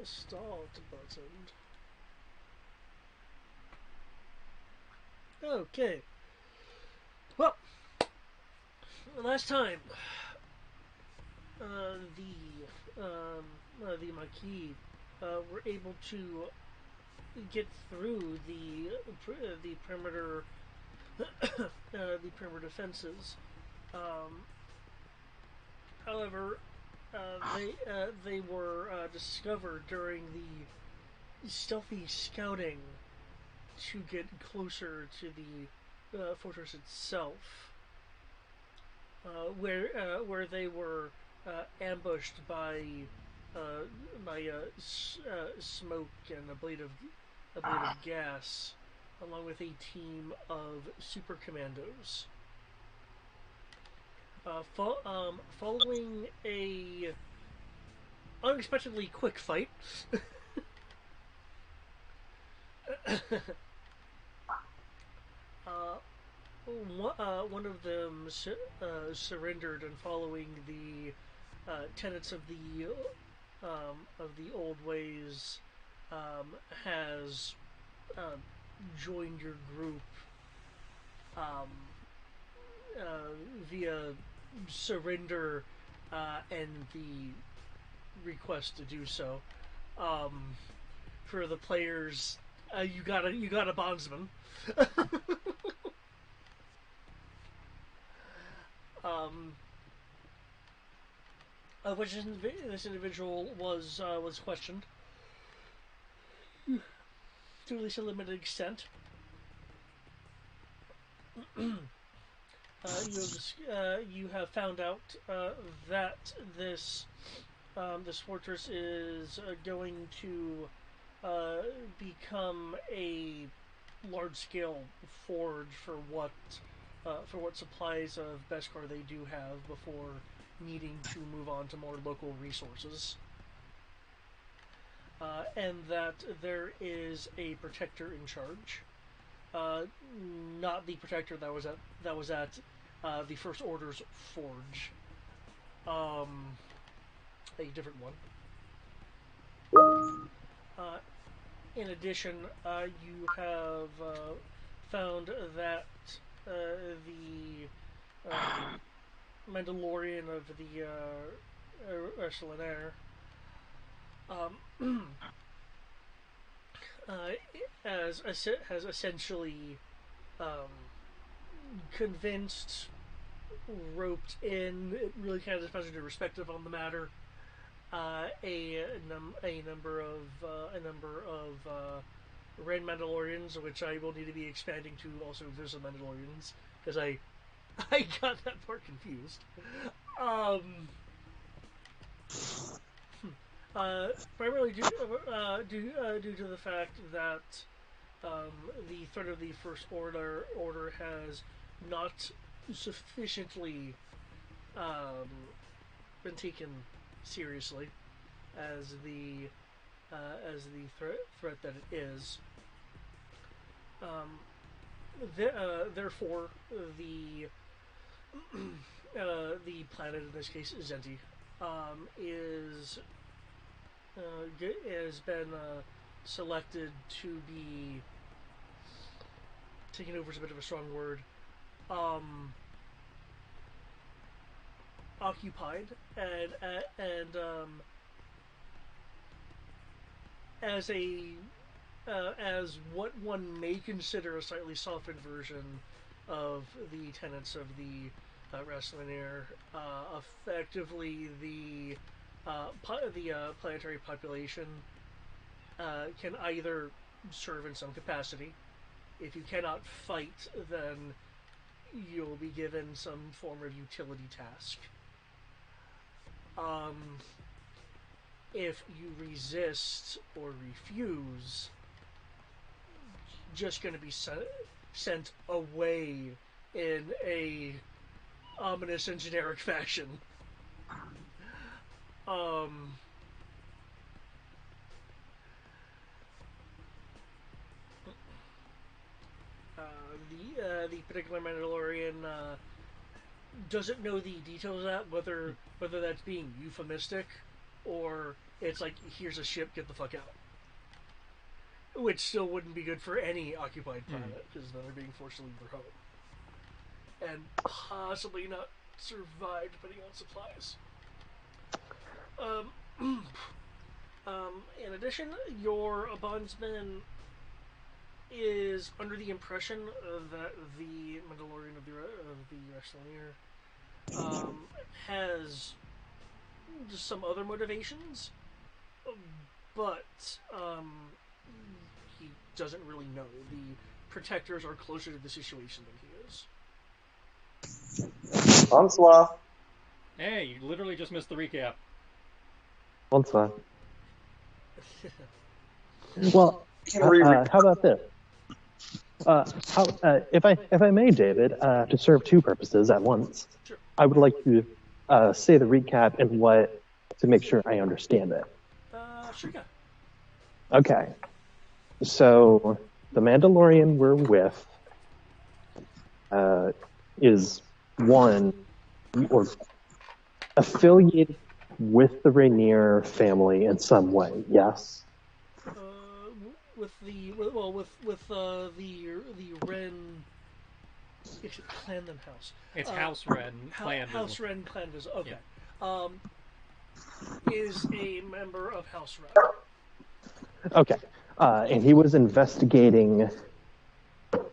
start button. Okay. Well, last time, the Maquis were able to get through the perimeter the perimeter defenses. Um, However, they were discovered during the stealthy scouting to get closer to the fortress itself, where they were ambushed uh, by smoke and a blade of gas, along with a team of super commandos. Following a unexpectedly quick fight, uh, one of them surrendered, and following the tenets of the old ways, has uh, joined your group um, via surrender and the request to do so. Um, for the players, you got a bondsman. um, which this individual was questioned to at least a limited extent. You have found out that this fortress is going to become a large-scale forge for what supplies of Beskar they do have before needing to move on to more local resources. And that there is a protector in charge. Not the protector that was at the First Order's forge. A different one. In addition, you have found that the Mandalorian of the Ursulanair has essentially um, convinced, roped in, it really kind of depends on your perspective on the matter, a number of Red Mandalorians, which I will need to be expanding to also Visa Mandalorians, because I got that part confused. Um, Primarily due to the fact that the threat of the First Order has not sufficiently been taken seriously as the threat that it is. Therefore, the planet, in this case Zenti, is has been selected to be taken over is a bit of a strong word. Occupied and as a as what one may consider a slightly softened version of the tenets of the Wrestling-Air, effectively the planetary population can either serve in some capacity. If you cannot fight, then you'll be given some form of utility task. If you resist or refuse, just going to be sent away in a ominous and generic fashion. The particular Mandalorian doesn't know the details of that, whether that's being euphemistic or It's like, here's a ship, get the fuck out. Which still wouldn't be good for any occupied planet, because then they're being forced to leave their home. And possibly not survive depending on supplies. In addition, your bondsman is under the impression that the Mandalorian of the Wrestlinger has just some other motivations, but he doesn't really know. The protectors are closer to the situation than he is. Bonsoir. Hey, you literally just missed the recap. Bonsoir. Well, how about this? If I may, David, to serve two purposes at once, Sure. I would like to say the recap and what to make sure I understand it. Sure, yeah. Okay. So the Mandalorian we're with is one or affiliated with the Rainier family in some way. Yes. With the Ren. Is it clan then house? It's House Ren clan. House Ren clan. Okay. Yeah. Is a member of House Ren. Okay. And he was investigating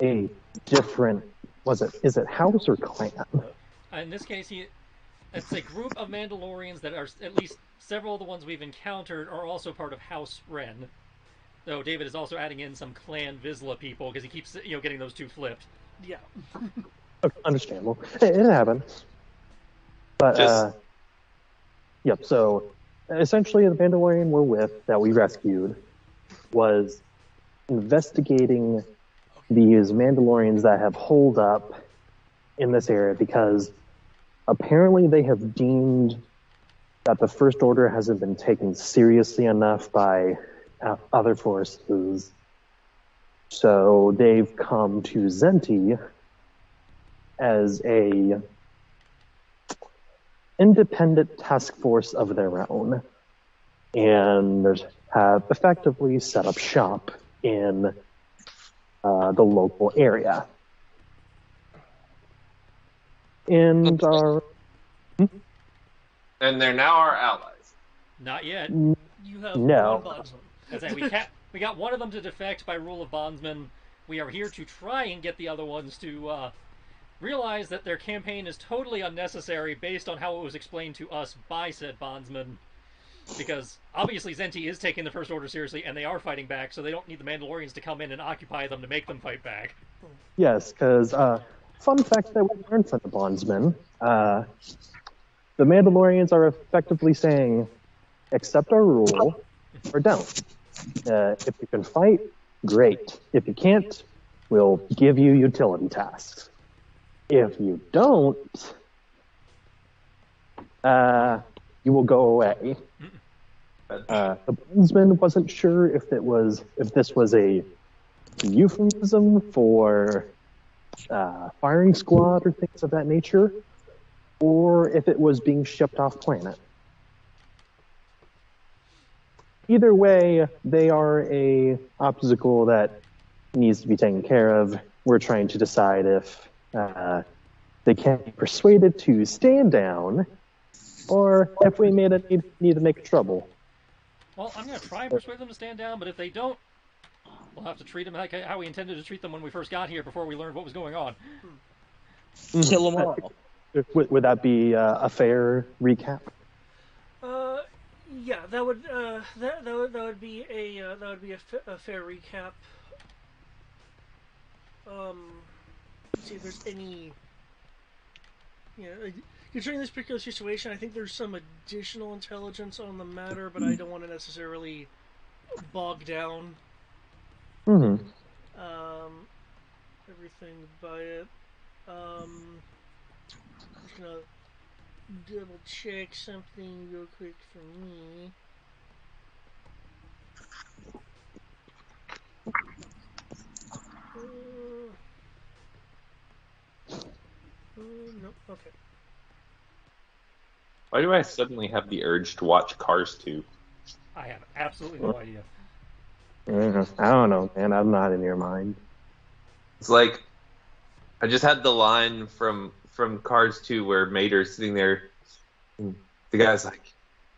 a different. Is it house or clan? In this case, it's a group of Mandalorians that are, at least several of the ones we've encountered, are also part of House Ren. Though David is also adding in some Clan Vizsla people because he keeps getting those two flipped. Yeah. Okay, understandable. It happens. But yep. So essentially, the Mandalorian we're with that we rescued was investigating these Mandalorians that have holed up in this area because apparently they have deemed that the First Order hasn't been taken seriously enough by other forces. So they've come to Zenti as a independent task force of their own and have effectively set up shop in the local area. And And they're now our allies. Not yet. You have No. one bondsman. As I say, we got one of them to defect by rule of bondsman. We are here to try and get the other ones to realize that their campaign is totally unnecessary based on how it was explained to us by said bondsman. Because obviously Zenti is taking the First Order seriously, and they are fighting back, so they don't need the Mandalorians to come in and occupy them to make them fight back. yes, because fun fact that we learned from the bondsman, the Mandalorians are effectively saying, accept our rule or don't. If you can fight, great. If you can't, we'll give you utility tasks. If you don't, you will go away. The bondsman wasn't sure if this was a euphemism for firing squad or things of that nature, or if it was being shipped off planet. Either way, they are a obstacle that needs to be taken care of. We're trying to decide if they can be persuaded to stand down, or if we need to make trouble. Well, I'm going to try and persuade them to stand down, but if they don't, we'll have to treat them like how we intended to treat them when we first got here before we learned what was going on. Kill them all. Would that be a fair recap? Yeah, that would be a fair recap. See if there's any, concerning this particular situation. I think there's some additional intelligence on the matter, but I don't want to necessarily bog down Mm-hmm. everything by it. I'm just gonna double check something real quick for me. Nope. Okay. Why do I suddenly have the urge to watch Cars 2? I have absolutely no idea. I don't know, man. I'm not in your mind. It's like I just had the line from Cars 2 where Mater's sitting there. And the guy's like,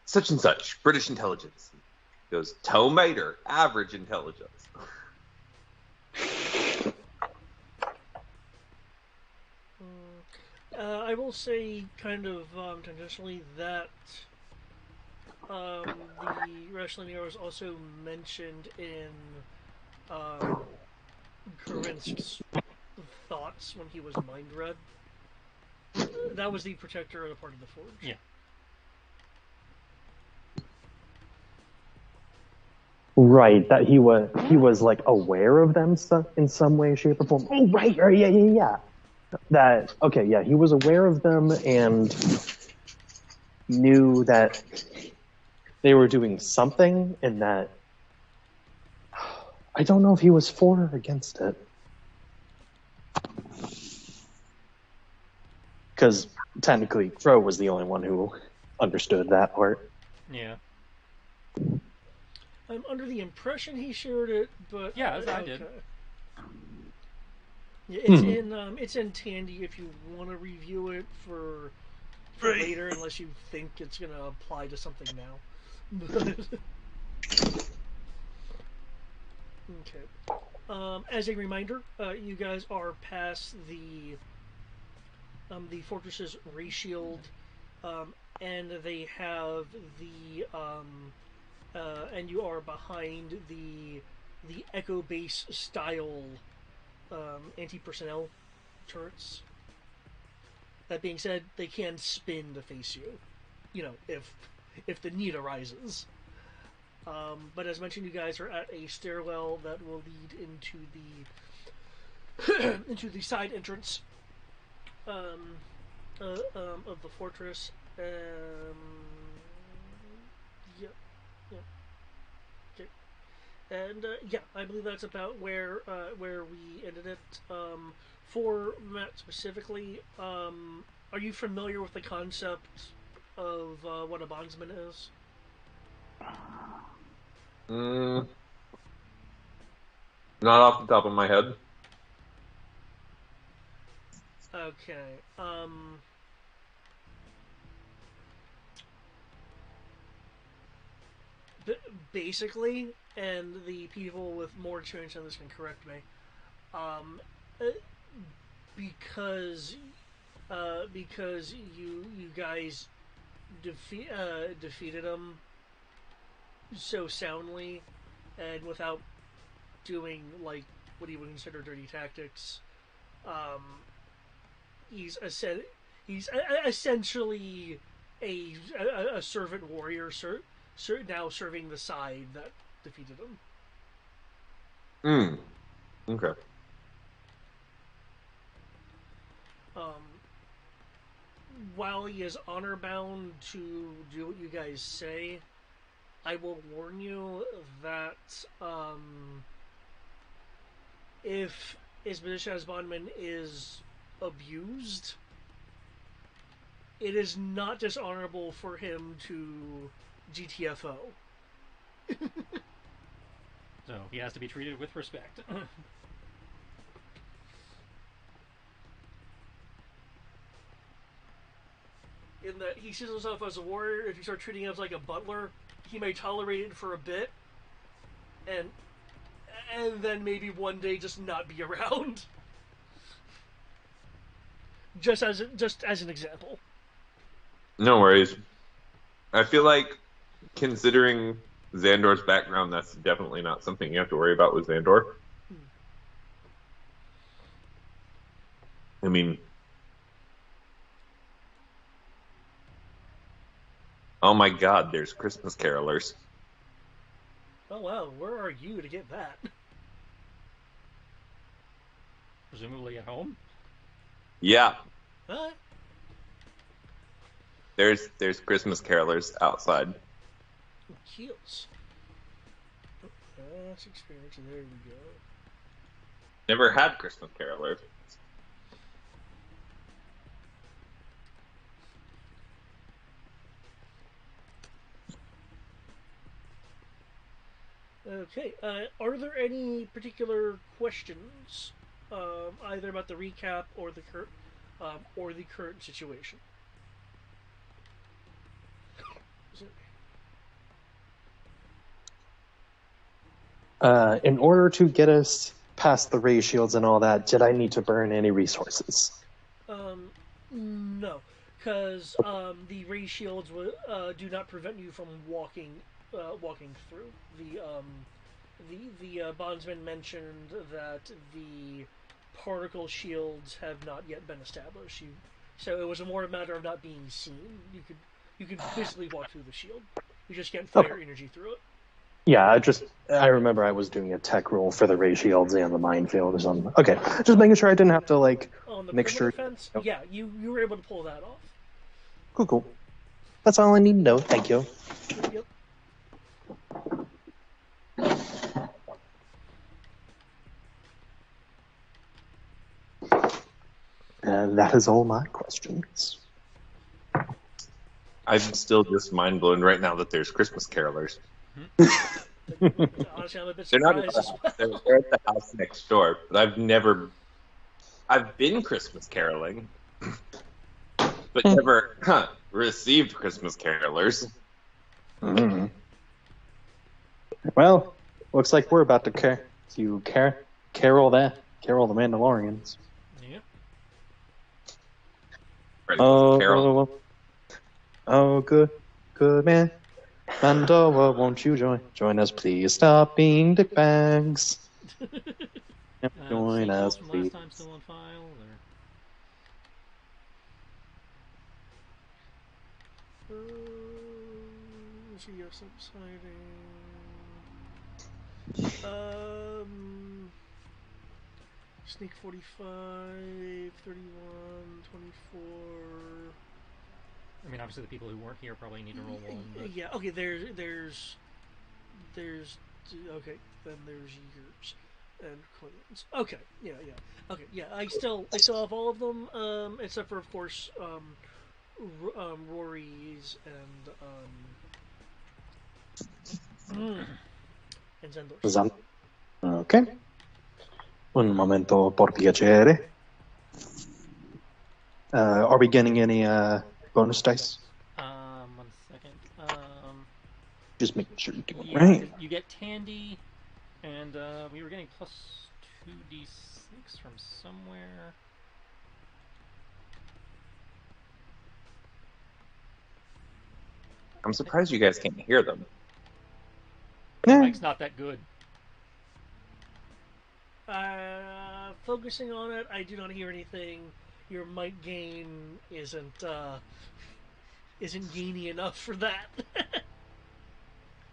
such and such, British intelligence. He goes, Toe Mater, average intelligence. I will say, kind of tangentially, that the wrestling era was also mentioned in Korinsk's thoughts when he was mind read. That was the protector of the part of the Forge. Yeah. Right, that he was like aware of them in some way, shape, or form. Oh, right, yeah. That okay, yeah, he was aware of them and knew that they were doing something, and that I don't know if he was for or against it, because technically Crow was the only one who understood that part. Yeah. I'm under the impression he shared it, but Yeah, I did. Yeah, it's in Tandy if you want to review it for later, unless you think it's gonna apply to something now. Okay. As a reminder, you guys are past the fortress's ray shield, and they have and you are behind the echo base style anti-personnel turrets. That being said, they can spin to face you, if the need arises. But as mentioned, you guys are at a stairwell that will lead into the into the side entrance of the fortress. Yep, yep. Okay. And yeah, I believe that's about where we ended it. For Matt specifically, are you familiar with the concept of what a bondsman is? Not off the top of my head. Okay. Basically, and the people with more experience on this can correct me. Um, uh, because you guys defeated him so soundly and without doing like what he would consider dirty tactics. Um, he's essentially a servant warrior, now serving the side that defeated him. Okay. Um, while he is honor bound to do what you guys say, I will warn you that if his position as bondman is abused, it is not dishonorable for him to GTFO. So he has to be treated with respect. In that he sees himself as a warrior, if you start treating him as like a butler, he may tolerate it for a bit, and then maybe one day just not be around. just as an example. No worries. I feel like, considering Xandor's background, that's definitely not something you have to worry about with Xandor. I mean, oh my God, there's Christmas carolers. Oh wow, where are you to get that? Presumably at home? Yeah, Huh? there's Christmas carolers outside. Keels. Past experience, there we go. Never had Christmas carolers. Okay. Are there any particular questions, either about the recap or the current situation? In order to get us past the ray shields and all that, did I need to burn any resources? No, because the ray shields do not prevent you from walking through. The bondsman mentioned that the particle shields have not yet been established. So it was more a matter of not being seen. You could physically walk through the shield. You just can't fire energy through it. Yeah, I remember I was doing a tech roll for the ray shields and the minefield or something. Okay, just making sure I didn't have to On the make perimeter sure. fence, yeah, you were able to pull that off. Cool. That's all I need to know. Thank you. Yep. And that is all my questions. I'm still just mind blown right now that there's Christmas carolers. Honestly, I'm a bit They're not at surprised our as house. well. They're at the house next door. But I've been Christmas caroling, but never received Christmas carolers. Mm. Well, looks like we're about to carol the Mandalorians. Yep. Carol. Oh, good man. Mandoa, won't you join us, please? Stop being dickbags. Join us, From please. last time still on file, or... GF subsiding. Sneak 45, 31, 24. I mean, obviously the people who weren't here probably need to roll one. But... Yeah. Okay. There's. Okay. Then there's yours and Quillian's. Okay. Yeah. Okay. Yeah. I still have all of them. Except for of course Rory's and Zendor's. Okay. Un momento, por piacere. Are we getting any bonus dice? 1 second. Just making sure you do it Yeah, right. you get Tandy, and we were getting plus 2d6 from somewhere. I'm surprised you guys can't hear them. Mike's not that good. Focusing on it, I do not hear anything. Your mic gain isn't gainy enough for that.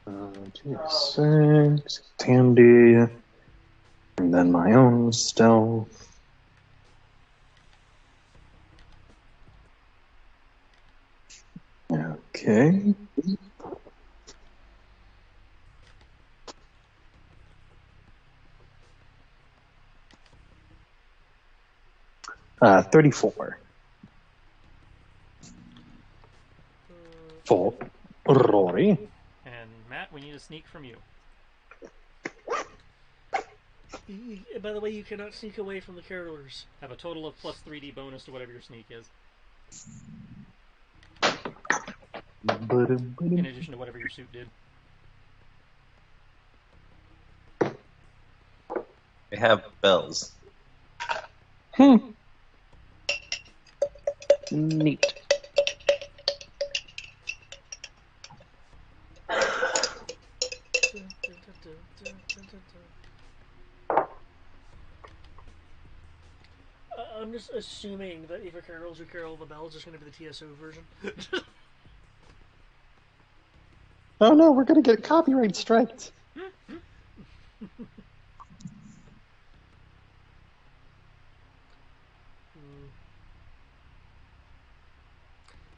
6, Tandy, and then my own stealth. Okay. Uh, 34. For Rory. And Matt, we need a sneak from you. By the way, you cannot sneak away from the carolers. Have a total of plus 3d bonus to whatever your sneak is. In addition to whatever your suit did. They have bells. Neat. I'm just assuming that if a carols who carol the bells is going to be the TSO version. Oh no, we're gonna get copyright striked.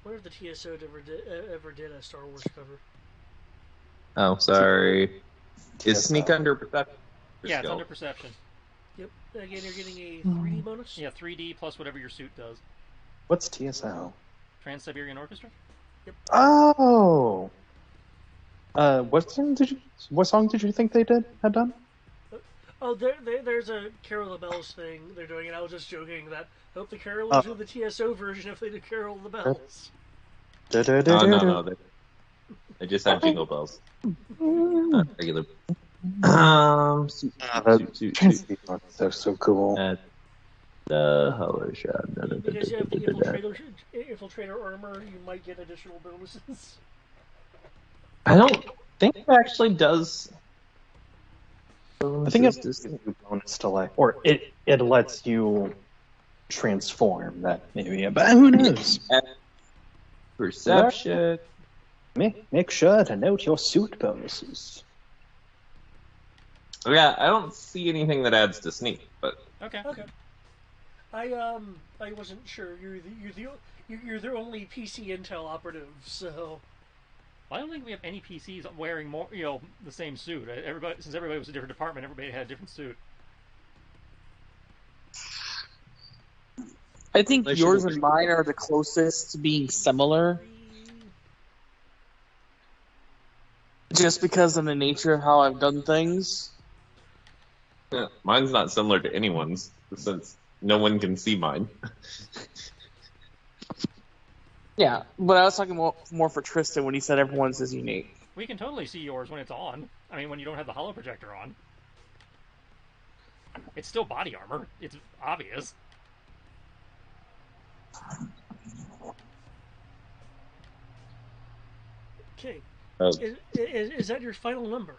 What if the TSO ever did a Star Wars cover? Oh, sorry. Is sneak under perception? Yeah, it's under perception. Yep. Again, you're getting a 3D bonus? Yeah, 3d plus whatever your suit does. What's TSO? Trans-Siberian Orchestra? Yep. Oh! What song did you think they had done? Oh, there's a Carol of the Bells thing they're doing, and I was just joking that I hope the carolers do Oh. the TSO version if they do Carol of the Bells. Oh no, they just have jingle bells, not regular. Suit, suit. They're so cool. At the holler shot. Because you have the infiltrator armor, you might get additional bonuses. I don't think it actually does. I think it gives you bonus to or it lets you transform. That maybe, but who knows? Perception. Make sure to note your suit bonuses. Yeah, I don't see anything that adds to sneak, but Okay. I wasn't sure. You're the only PC Intel operative, so. I don't think we have any PCs wearing more, the same suit. Since everybody was a different department, everybody had a different suit. I think yours and mine are the closest to being similar. Just because of the nature of how I've done things. yeah, mine's not similar to anyone's since no one can see mine. Yeah, but I was talking more for Tristan when he said everyone's is unique. We can totally see yours when it's on. I mean, when you don't have the holo projector on. It's still body armor. It's obvious. Okay. Is that your final number?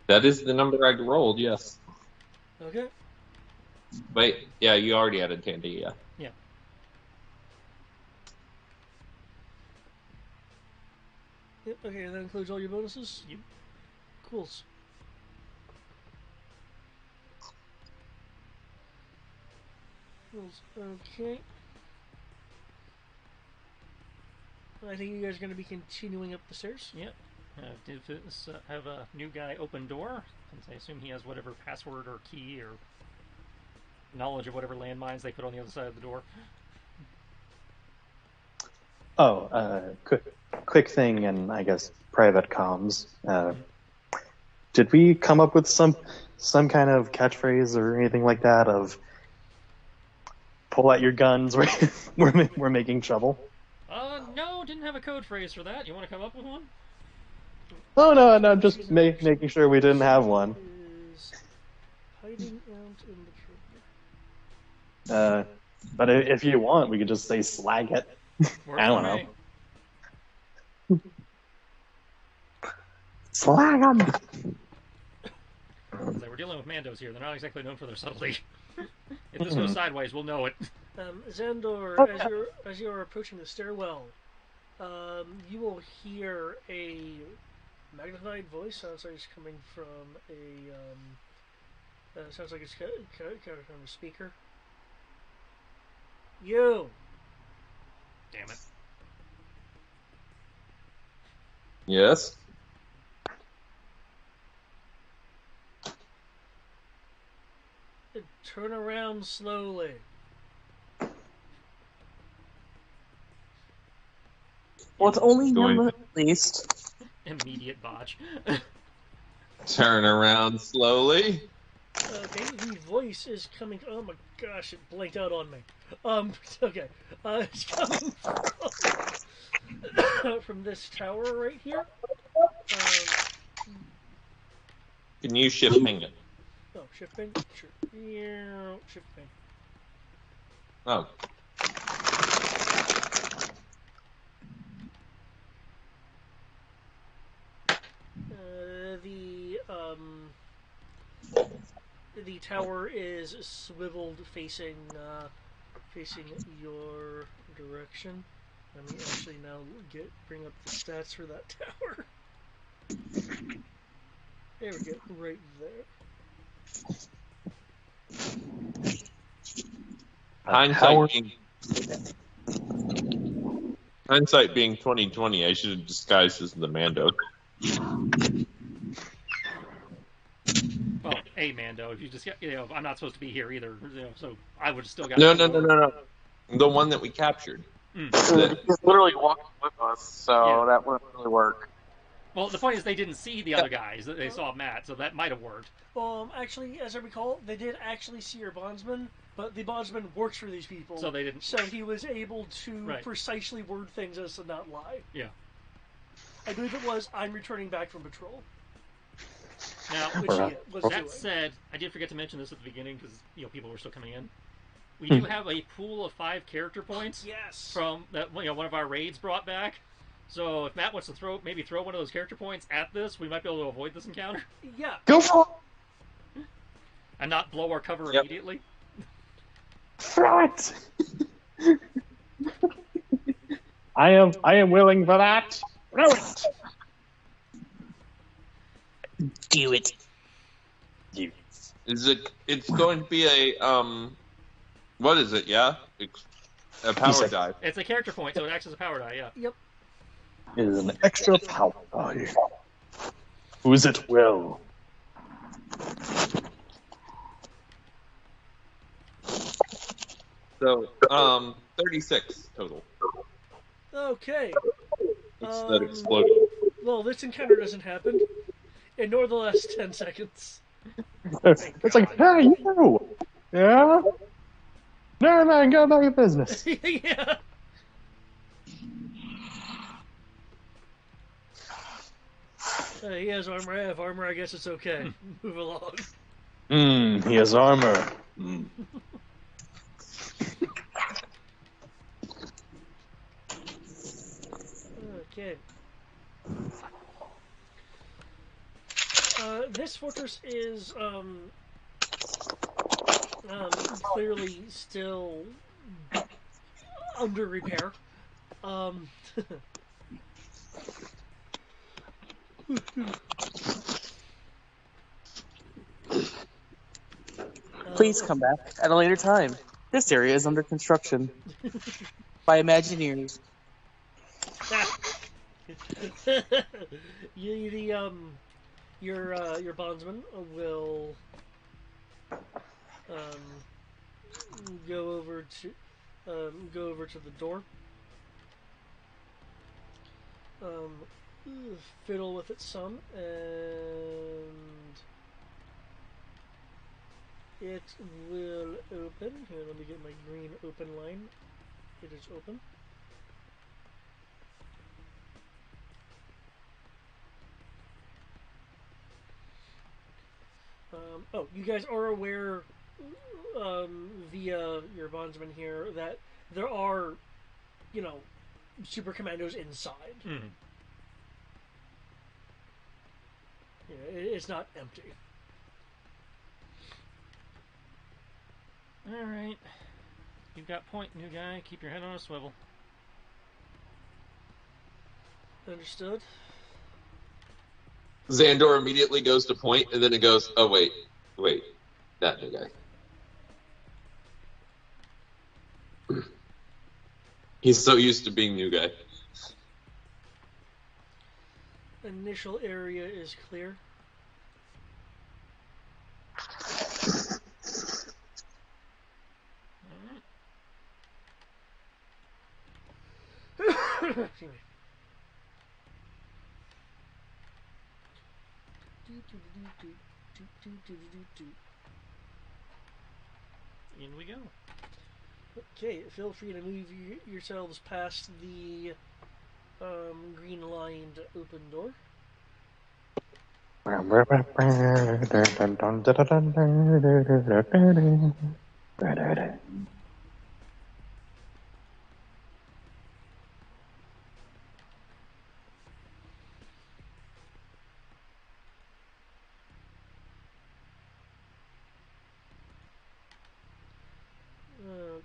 That is the number I rolled, yes. Okay. Wait, yeah, you already added Tandy, yeah. Yeah. Yep, okay, that includes all your bonuses? Yep. Cool. Okay. I think you guys are going to be continuing up the stairs. Yep. Did this have a new guy open door? Since I assume he has whatever password or key or knowledge of whatever landmines they put on the other side of the door. Oh, quick thing, and I guess private comms. Did we come up with some kind of catchphrase or anything like that of pull out your guns, we're making trouble? No, didn't have a code phrase for that. You want to come up with one? Oh no, just making sure we didn't have one. Is hiding out in the trailer. But if you want, we could just say slag it. I don't know. Slag them. We're dealing with Mandos here. They're not exactly known for their subtlety. If this goes sideways, we'll know it. Xandor, as you're approaching the stairwell, you will hear a magnified voice. Sounds like it's coming from sounds like it's coming from a speaker. You. Damn it. Yes? Turn around slowly. Well, it's only him at least. Immediate botch. Turn around slowly. Okay, the voice is coming. Oh my gosh, it blanked out on me. Okay, it's coming from this tower right here. Can you shift ping it? Oh, shift ping? Sure. Yeah, shift ping. Oh. The tower is swiveled facing your direction. Let me actually now bring up the stats for that tower. There we go, right there. Hindsight being 2020, I should have disguised as the Mando. Well, a Mando. If you just I'm not supposed to be here either. So I would have still got. No. The one that we captured. He's literally walking with us, so that wouldn't really work. Well, the point is they didn't see the other guys; they saw Matt, so that might have worked. Actually, as I recall, they did actually see your bondsman, but the bondsman works for these people, So they didn't. So he was able to precisely word things as to not lie. Yeah. I believe it was, "I'm returning back from patrol." Now, that said, I did forget to mention this at the beginning because people were still coming in. We do have a pool of 5 character points. Yes. From that one of our raids brought back. So if Matt wants to throw one of those character points at this, we might be able to avoid this encounter. Yeah. Go for it! And not blow our cover immediately. Throw it! I am willing for that. Throw it! Do it. It's going to be a what is it? Yeah, a power dive. It's a character point, so it acts as a power die. Yeah. Yep. It is an extra power die. Who's it will? So 36 total. Okay. That exploded. Well, this encounter doesn't happen, and nor the last 10 seconds. It's like, hey, you! Yeah? Never mind, go about your business. Yeah. He has armor, I have armor, I guess it's okay. Move along. He has armor. Okay. This fortress is clearly still under repair. Please come back at a later time. This area is under construction by Imagineers. Your bondsman will go over to the door, fiddle with it some, and it will open. Here, let me get my green open line. It is open. You guys are aware, via your bondsman here, that there are, super commandos inside. Mm-hmm. It's not empty. Alright. You've got point, new guy. Keep your head on a swivel. Understood. Xandor immediately goes to point, and then it goes, oh, wait, that new guy. He's so used to being new guy. Initial area is clear. Excuse me. In we go. Okay, feel free to move yourselves past the green lined open door.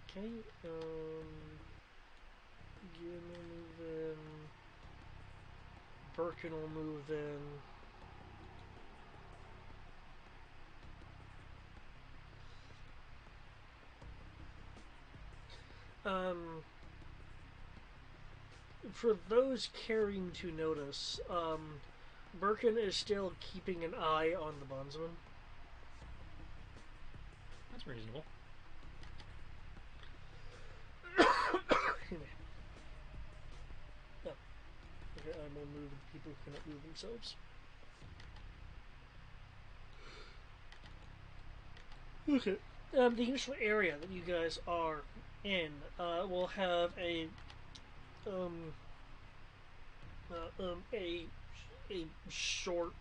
Okay, Gim will move in. Birkin will move in. For those caring to notice, Birkin is still keeping an eye on the bondsman. That's reasonable. Okay, I will move the people who cannot move themselves. Okay. The initial area that you guys are in will have um, a short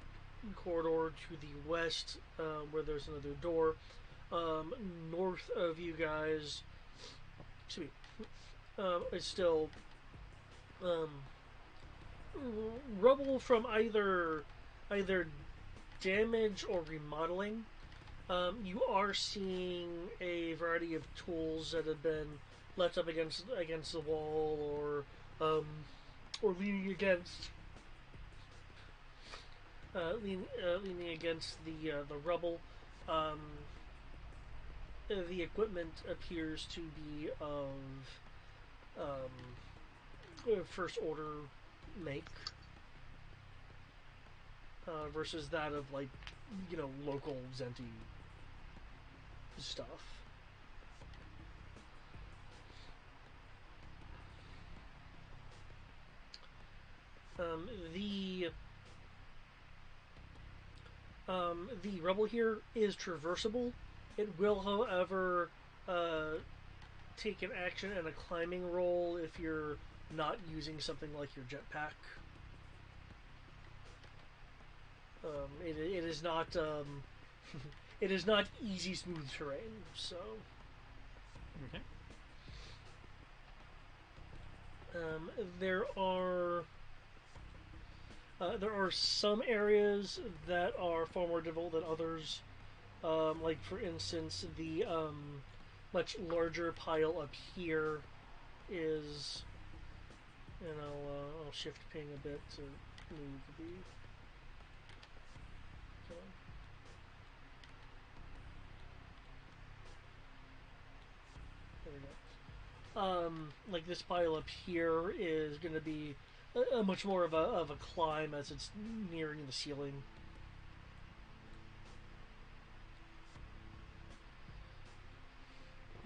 corridor to the west where there's another door. North of you guys, excuse me, is still um, rubble from either damage or remodeling. You are seeing a variety of tools that have been left up against the wall or leaning against the rubble. Um, the equipment appears to be of first order make versus that of local Zenti stuff. Um, the the rubble here is traversable. It will, however, take an action and a climbing roll if you're not using something like your jetpack. It is not it is not easy, smooth terrain. So, Okay. there are some areas that are far more difficult than others. Like for instance, the much larger pile up here is, and I'll shift ping a bit to move the. Come on. There we go. Like this pile up here is going to be a much more of a climb as it's nearing the ceiling.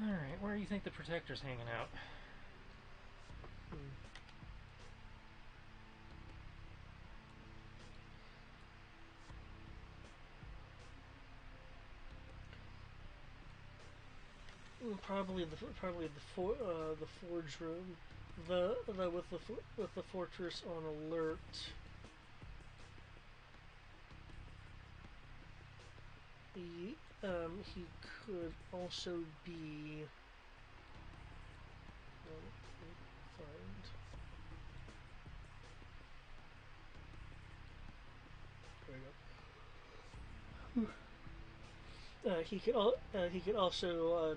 Alright, where do you think the Protector's hanging out? Probably the forge room, with the fortress on alert. He could also be. Find. There we go. He could also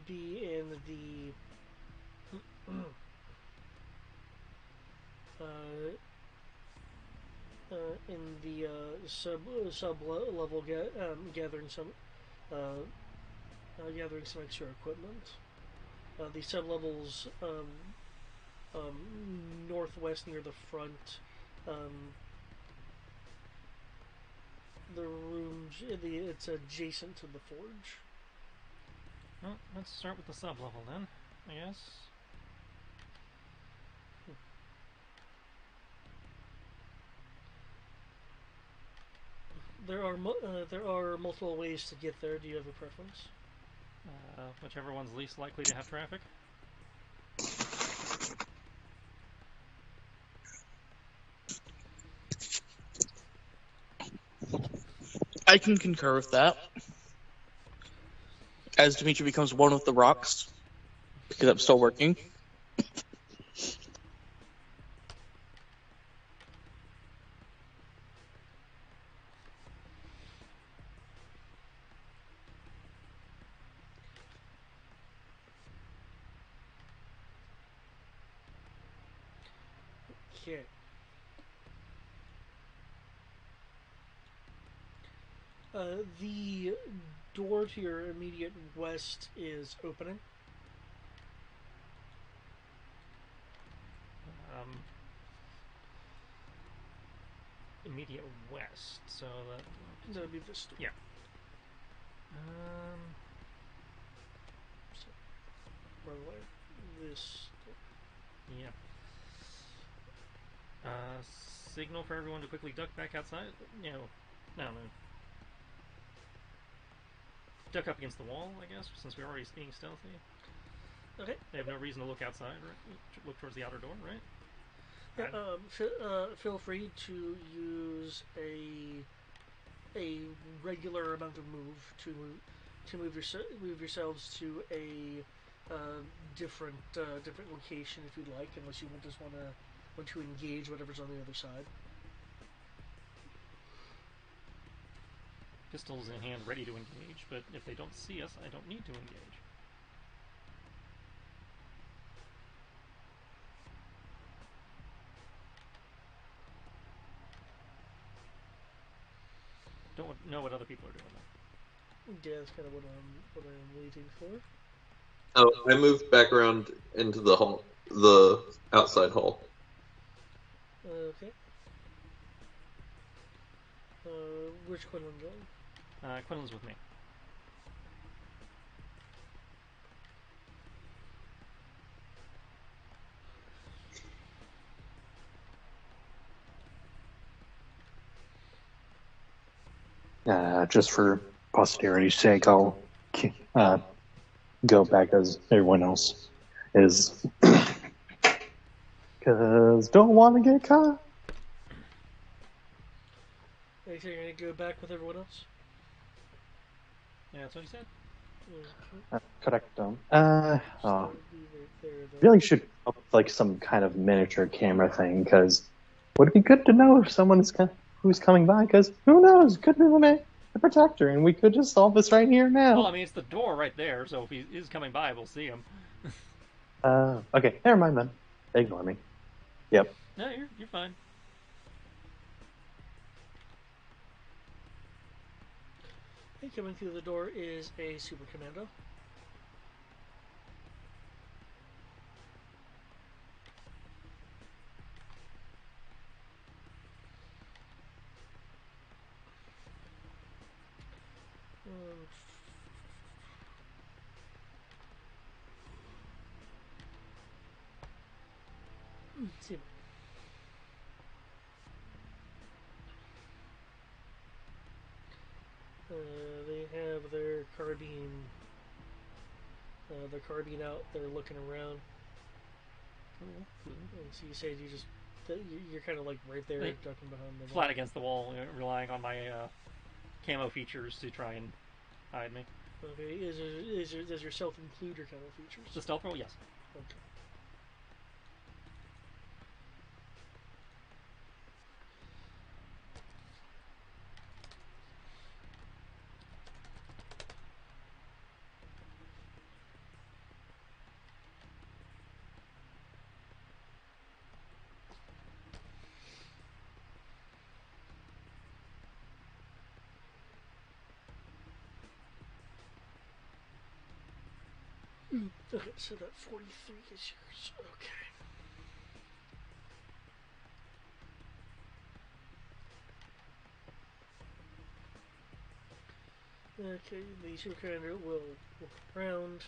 be in the sub level uh, gathering some extra equipment. The sub levels northwest near the front. The rooms, it's adjacent to the forge. Well, let's start with the sub-level then, I guess. There are multiple ways to get there. Do you have a preference? Whichever one's least likely to have traffic. I can concur with that. As Dimitri becomes one with the rocks, because I'm still working. Okay. The door to your immediate west is opening. Immediate west, so that would be this door. Yeah. So, by the way, this door. Yeah. Signal for everyone to quickly duck back outside. No. Duck up against the wall, I guess, since we're already being stealthy. Okay. They have no reason to look outside, right? Look towards the outer door, right? Yeah, feel free to use a regular amount of move to move yourselves to a different location if you'd like, unless you just want to engage whatever's on the other side. Pistols in hand, ready to engage, but if they don't see us, I don't need to engage. Don't know what other people are doing though. Yeah, that's kind of what I'm waiting for. Oh, I moved back around into the hall, the outside hall. Okay. Where's Quinlan going? Quinlan's with me. Just for posterity's sake, I'll go back as everyone else is. Because don't want to get caught. You think you're going to go back with everyone else? Yeah, that's what he said. Correcto. So be right there, though. Really should up like some kind of miniature camera thing, because would it be good to know if someone is who's coming by? Because who knows? Could be the protector, and we could just solve this right here now. Well, I mean, it's the door right there, so if he is coming by, we'll see him. Okay, never mind then. Ignore me. Yep. No, you're fine. Hey, coming through the door is a super commando. See. They have their carbine out. They're looking around. Cool. And so you said you're kind of like right there, ducking behind the flat against the wall, relying on my camo features to try and hide me. Okay, does your stealth include your camo features? The stealth roll, yes. Okay. Okay, so that 43 is yours. Okay. Okay, the super commander will look around.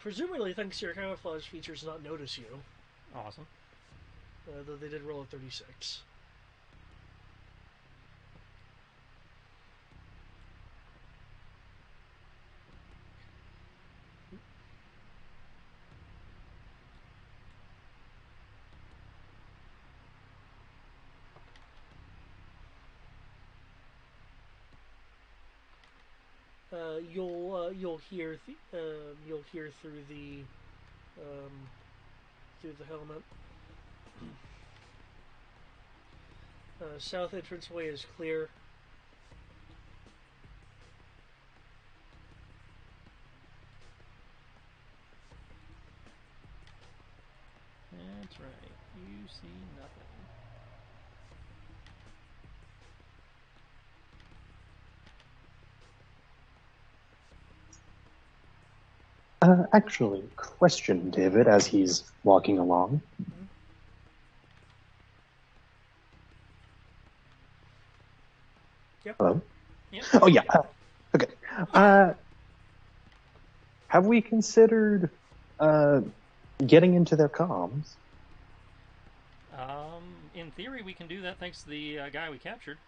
Presumably, thanks to your camouflage features, not notice you. Awesome. Though they did roll a 36. You'll hear through the helmet. South entranceway is clear. That's right. You see nothing. Actually, question, David, as he's walking along. Yep. Hello? Yep. Oh, yeah. Okay. Have we considered getting into their comms. In theory, we can do that thanks to the guy we captured.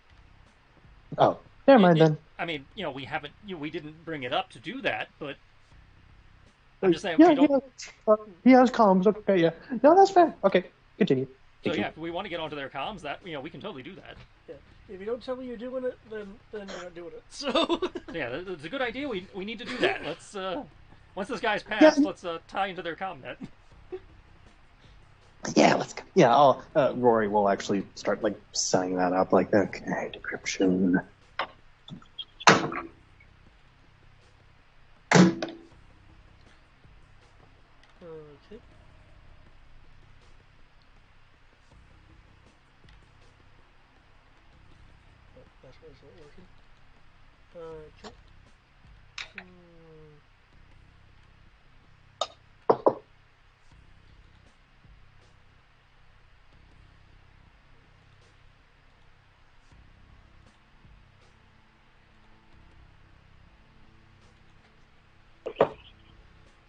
Oh, never mind then. I mean, we haven't, we didn't bring it up to do that, but I'm just saying Yeah, we don't. he has comms. Okay, yeah. No, that's fair. Okay, continue. So yeah, if we want to get onto their comms, that we can totally do that. Yeah. If you don't tell me you're doing it, then you're not doing it. So yeah, it's a good idea. We need to do that. Let's once this guy's passed, let's tie into their comm net. Yeah, let's go. Yeah, Rory will actually start setting that up. Okay, decryption. okay. That's why it's not working. Okay.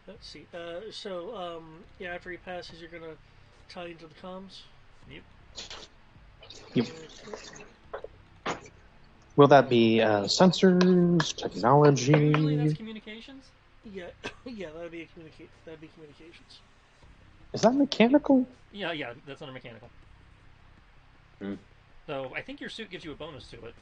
Let's see. Yeah, after he passes, you're gonna tie into the comms. Yep. Yep. Will that be sensors, technology? Usually that's communications. Yeah, yeah, that'd be communications. Is that mechanical? Yeah, that's under mechanical. So I think your suit gives you a bonus to it.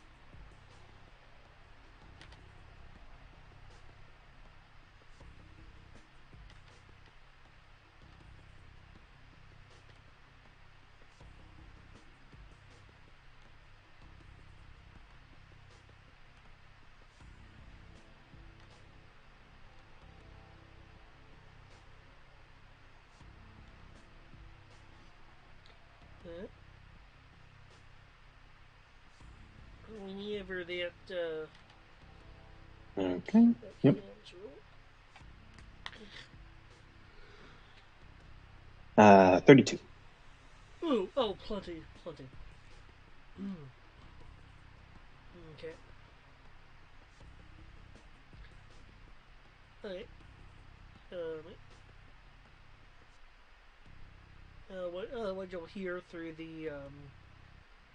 Whenever that okay. Yep. 32. Ooh, oh, plenty. Okay. Alright. What you'll hear through the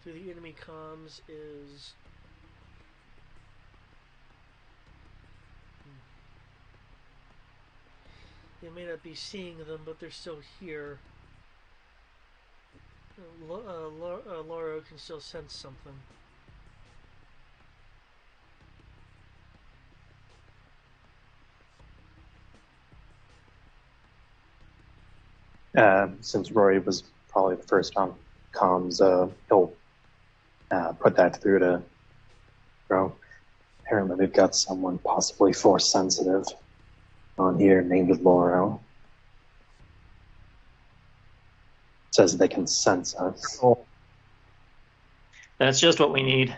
enemy comms is you may not be seeing them, but they're still here. Laura can still sense something. Since Rory was probably the first on comms, he'll put that through to Bro. Apparently they've got someone possibly force sensitive on here named Lauro. Says they can sense us. That's just what we need.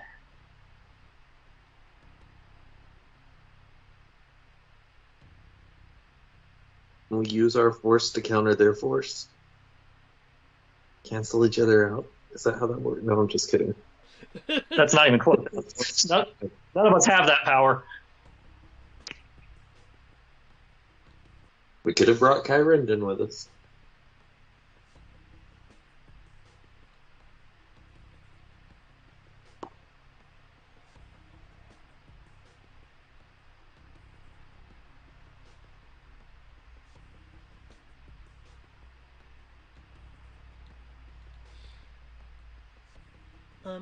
We'll use our force to counter their force. Cancel each other out. Is that how that works? No, I'm just kidding. That's not even close. None of us have that power. We could have brought Kyrendon with us.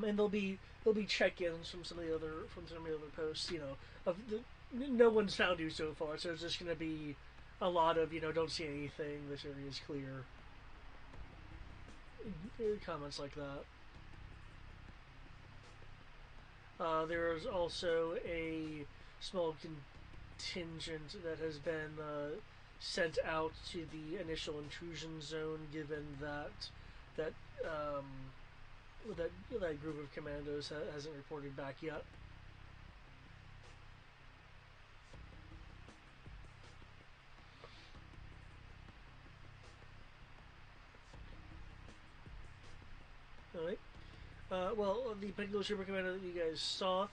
And there'll be check-ins from some of the other posts. No one's found you so far, so it's just going to be a lot of don't see anything. This area is clear. Comments like that. There is also a small contingent that has been sent out to the initial intrusion zone, given that that group of commandos hasn't reported back yet. All right. Well, the Piccolo Super Commando that you guys saw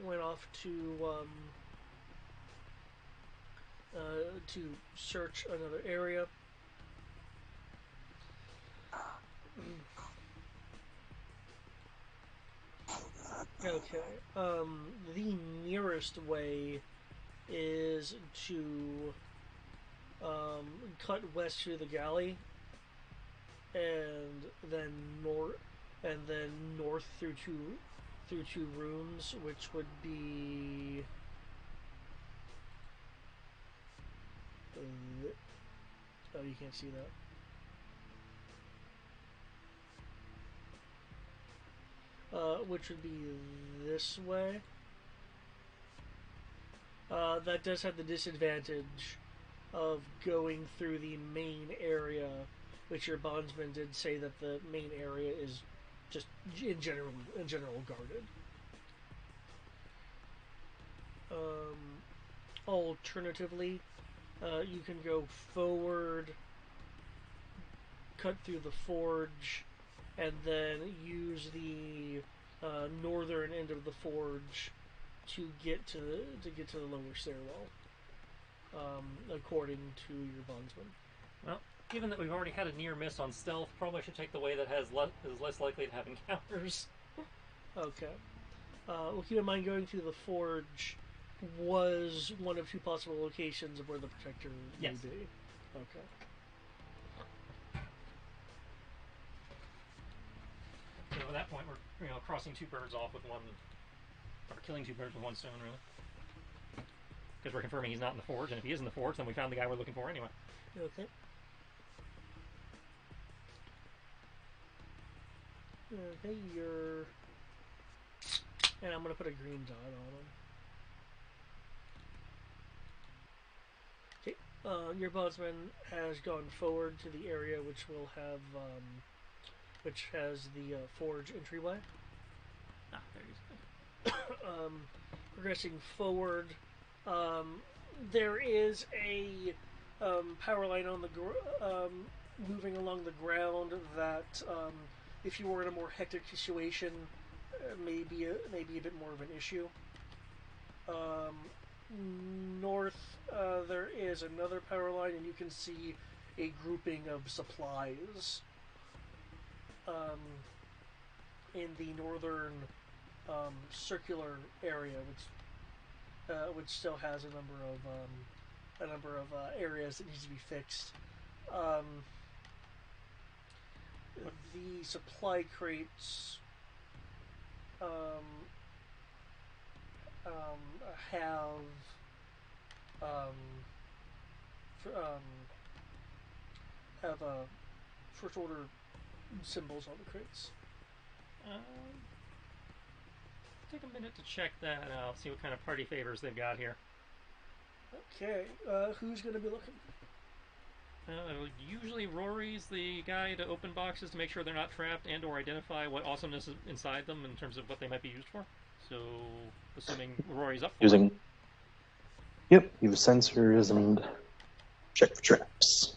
went off to to search another area. Okay. The nearest way is to cut west through the galley, and then north through two rooms, which would be. Oh, you can't see that. Which would be this way. That does have the disadvantage of going through the main area, which your bondsman did say that the main area is just in general guarded. Alternatively, you can go forward, cut through the forge, and then use the northern end of the forge to get to the lower stairwell, according to your bondsman. Well, given that we've already had a near miss on stealth, probably should take the way that is less likely to have encounters. Okay. Well, keep in mind, going through the forge was one of two possible locations of where the protector may be. Okay. So at that point, we're crossing two birds off with one, or killing two birds with one stone, really. Because we're confirming he's not in the forge, and if he is in the forge, then we found the guy we're looking for anyway. Okay. Okay, you're... And I'm going to put a green dot on him. Okay, your bondsman has gone forward to the area which will have, which has the forge entryway. Ah, there he is. Progressing forward, there is a power line on the moving along the ground that, if you were in a more hectic situation, may be a bit more of an issue. North, there is another power line, and you can see a grouping of supplies in the northern circular area, which still has a number of areas that needs to be fixed. The supply crates have first order symbols on the crates. Take a minute to check that out, see what kind of party favors they've got here. Okay, who's going to be looking? Usually Rory's the guy to open boxes to make sure they're not trapped and or identify what awesomeness is inside them in terms of what they might be used for. So, assuming Rory's up for Using. it. Yep, use sensors and check for traps.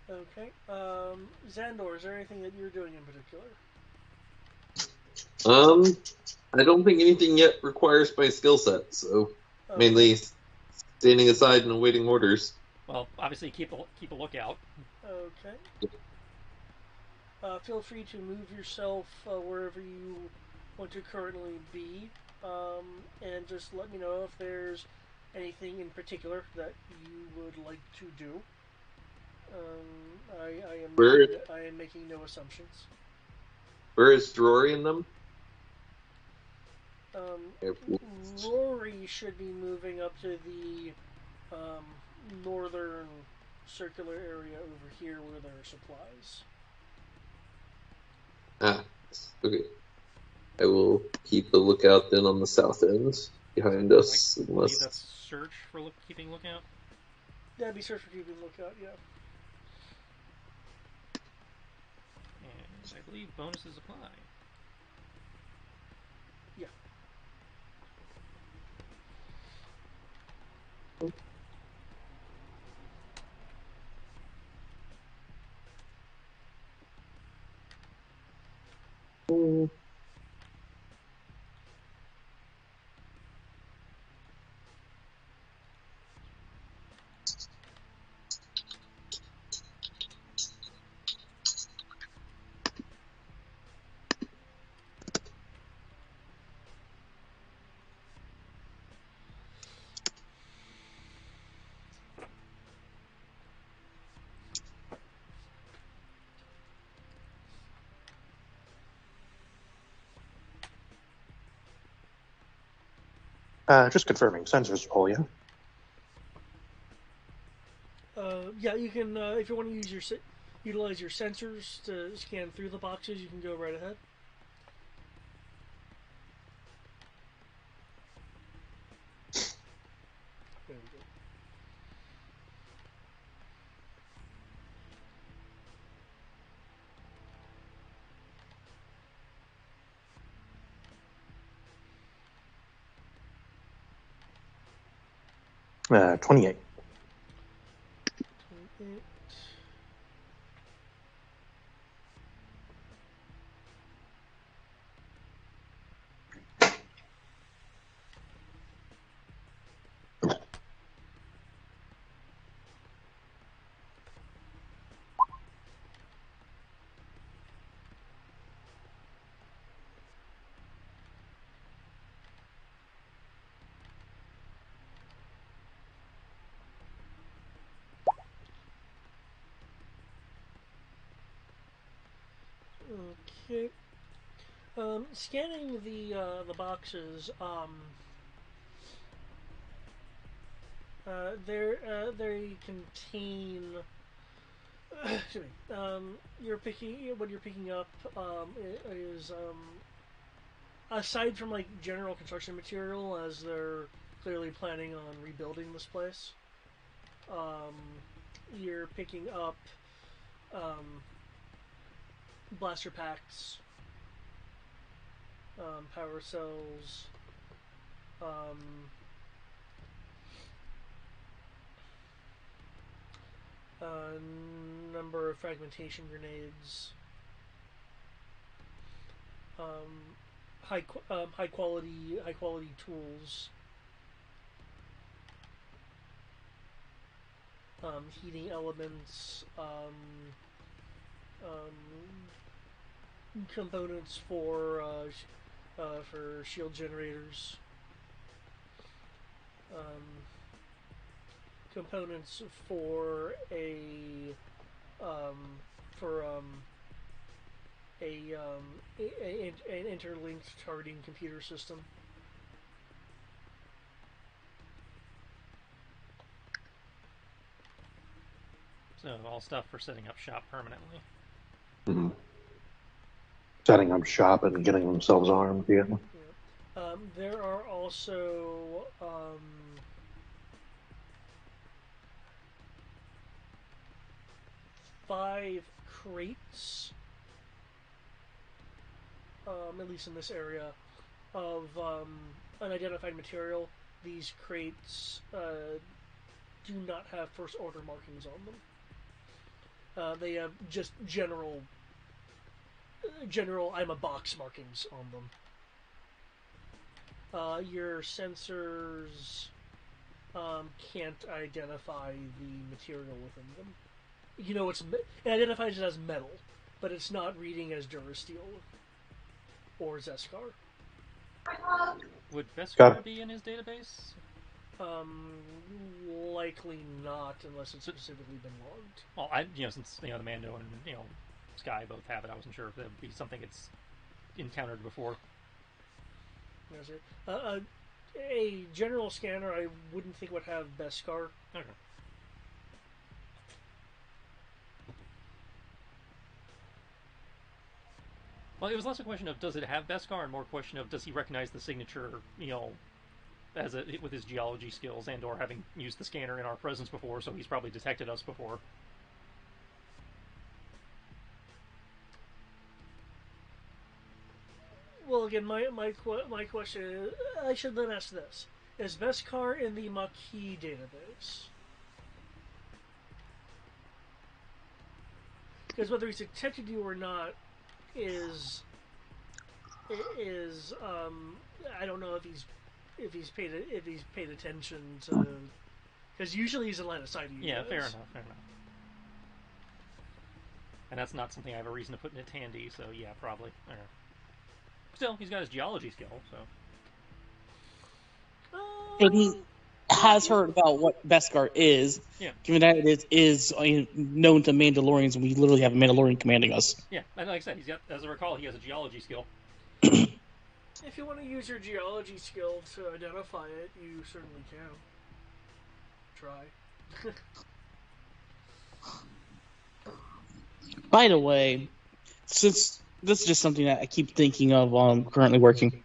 Okay. Xandor, is there anything that you're doing in particular? I don't think anything yet requires my skill set, so mainly standing aside and awaiting orders. Well, obviously keep a lookout. Okay. Feel free to move yourself wherever you want to currently be, and just let me know if there's anything in particular that you would like to do. I am making no assumptions. Where is Drory in them? Rory should be moving up to the northern circular area over here where there are supplies. Okay. I will keep a lookout then on the south end behind us. Unless that's search for keeping lookout. That'd be search for keeping lookout, yeah. And I believe bonuses apply. Yeah. Just confirming, sensors pull you. Yeah, you can if you want to utilize your sensors to scan through the boxes, you can go right ahead. There we go. 28. 28. Okay. Scanning the boxes. They contain. Excuse me. What you're picking up is aside from like general construction material, as they're clearly planning on rebuilding this place. Um, you're picking up blaster packs, power cells, um, a number of fragmentation grenades, high quality tools, heating elements, components for shield generators, components for um, for an interlinked targeting computer system. So all stuff for setting up shop permanently. Mm-hmm. Setting up shop and getting themselves armed. Yeah. There are also 5 crates, at least in this area, of unidentified material. These crates do not have first order markings on them. They have just general I'm a box markings on them. Your sensors can't identify the material within them. You know, it identifies it as metal, but it's not reading as Durasteel or Zeskar. Would Beskar be in his database? Likely not, unless it's specifically been logged. Well, since the Mando and Sky both have it, I wasn't sure if that would be something it's encountered before. A general scanner, I wouldn't think would have Beskar. Okay. Well, it was less a question of does it have Beskar, and more a question of does he recognize the signature, with his geology skills, and/or having used the scanner in our presence before, so he's probably detected us before. Well, again, my question is, I should then ask this: is Beskar in the Maquis database? Because whether he's detected you or not is I don't know if he's paid attention to, because usually he's in line of sight of you. Yeah, guys. fair enough. And that's not something I have a reason to put in its handy, so yeah, probably. Still, he's got his geology skill, so. And he has heard about what Beskar is, given that it is known to Mandalorians, and we literally have a Mandalorian commanding us. Yeah, and like I said, as I recall, he has a geology skill. If you want to use your geology skill to identify it, you certainly can. Try. By the way, since this is just something that I keep thinking of while I'm currently working,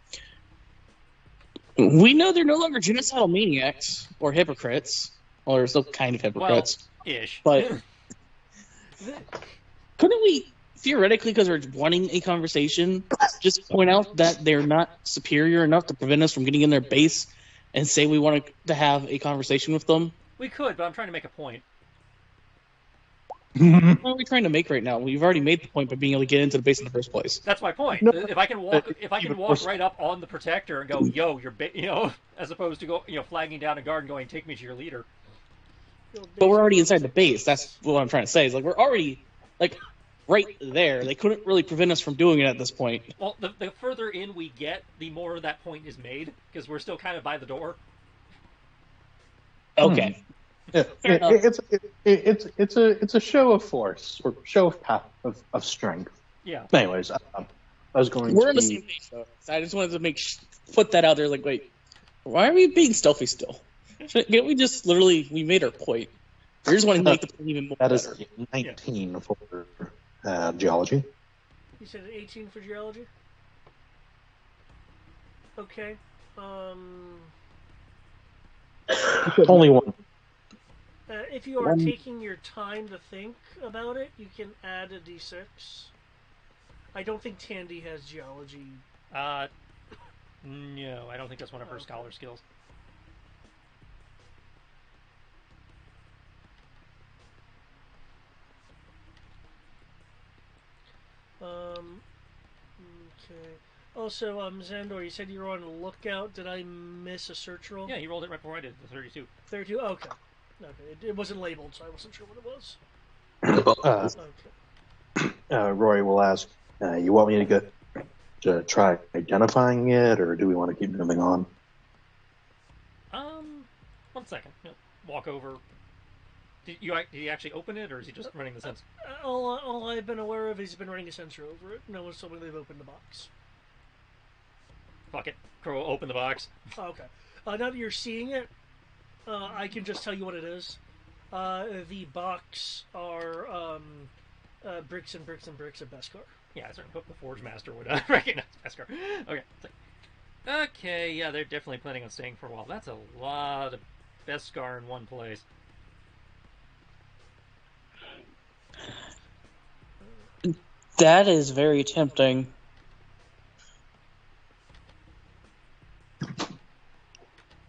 we know they're no longer genocidal maniacs or hypocrites, or they're still kind of hypocrites. Well, ish. But couldn't we, theoretically, because we're wanting a conversation, just point out that they're not superior enough to prevent us from getting in their base and say we want to have a conversation with them? We could, but I'm trying to make a point. What are we trying to make right now? We've already made the point by being able to get into the base in the first place. That's my point. No, If I can walk right up on the protector and go, "Yo, as opposed to flagging down a guard and going, "Take me to your leader." But we're already inside the base. That's what I'm trying to say. Is like we're already right there. They couldn't really prevent us from doing it at this point. Well, the further in we get, the more that point is made because we're still kind of by the door. Okay. Yeah, it's a show of force or show of strength. Yeah. Anyways, I was going. We're on the same page though. So I just wanted to put that out there. Like, wait, why are we being stealthy still? Can't we just we made our point? We're just wanting to make the point even more. That is better. 19 for geology. You said 18 for geology? Okay. Only one. If you are taking your time to think about it, you can add a d6. I don't think Tandy has geology. No, I don't think that's one of her scholar skills. Okay. Also, Xandor, you said you were on the lookout. Did I miss a search roll? Yeah, you rolled it right before I did, the 32. 32? Okay. Okay. It wasn't labeled, so I wasn't sure what it was. Okay. Rory will ask, you want me to try identifying it, or do we want to keep moving on? 1 second. Walk over. Did he actually open it, or is he just running the sensor? All I've been aware of is he's been running a sensor over it. No one's told me they've opened the box. Fuck it. Crow, open the box. Okay. Now that you're seeing it, I can just tell you what it is. The box are bricks and bricks and bricks of Beskar. Yeah, I certainly hope the Forge Master would recognize Beskar. Okay. Okay, yeah, they're definitely planning on staying for a while. That's a lot of Beskar in one place. That is very tempting.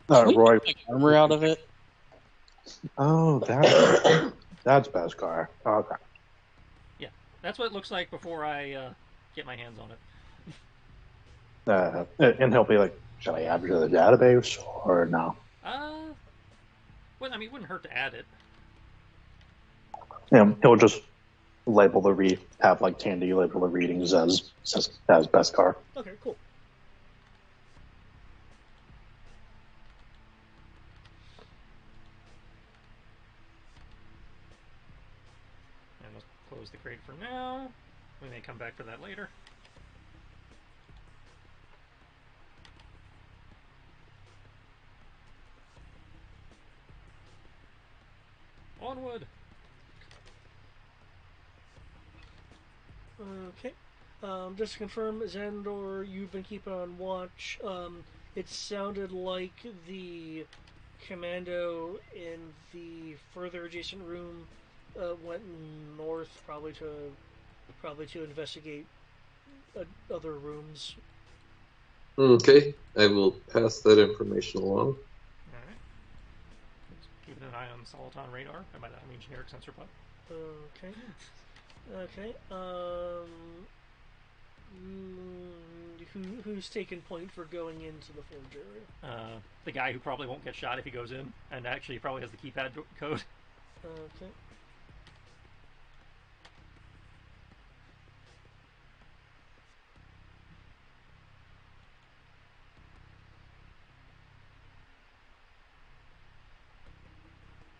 Roy, make armor out of it. Oh, that's Beskar. Okay. Yeah, that's what it looks like before I get my hands on it. And he'll be like, shall I add it to the database or no? Well, I mean, it wouldn't hurt to add it. Yeah, he'll just label have like Tandy label the readings as Beskar. Okay, cool. And let's close the crate for now. We may come back for that later. Onward. Okay. Just to confirm, Xandor, you've been keeping on watch. It sounded like the commando in the further adjacent room went north, probably to investigate other rooms. Okay, I will pass that information along. Alright. Keeping an eye on the Soliton radar. And by that I mean generic sensor pod. Okay. Okay. Who's taking point for going into the forge area? The guy who probably won't get shot if he goes in, and actually probably has the keypad code. Okay.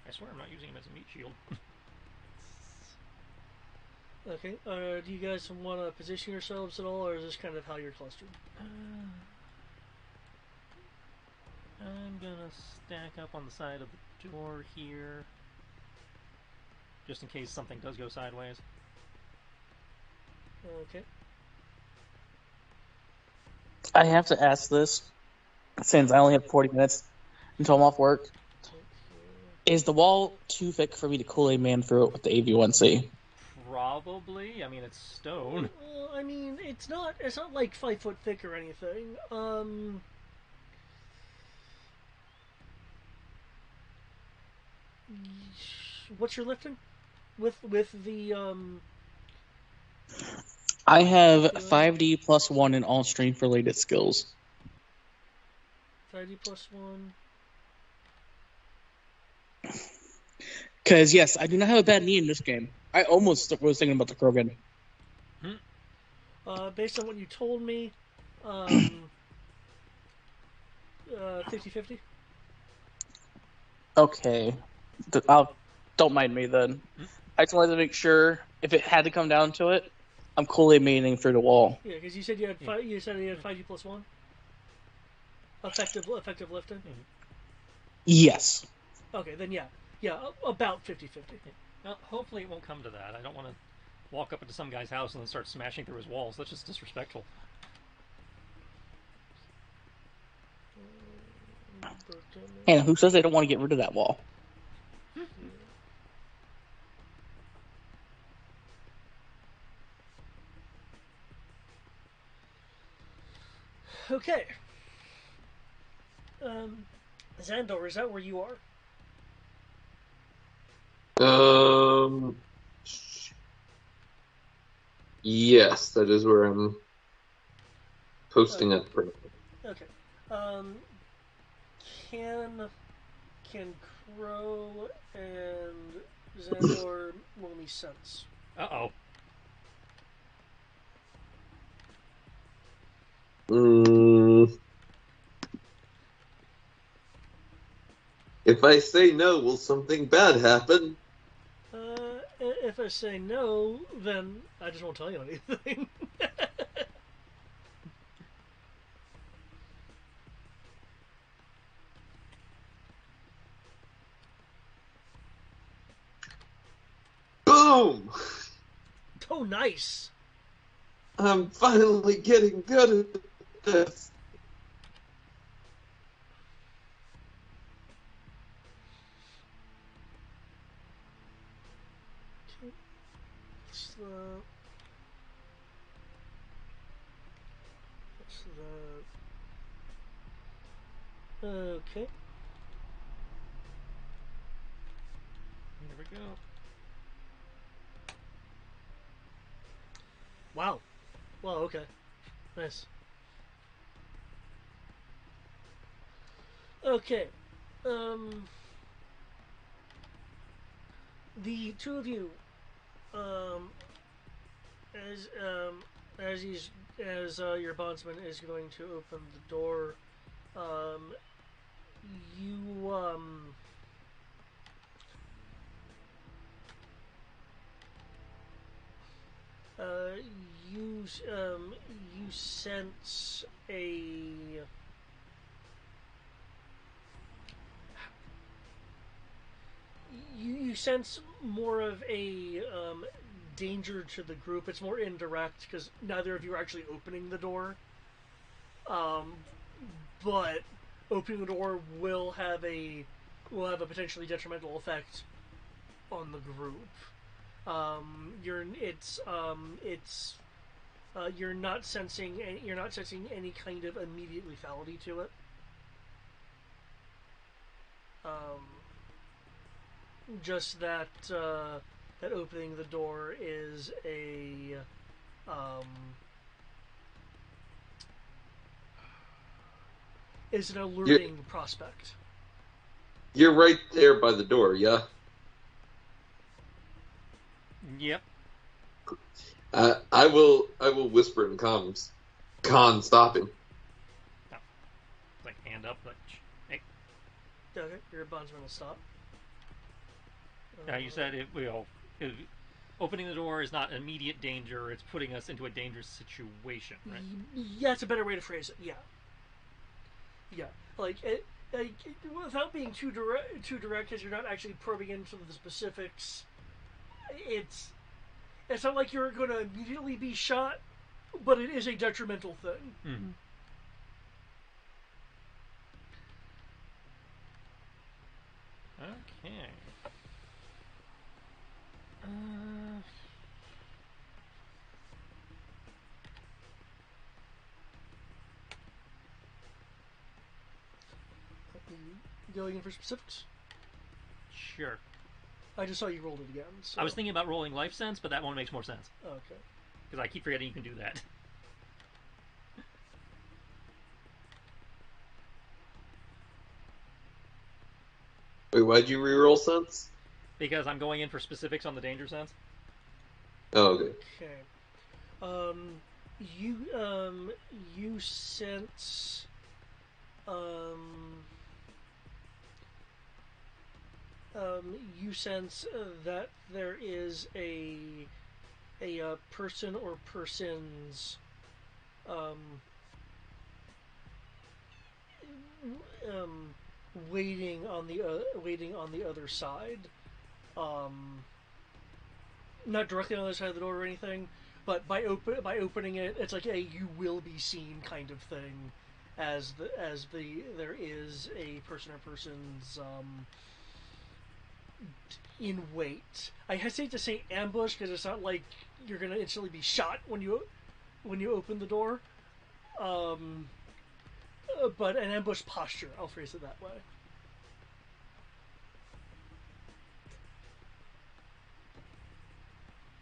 I swear I'm not using him as a meat shield. Okay. Do you guys want to position yourselves at all, or is this kind of how you're clustered? I'm gonna stack up on the side of the door here, just in case something does go sideways. Okay. I have to ask this, since I only have 40 minutes until I'm off work. Is the wall too thick for me to Kool-Aid Man through it with the AV1C? Probably. I mean, it's stone. Well, I mean, it's not like 5 foot thick or anything. What's your lifting? With the I have 5D plus 1 in all strength-related skills. 5D plus 1. Because, yes, I do not have a bad knee in this game. I almost was thinking about the Krogan. Based on what you told me, 50-50. Okay. Don't mind me then. I just wanted to make sure if it had to come down to it, I'm Kool-Aid Maning through the wall. Yeah, because you said you had you said you had 5D plus 1. Effective lifting. Yes. Okay, then yeah, about 50-50. Well, hopefully it won't come to that. I don't want to walk up into some guy's house and then start smashing through his walls. That's just disrespectful. And who says they don't want to get rid of that wall? Okay. Xandor, is that where you are? Yes, that is where I'm posting up. Okay. Can Crow and Xandor roll me sense? Uh-oh. If I say no, will something bad happen? If I say no, then I just won't tell you anything. Boom! Oh, nice. I'm finally getting good at this. Okay. Here we go. Wow. Wow, okay. Nice. Okay. The two of you, as your bondsman is going to open the door, you you sense you sense more of a danger to the group. It's more indirect because neither of you are actually opening the door. But opening the door will have a potentially detrimental effect on the group. You're not sensing any kind of immediate lethality to it. Just that that opening the door is an alluring prospect. You're right there by the door, yeah? Yep. I will whisper in comms. Khan, stop him. Oh. Like, hand up, like, hey. Okay, your bondsman will stop. Now, you said opening the door is not immediate danger, it's putting us into a dangerous situation, right? Yeah, it's a better way to phrase it, yeah. Yeah, like, like, without being too direct, because you're not actually probing into the specifics. It's not like you're going to immediately be shot, but it is a detrimental thing. Mm-hmm. Okay. Going in for specifics? Sure. I just saw you rolled it again. So. I was thinking about rolling life sense, but that one makes more sense. Okay. Because I keep forgetting you can do that. Wait, why'd you reroll sense? Because I'm going in for specifics on the danger sense. Oh, okay. Okay. You sense, you sense that there is a person or persons, um, um, waiting on the other side. Not directly on the other side of the door or anything, but by opening it, it's like a "you will be seen" kind of thing, as there is a person or persons in wait. I hesitate to say ambush because it's not like you're gonna instantly be shot when you open the door, but an ambush posture. I'll phrase it that way.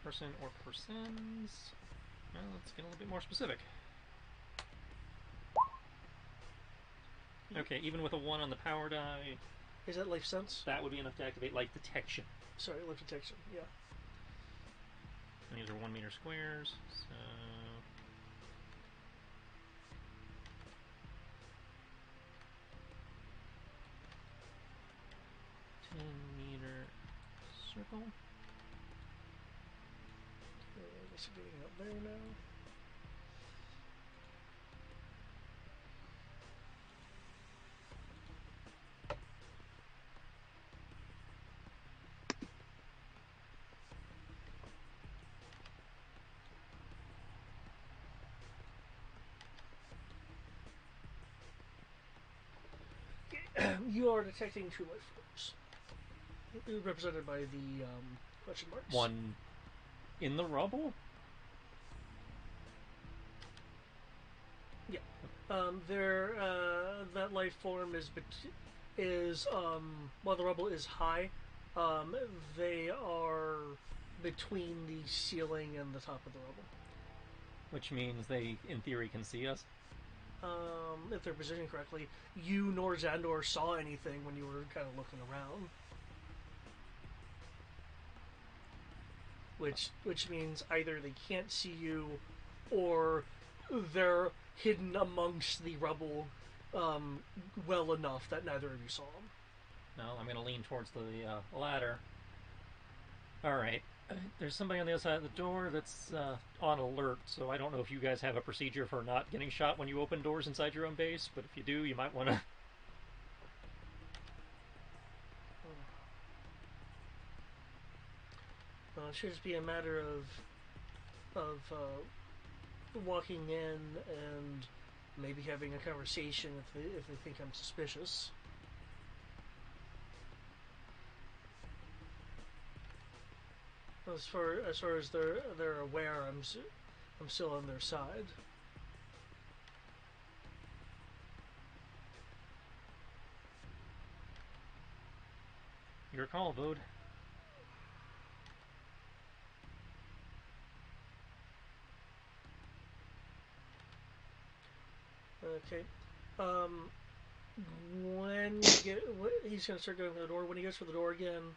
Person or persons. Well, let's get a little bit more specific. Okay, even with a 1 on the power die, Is that life sense? that would be enough to activate life detection. Sorry, life detection. Yeah. And these are 1 meter squares, so 10-meter circle. I guess I'm getting up there now. You are detecting 2 life forms, represented by the question marks. 1 in the rubble? Yeah. That life form is while the rubble is high, they are between the ceiling and the top of the rubble. Which means they, in theory, can see us. If they're positioned correctly, you nor Xandor saw anything when you were kind of looking around. Which means either they can't see you, or they're hidden amongst the rubble well enough that neither of you saw them. Well, I'm going to lean towards the ladder. Alright. There's somebody on the other side of the door that's on alert, so I don't know if you guys have a procedure for not getting shot when you open doors inside your own base, but if you do, you might want to... It should just be a matter of walking in and maybe having a conversation if they think I'm suspicious. As far as they're aware, I'm still on their side. Your call, Vode. Okay. When he's gonna start going for the door. When he goes for the door again,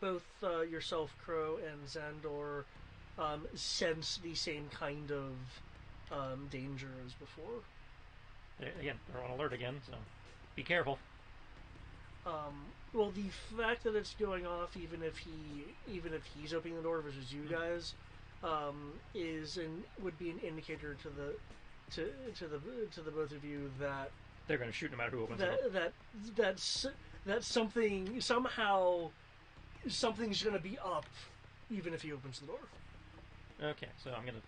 both yourself, Crow, and Xandor sense the same kind of danger as before. Again, they're on alert again, so be careful. Well, the fact that it's going off, even if he's opening the door versus you guys, would be an indicator to the both of you that They're going to shoot no matter who opens the door. That's something somehow something's going to be up, even if he opens the door. Okay, so I'm going to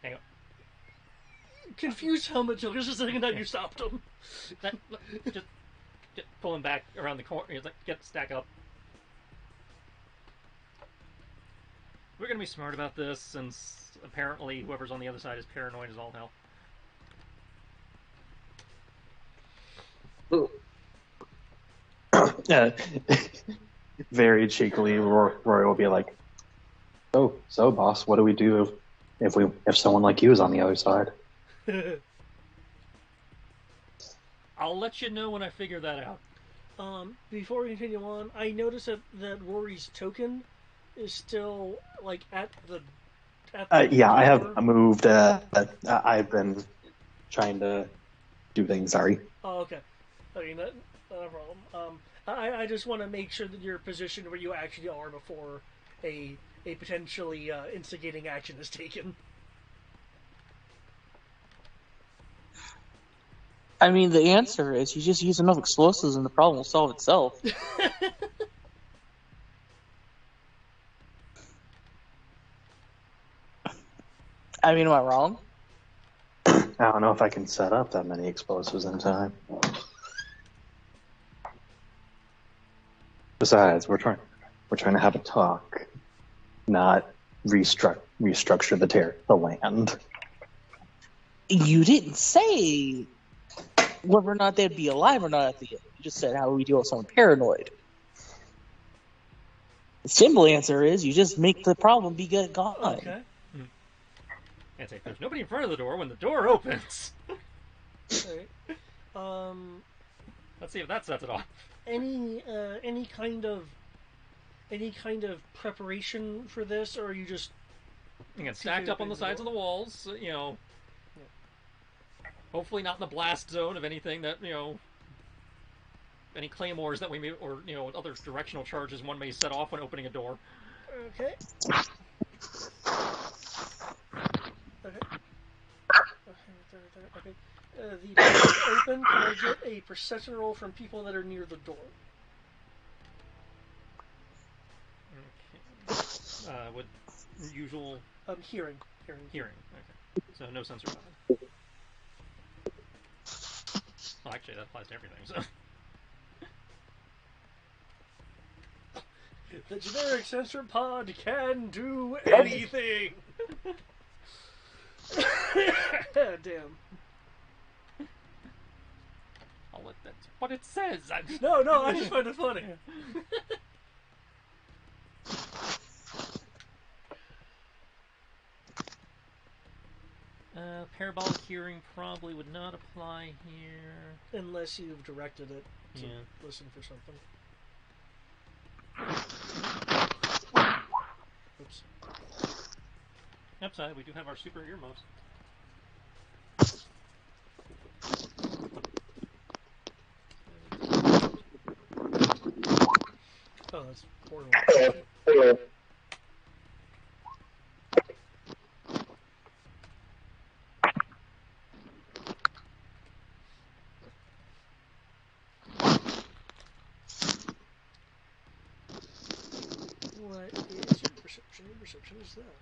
hang on. Confused helmet just a second time you stopped him. Just pull him back around the corner. Get stack up. We're going to be smart about this, since apparently whoever's on the other side is paranoid as all hell. Very cheekily, Roy will be like, "So, boss, what do we do if someone like you is on the other side?" I'll let you know when I figure that out. Before we continue on, I noticed that Rory's token is still like at the. Yeah, I have moved. I've been trying to do things. Sorry. Oh, okay. Okay, not a problem. I just want to make sure that you're positioned where you actually are before a potentially instigating action is taken. I mean, the answer is you just use enough explosives and the problem will solve itself. I mean, am I wrong? I don't know if I can set up that many explosives in time. Besides, we're trying to have a talk, not restructure the land. You didn't say whether or not they'd be alive or not at the end. You just said how we deal with someone paranoid. The simple answer is you just make the problem be gone. Okay. And say, there's nobody in front of the door when the door opens. Alright. Let's see if that sets it off. Any kind of preparation for this, or are you just Again, stacked up on the sides of the walls, hopefully not in the blast zone of anything that, any claymores that we may, or, other directional charges one may set off when opening a door. Okay. Okay. The door is open. Can I get a perception roll from people that are near the door? Okay. With usual... Hearing. Hearing, okay. So no sensor button. Well, actually, that applies to everything, so... The generic sensor pod can do anything! Damn. I'll let that's what it says. No, I just find it funny. Parabolic hearing probably would not apply here. Unless you've directed it to listen for something. Oops. Upside, we do have our super earmuffs. Oh, that's horrible. What is your perception? Your perception is that.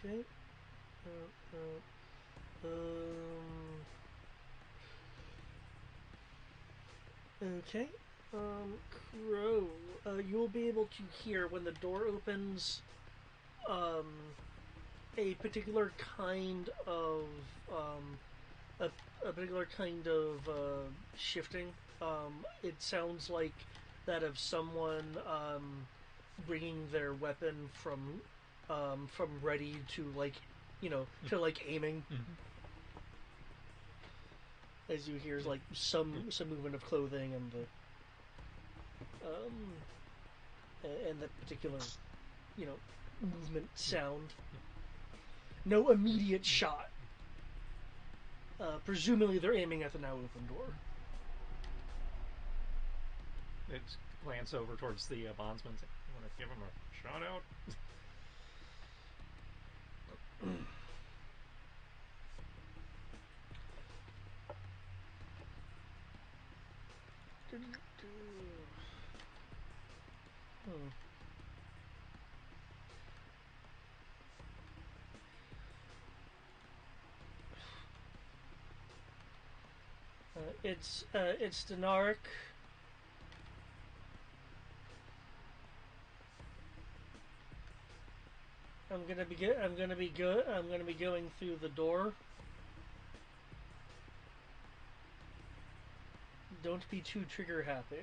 Okay. Okay. Crow, you'll be able to hear when the door opens, a particular kind of, a particular kind of, shifting. It sounds like that of someone, bringing their weapon from ready to, like, to, like, aiming. As you hear, like, some movement of clothing and the particular, movement sound. No immediate shot. Presumably they're aiming at the now open door. It's glance over towards the bondsman. You want give him a shout out. It's Denaric. I'm gonna be going through the door. Don't be too trigger happy.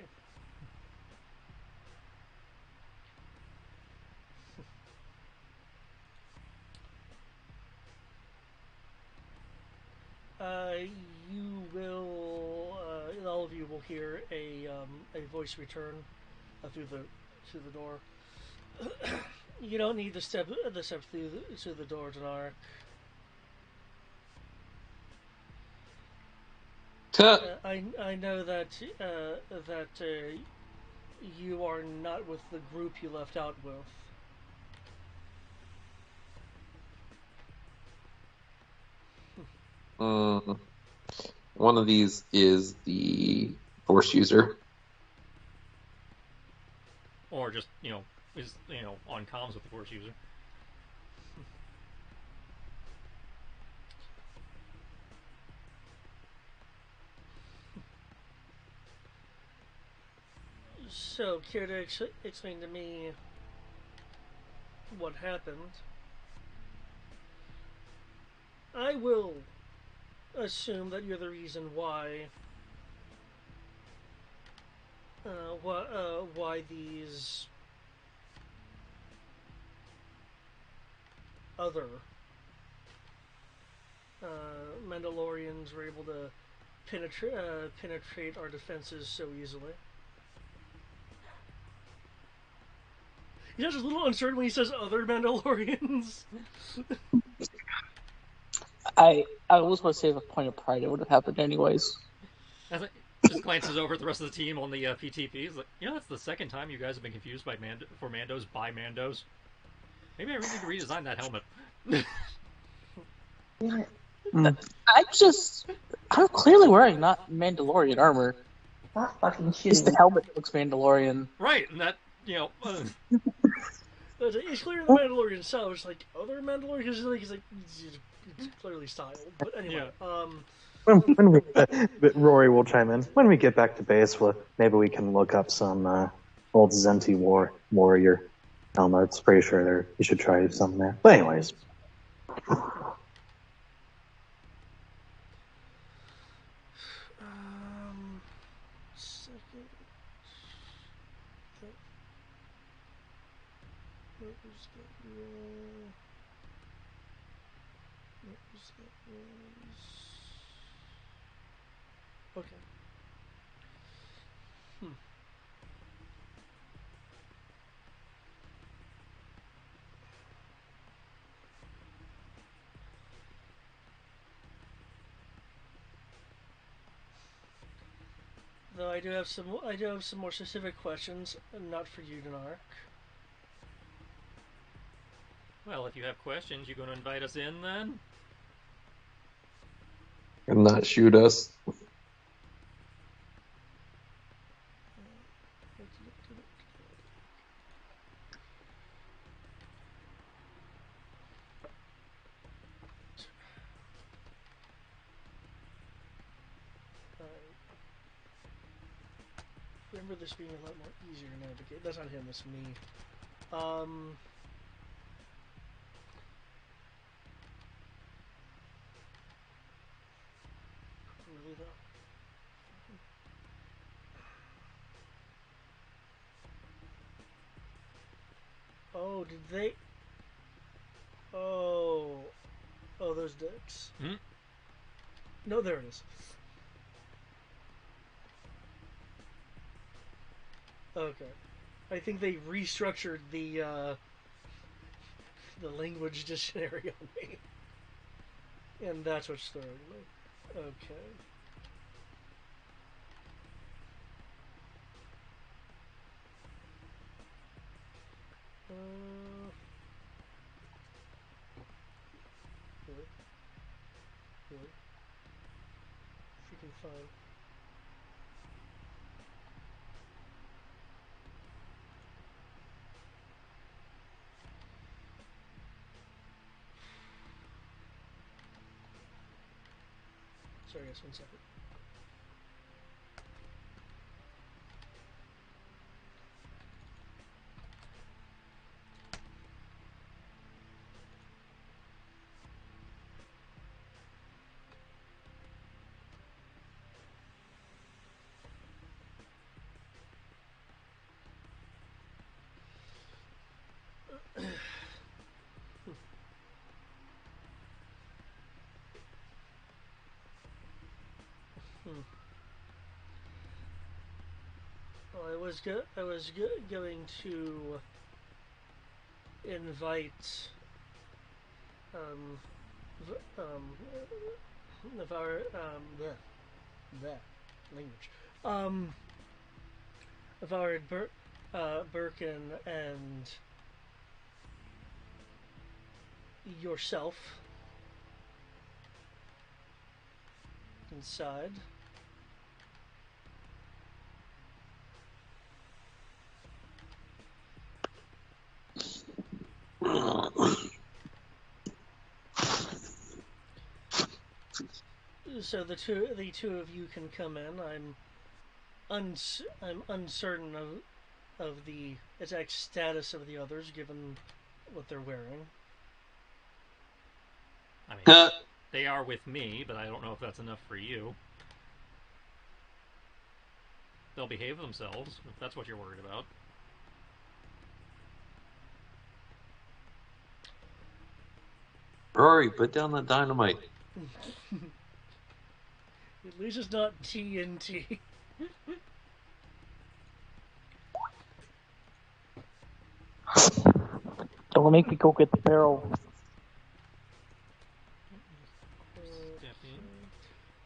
You will, all of you will hear a voice return through the door. You don't need to step through the door, Denaric. I know that you are not with the group you left out with. One of these is the Force user. Or just, is, on comms with the Force user. So, care to explain to me what happened? I will assume that you're the reason why these other Mandalorians were able to penetrate our defenses so easily. He's just a little uncertain when he says other Mandalorians. I was going to say, as a point of pride, it would have happened anyways. As it just glances over at the rest of the team on the PTP, he's like, that's the second time you guys have been confused by Mandos by Mandos. Maybe I really need to redesign that helmet. I'm clearly wearing not Mandalorian armor. Not fucking Just shooting. the helmet looks Mandalorian. Right, and that, It's clear in the Mandalorian style. It's like other Mandalorians. He's clearly styled. But anyway, when we, Rory will chime in. When we get back to base, maybe we can look up some old Zenti warrior helmets. Pretty sure you should try some there. But anyways. second. What was that roll? Okay. Though I do have some more specific questions, not for you, Denark. well, if you have questions, you going to invite us in then? And not shoot us. Remember this being a lot more easier to navigate. That's not him, that's me. Really though? Oh, did they? Oh, those dicks. Hmm? No, there it is. Okay, I think they restructured the language dictionary on me, and that's what's throwing me. Okay. fine. Sorry, guys, 1 second. Well, I was going to invite v- of our the language of our Birkin and yourself inside. So the two of you can come in. I'm uncertain of the exact status of the others, given what they're wearing. I mean, they are with me, but I don't know if that's enough for you. They'll behave themselves, if that's what you're worried about. Rory, put down the dynamite. At least it's not TNT. Don't make me go get the barrel.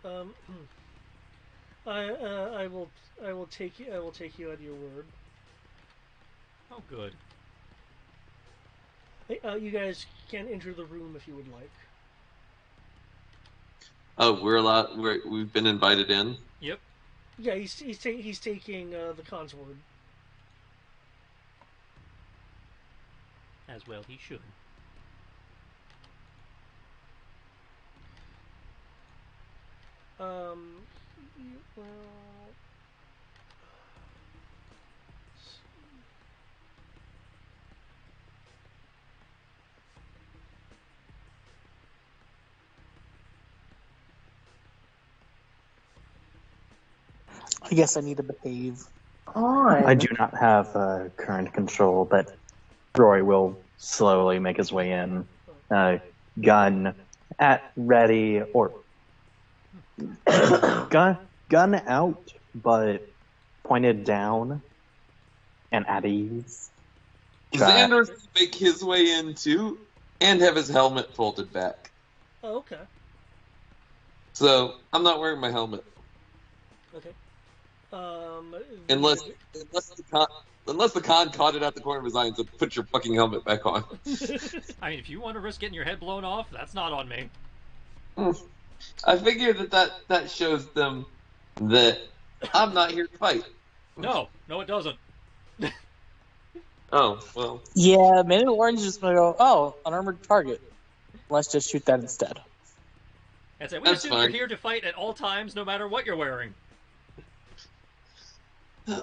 Um, I will take you at your word. Oh, good. Hey, you guys can enter the room if you would like. Oh, we've been invited in. Yep. Yeah, he's taking the con's word. As well he should. Well, I guess I need to behave. I do not have current control, but Roy will slowly make his way in, gun at ready, or gun out, but pointed down and at ease. Xander will make his way in too, and have his helmet folded back. oh, okay. So I'm not wearing my helmet. Okay. Unless the con caught it out the corner of his eye and said, "Put your fucking helmet back on." I mean, if you want to risk getting your head blown off, that's not on me. I figure that shows them that I'm not here to fight. No, it doesn't. Oh, well. Yeah, Man in Orange is gonna go, oh, unarmored target. Let's just shoot that instead. And say, we That's assume fine. you're here to fight at all times, no matter what you're wearing.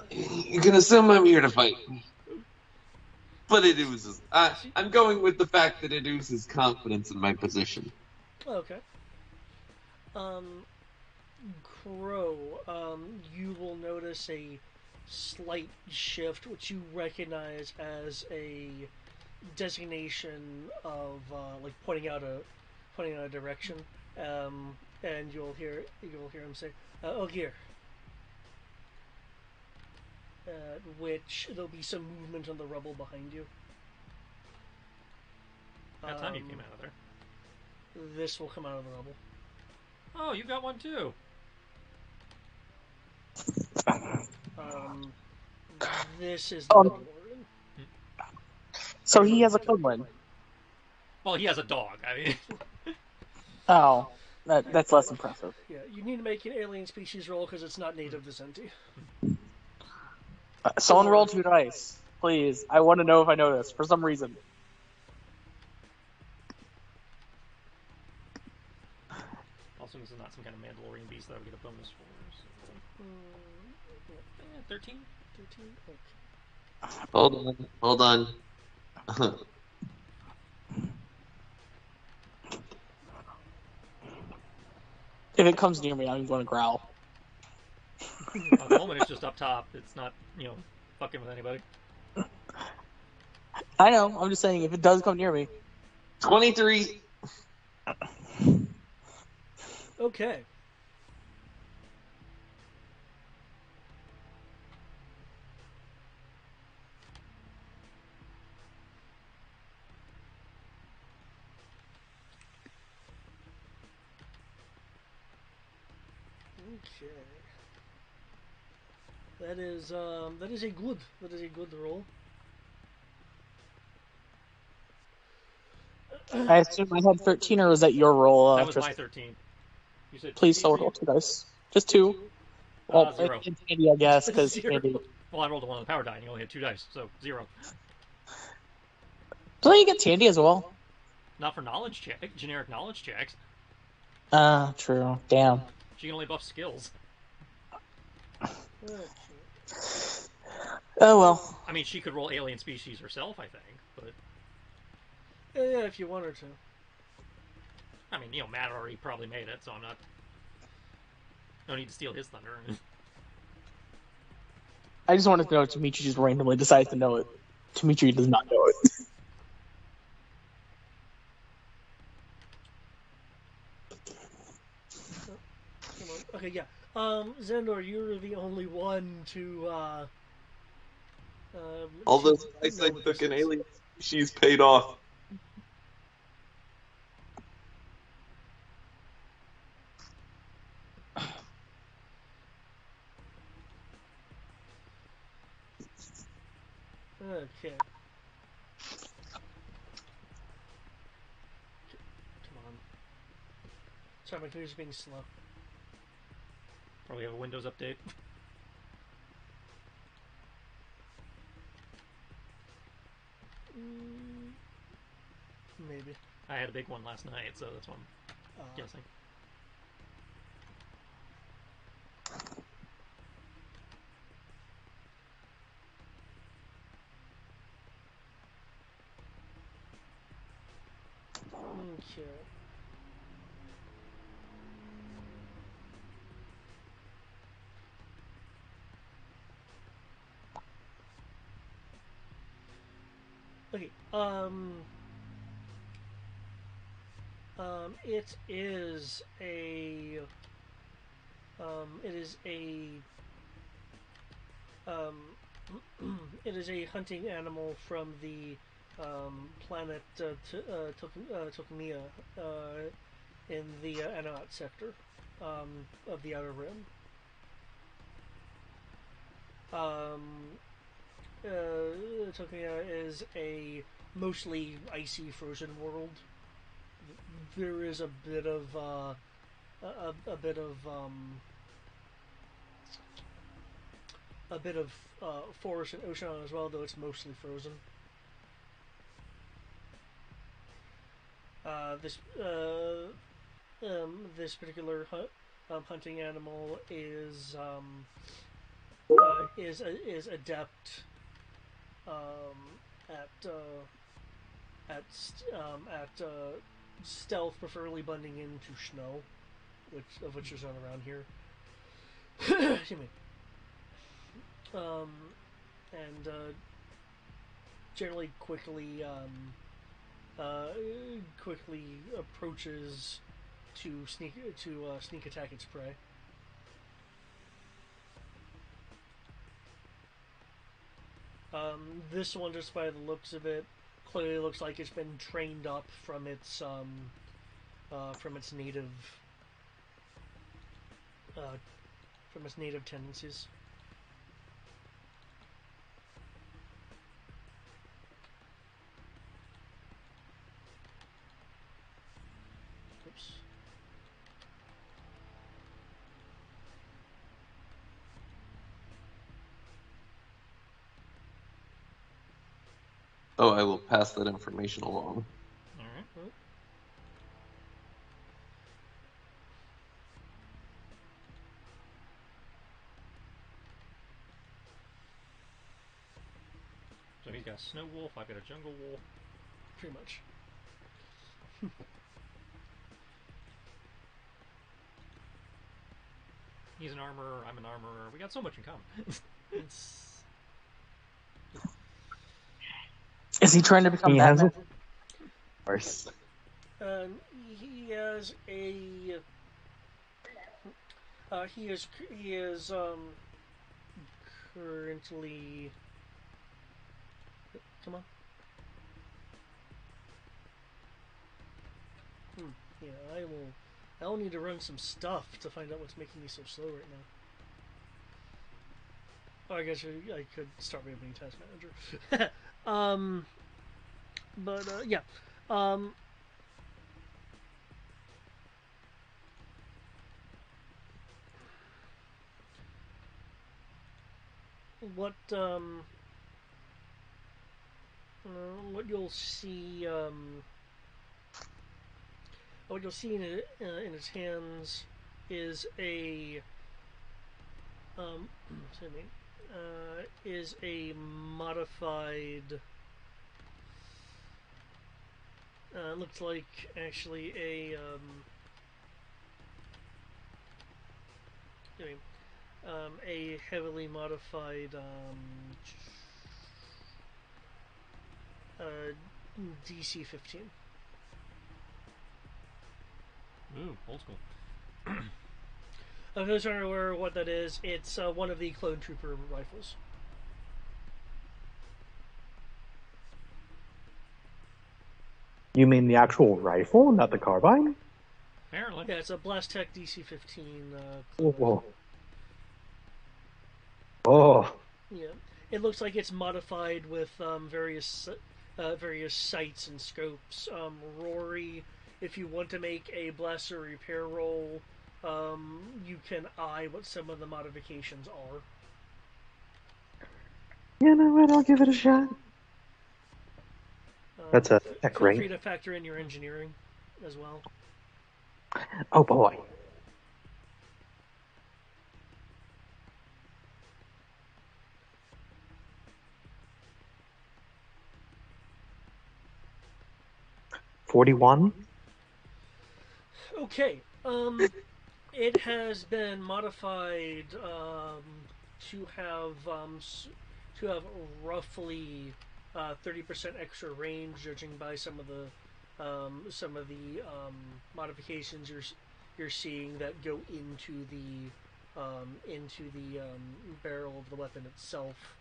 You can assume I'm here to fight. But it oozes. I'm going with the fact that it oozes confidence in my position. Okay. Crow, you will notice a slight shift, which you recognize as a designation of like pointing out a direction, and you'll hear him say, "Oh, here." Which there'll be some movement on the rubble behind you. That time you came out of there. This will come out of the rubble. Oh, you got one too. This is Oh. the Warren. So he has a code one. Well, he has a dog. I mean, Oh. That's less impressive. Yeah, you need to make an alien species roll because it's not native to Senti. Someone roll 2 dice, please. I want to know if I know this for some reason. Also, this is not some kind of Mandalorian beast that I would get a bonus for. So. 13? 13? Okay. Hold on. If it comes near me, I'm going to growl. At the moment, it's just up top. It's not, fucking with anybody. I know. I'm just saying, if it does come near me. 23. Okay. Okay. That is a good roll. I assume I had 13, or was that your roll? That was my 13. You said please still roll 2 dice. Just 2. Well, 0. it's Andy, I guess, because 0. Andy. Well, I rolled a 1 on the power die, and you only had 2 dice, so 0. So you get Tandy as well. Not for knowledge check, generic knowledge checks. True. Damn. She can only buff skills. Okay. Oh well. I mean, she could roll alien species herself, I think, but Yeah, if you want her to. I mean, Matt already probably made it, so I'm not. No need to steal his thunder. I just wanted to know if Dimitri just randomly decides to know it. Dimitri does not know it. Come on. Okay, yeah. Xandor, you're the only one to All those dice I took in alien species paid off. Okay. Come on. Sorry, my computer's being slow. Probably have a Windows update. Maybe. I had a big one last night, so that's what I'm guessing. Okay. Okay. It is a. It is a. It is a hunting animal from the planet Tokumia in the Anaat sector of the Outer Rim. Tokumia is a mostly icy, frozen world. There is a bit of a bit of forest and ocean as well, though it's mostly frozen. This particular hunting animal is adept at stealth, preferably blending into snow, which there's none around here. Excuse me. And generally quickly approaches to sneak attack its prey. This one, just by the looks of it, clearly looks like it's been trained up from its native tendencies. Oops. Oh, I will pass that information along. All right. So he's got a snow wolf. I've got a jungle wolf. Pretty much. He's an armorer. I'm an armorer. We got so much in common. It's Is he trying to become He has Batman? Of course. he has a he is currently. Come on. Yeah, I'll need to run some stuff to find out what's making me so slow right now. Oh, I guess I could start my opening task manager. Yeah. Um, what what you'll see what you'll see in his hands is a excuse me, is a modified. Looks like actually a heavily modified DC 15. Ooh, old school. If those aren't aware of what that is, it's one of the clone trooper rifles. You mean the actual rifle, not the carbine? Apparently. Yeah, it's a Blastech DC 15. Whoa. Oh. Yeah, it looks like it's modified with various sights and scopes. Rory, if you want to make a blaster repair roll, you can eye what some of the modifications are. You know what? I'll give it a shot. That's a tech, Feel right? free to factor in your engineering as well. Oh boy. $41. Okay. It has been modified to have to have roughly 30% extra range, judging by some of the modifications you're seeing that go into the barrel of the weapon itself.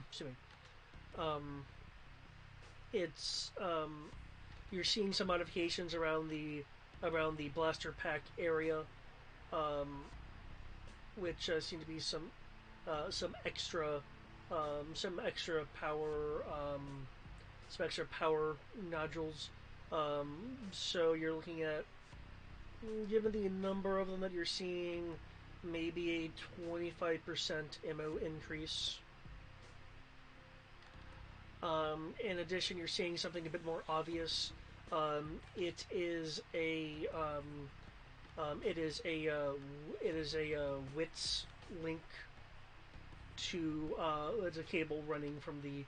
Excuse me. Um, it's You're seeing some modifications around the blaster pack area, um, which seem to be some extra power nodules. So you're looking at, given the number of them that you're seeing, maybe a 25% MO increase. In addition, you're seeing something a bit more obvious. It is a WITS link to it's a cable running from the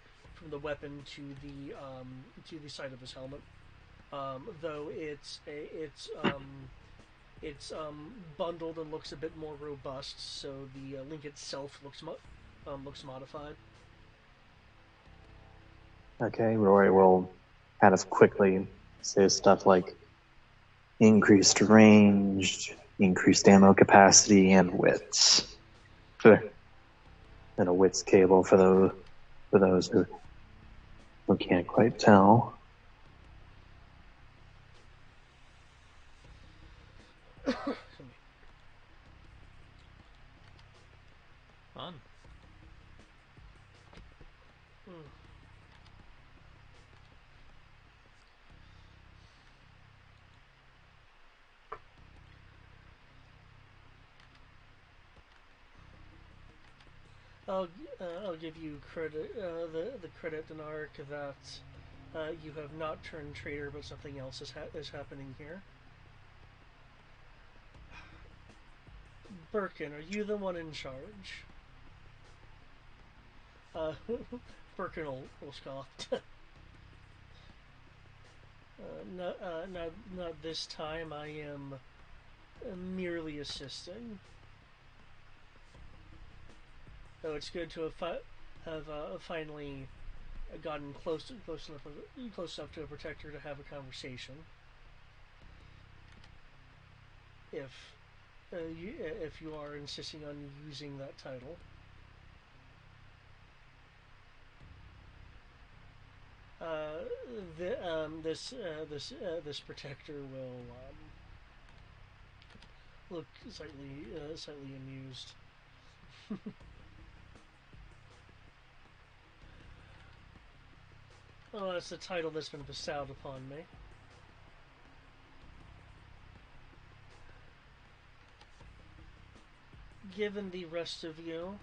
weapon to the side of his helmet. Though it's bundled and looks a bit more robust, so the link itself looks modified. Okay, Rory will kind of quickly say stuff like increased range, increased ammo capacity, and widths. And a widths cable for those who can't quite tell. Fun. I'll give you credit, the credit, Denark, that you have not turned traitor, but something else is happening here. Birkin, are you the one in charge? Birkin will scoff. Not this time. I am merely assisting. Though it's good to have finally gotten close enough to a protector to have a conversation. If you are insisting on using that title. This protector will look slightly amused. Oh, that's the title that's been bestowed upon me. Given the rest of you,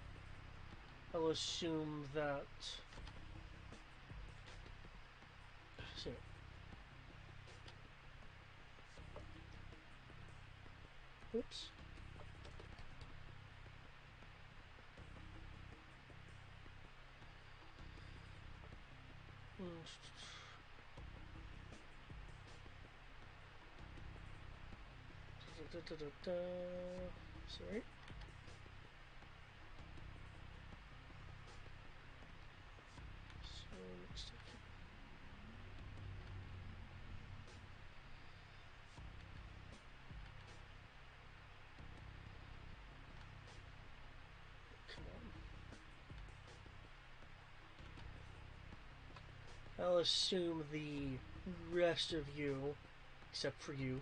I'll assume that. See. Oops. Sorry. I'll assume the rest of you, except for you,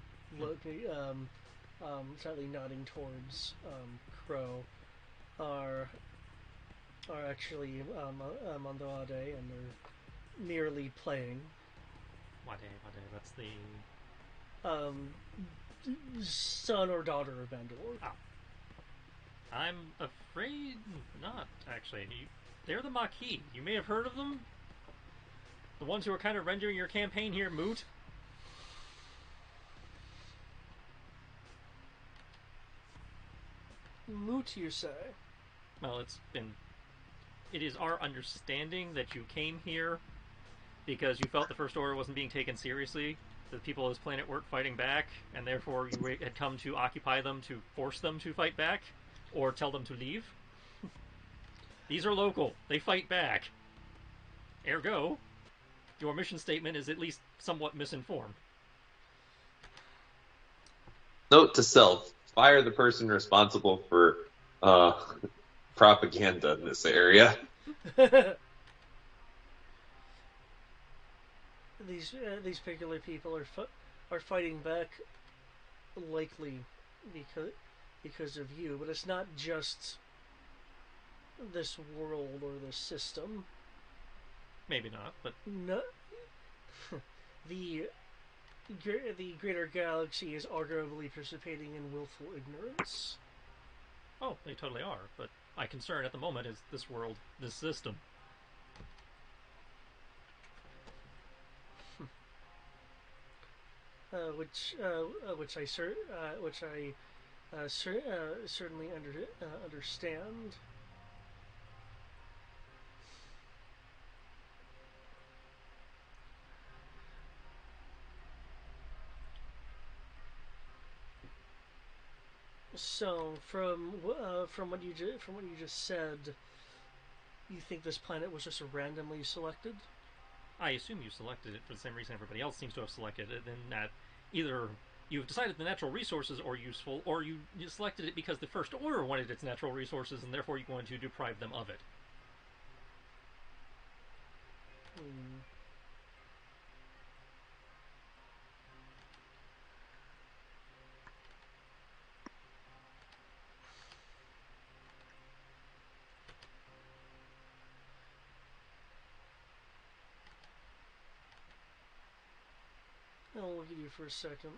slightly nodding towards Crow, are actually Mandorade, and they're merely playing. Wade, that's the son or daughter of Bandor. Oh. I'm afraid not, actually. They're the Maquis. You may have heard of them. The ones who are kind of rendering your campaign here moot. Moot, you say? Well, it is our understanding that you came here because you felt the First Order wasn't being taken seriously. The people of this planet weren't fighting back, and therefore you had come to occupy them to force them to fight back, or tell them to leave. These are local. They fight back. Ergo, your mission statement is at least somewhat misinformed. Note to self: fire the person responsible for propaganda in this area. These particular people are fighting back, likely because of you, but it's not just this world or this system. Maybe not, but no. the greater galaxy is arguably participating in willful ignorance. Oh, they totally are, but my concern at the moment is this world, this system. Which I certainly understand. So, from what you just said, you think this planet was just randomly selected? I assume you selected it for the same reason everybody else seems to have selected it, in that either you've decided the natural resources are useful, or you selected it because the First Order wanted its natural resources, and therefore you're going to deprive them of it. I'll look at you for a second.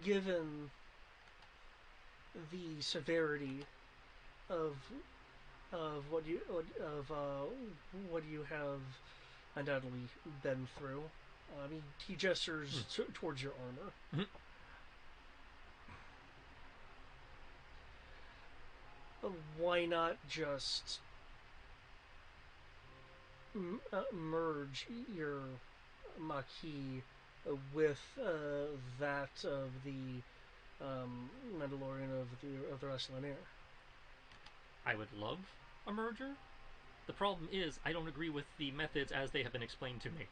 given the severity of what you have undoubtedly been through, he gestures towards your armor. Mhm. Why not just merge your Maquis with that of the Mandalorian of the Wrestling Air? I would love a merger. The problem is, I don't agree with the methods as they have been explained to me.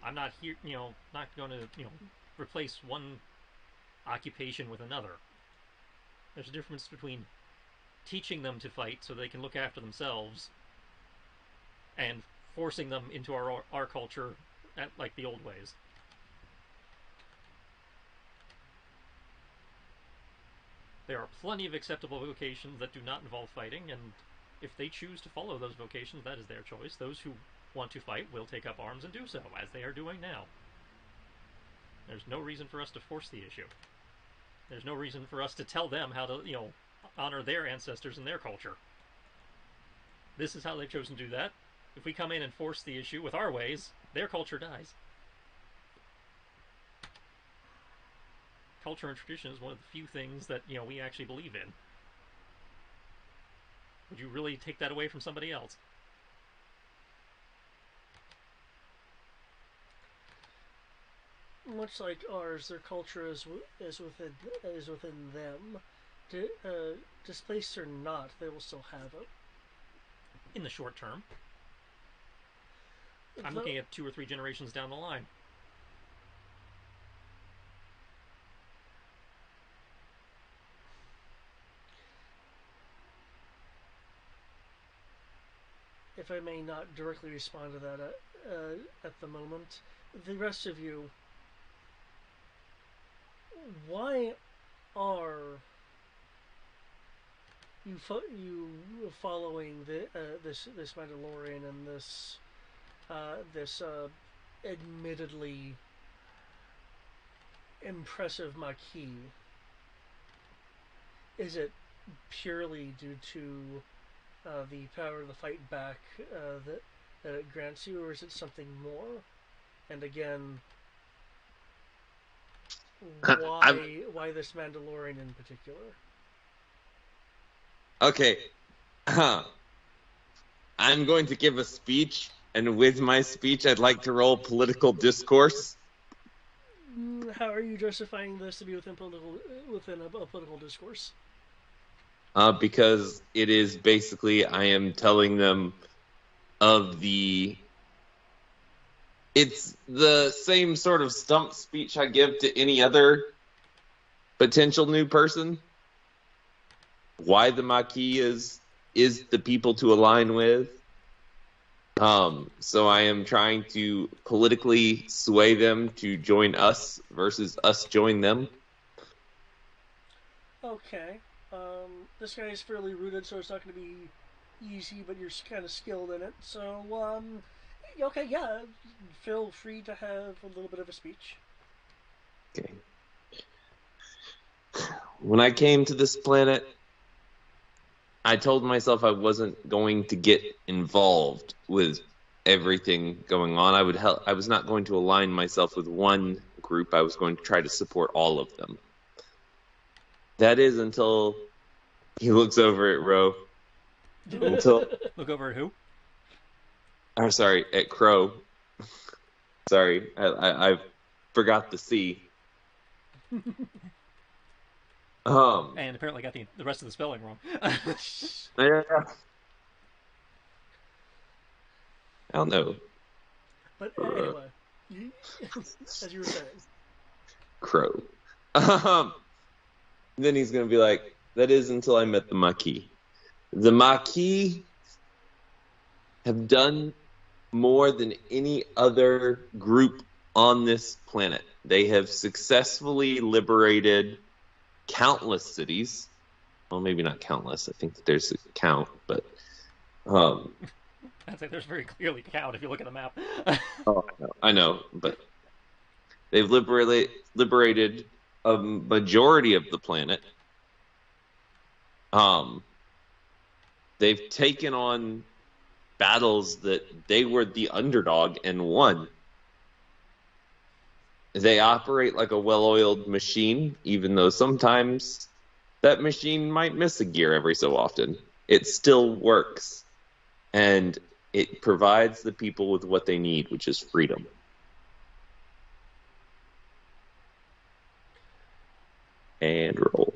I'm not here, not going to, replace one occupation with another. There's a difference between teaching them to fight so they can look after themselves and forcing them into our culture at like the old ways. There are plenty of acceptable vocations that do not involve fighting, and if they choose to follow those vocations, that is their choice. Those who want to fight will take up arms and do so, as they are doing now. There's no reason for us to force the issue. There's no reason for us to tell them how to, honor their ancestors and their culture. This is how they've chosen to do that. If we come in and force the issue with our ways, their culture dies. Culture and tradition is one of the few things that, we actually believe in. Would you really take that away from somebody else? Much like ours, their culture is within them. Displaced or not, they will still have it. In the short term. I'm looking at 2 or 3 generations down the line. If I may not directly respond to that at the moment, the rest of you, why are you following this Mandalorian and this admittedly impressive Maquis? Is it purely due to the power to fight back that it grants you, or is it something more? And again, why this Mandalorian in particular? Okay. I'm going to give a speech, and with my speech, I'd like to roll political discourse. How are you justifying this to be within a political discourse? Because it is basically, I am telling them of it's the same sort of stump speech I give to any other potential new person. Why the Maquis is the people to align with. So I am trying to politically sway them to join us versus us join them. Okay. This guy is fairly rooted, so it's not going to be easy, but you're kind of skilled in it. So, okay, yeah. Feel free to have a little bit of a speech. Okay. When I came to this planet, I told myself I wasn't going to get involved with everything going on. I was not going to align myself with one group. I was going to try to support all of them. That is until he looks over at Ro. Look over at who? Or sorry, at Crow. Sorry, I forgot the C. And apparently got the rest of the spelling wrong. Yeah. I don't know. But anyway, as you were saying. Crow. Then he's going to be like, that is until I met the Maquis. The Maquis have done more than any other group on this planet. They have successfully liberated countless cities. well, maybe not countless. I think that there's a count, but I'd say there's very clearly a count if you look at the map. I know, but they've liberated a majority of the planet. They've taken on battles that they were the underdog and won. They operate like a well-oiled machine, even though sometimes that machine might miss a gear every so often. It still works, and it provides the people with what they need, which is freedom. And roll.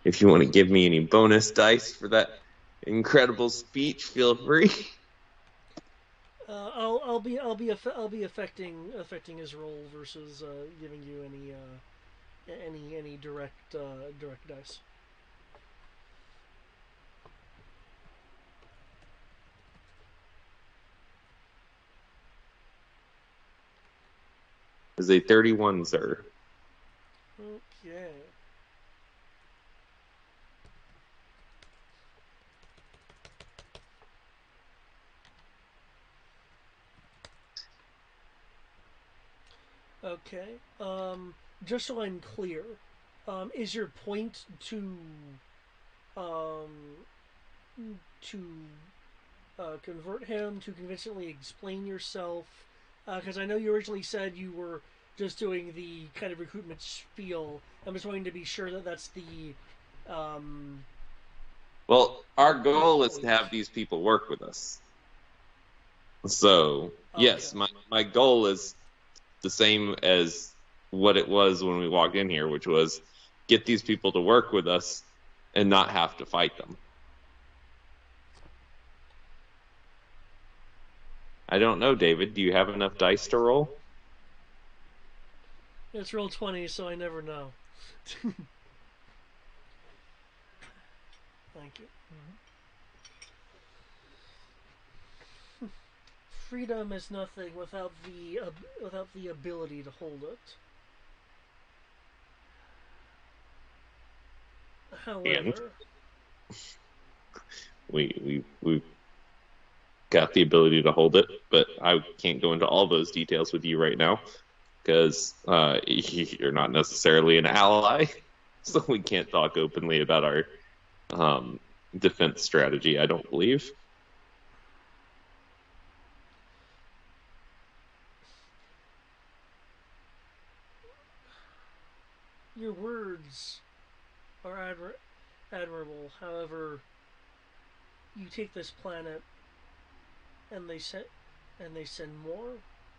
If you want to give me any bonus dice for that incredible speech, feel free. I'll be affecting his role versus giving you any direct dice. Is a 31, sir. Okay. Okay. Just so I'm clear, is your point to convert him, to convincingly explain yourself? Because I know you originally said you were just doing the kind of recruitment spiel. I'm just wanting to be sure that that's the. Well, our goal is to have these people work with us. So, yes, my goal is the same as what it was when we walked in here, which was get these people to work with us and not have to fight them. I don't know, David. Do you have enough dice to roll? It's roll 20, so I never know. Thank you. Freedom is nothing without the ability to hold it. However, we got the ability to hold it, but I can't go into all those details with you right now because you're not necessarily an ally, so we can't talk openly about our defense strategy, I don't believe. your words are admirable. However, you take this planet, and they send more,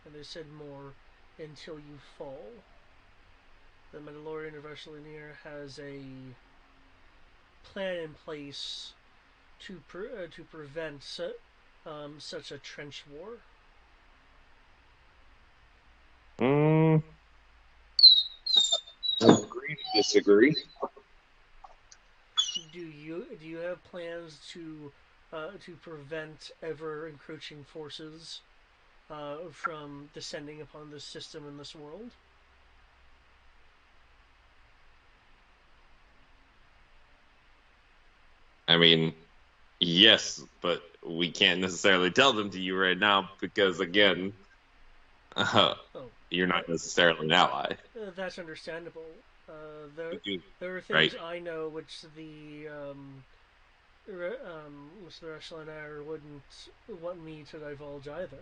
and they send more until you fall. The Mandalorian Universal Linear has a plan in place to prevent such a trench war. Agree to disagree. Do you have plans to prevent ever encroaching forces from descending upon this system in this world? I mean, yes, but we can't necessarily tell them to you right now because, again, you're not necessarily an ally. That's understandable. There are things right? I know which the Mr. Eschleiner wouldn't want me to divulge either.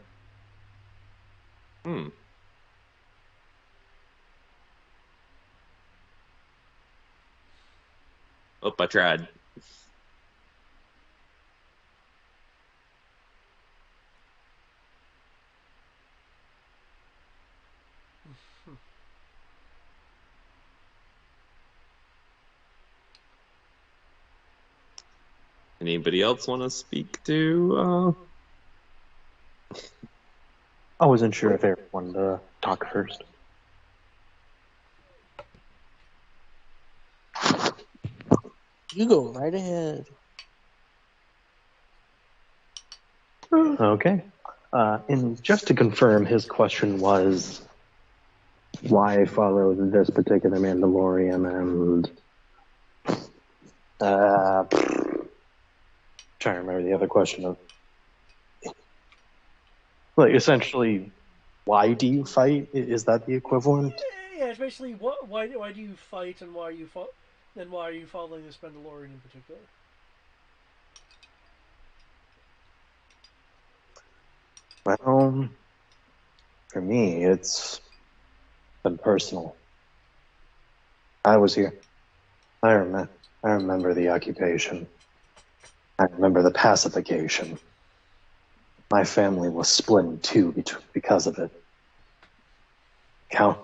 Oh, I tried. Anybody else want to speak to? I wasn't sure if Eric wanted to talk first. You go right ahead. Okay. And just to confirm, his question was why follow this particular Mandalorian and Trying to remember the other question of, like, essentially, why do you fight? Is that the equivalent? Yeah, especially why do you fight, and why are you following this Mandalorian in particular? Well, for me, it's been personal. I was here. I remember. I remember the occupation. I remember the pacification. My family was split in two because of it. Count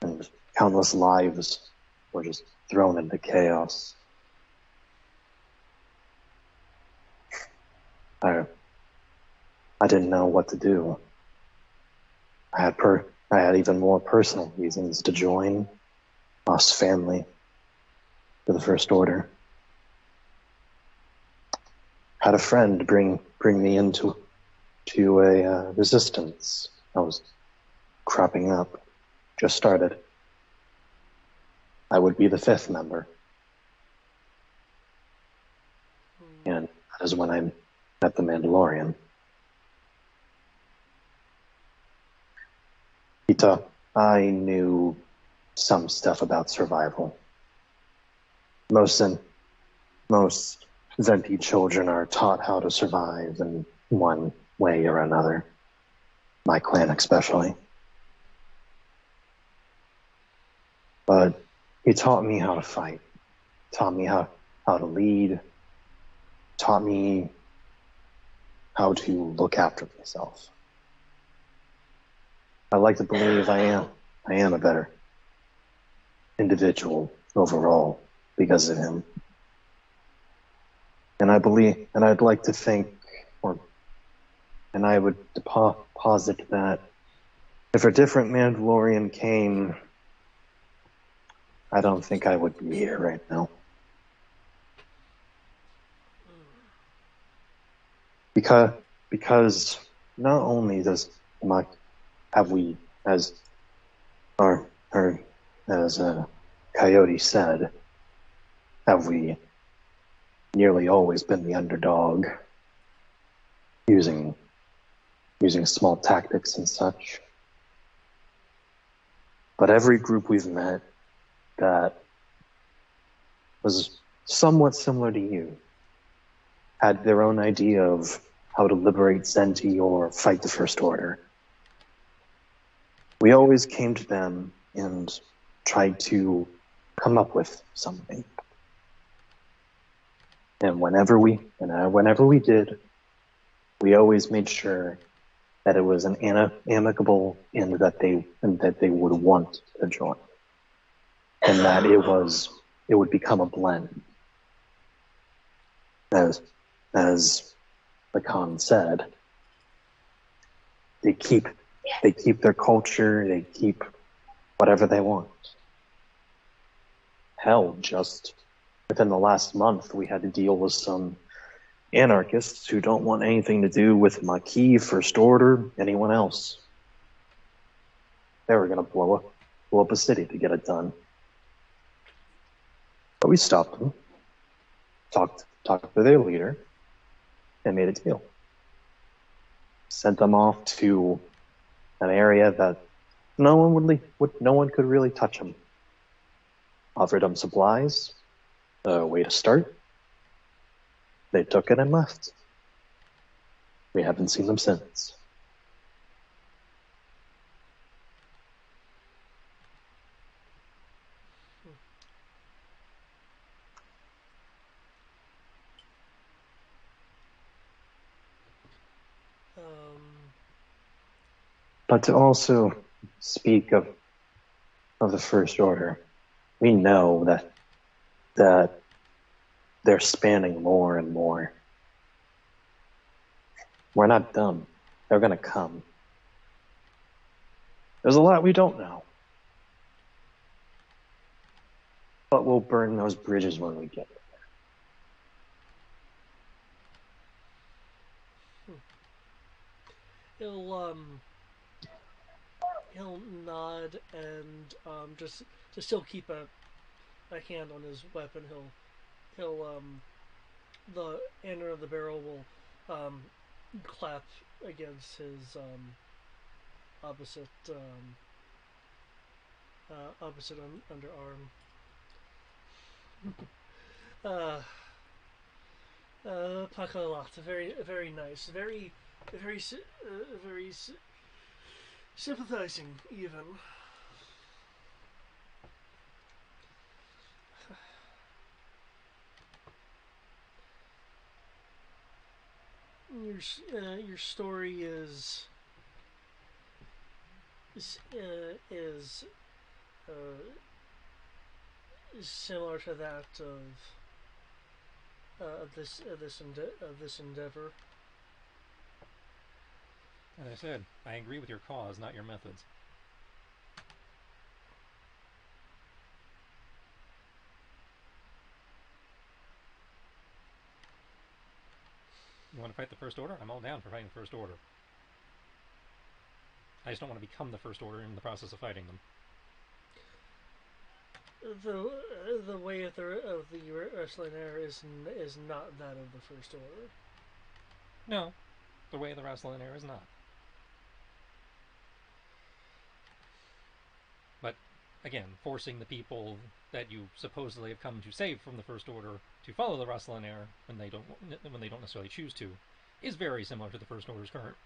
and countless lives were just thrown into chaos. I didn't know what to do. I had even more personal reasons to join us family for the First Order. Had a friend bring me into a resistance. I was cropping up, just started. I would be the fifth member. And that is when I met the Mandalorian. He taught I knew some stuff about survival. Most Zenti children are taught how to survive in one way or another. My clan especially. But he taught me how to fight. Taught me how to lead. Taught me how to look after myself. I like to believe I am a better individual overall because of him. And I'd like to think, and I would posit that if a different Mandalorian came, I don't think I would be here right now. Because not only have we, as Coyote said, have we nearly always been the underdog, using small tactics and such. But every group we've met that was somewhat similar to you had their own idea of how to liberate Zenti or fight the First Order. We always came to them and tried to come up with something. And whenever we did, we always made sure that it was an amicable and that they would want to join, and that it would become a blend. As the Khan said, they keep their culture, they keep whatever they want. Hell, just within the last month, we had to deal with some anarchists who don't want anything to do with Maquis, First Order, anyone else. They were going to blow up a city to get it done. But we stopped them, talked to their leader, and made a deal. Sent them off to an area that no one could really touch them. Offered them supplies, a way to start. They took it and left. We haven't seen them since. But to also speak of the First Order, we know that they're spanning more and more. We're not dumb. They're going to come. There's a lot we don't know. But we'll burn those bridges when we get there. He'll nod and just to still keep a hand on his weapon. he'll the inner of the barrel will clap against his opposite opposite underarm. Pacalat, very nice, very sympathizing even. Your story is similar to that of this endeavor. As I said, I agree with your cause, not your methods. You want to fight the First Order? I'm all down for fighting the First Order. I just don't want to become the First Order in the process of fighting them. The way of the wrestling era is not that of the First Order. No, the way of the wrestling era is not. But again, forcing the people that you supposedly have come to save from the First Order to follow the wrestling era when they don't necessarily choose to, is very similar to the First Order's current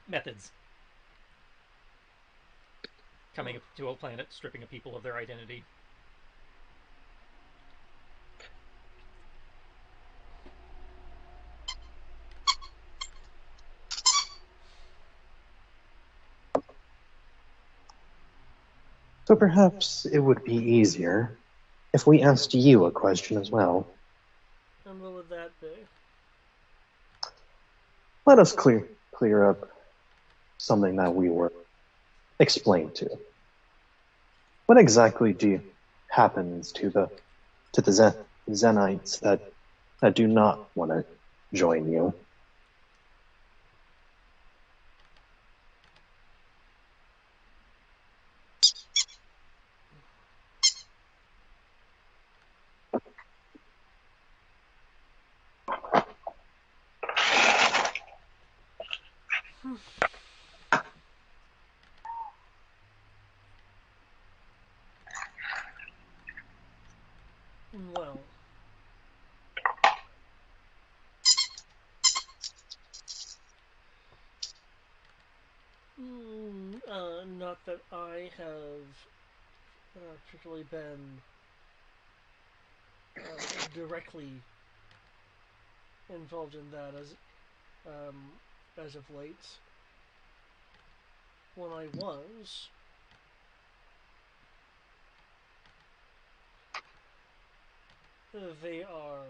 methods. Coming to a planet, stripping a people of their identity. So perhaps it would be easier if we asked you a question as well. And what would that be? Let us clear up something that we were explained to. What exactly happens to the Zenites that do not want to join you? Well, not that I have particularly been directly involved in that as of late. When I was, they are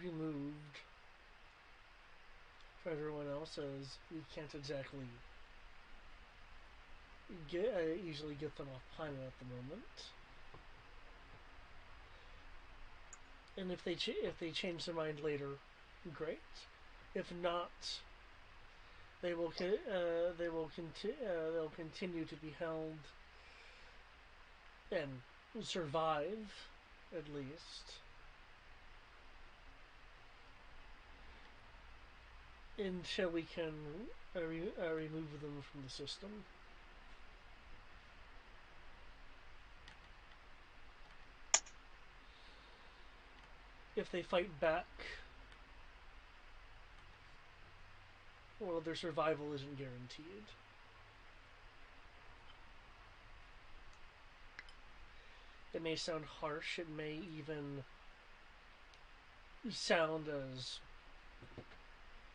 removed for everyone else, as we can't exactly easily get them off planet at the moment. And if they change their mind later, great. If not, they'll continue to be held and survive, at least, until we can remove them from the system. If they fight back, well, their survival isn't guaranteed. It may sound harsh, it may even sound as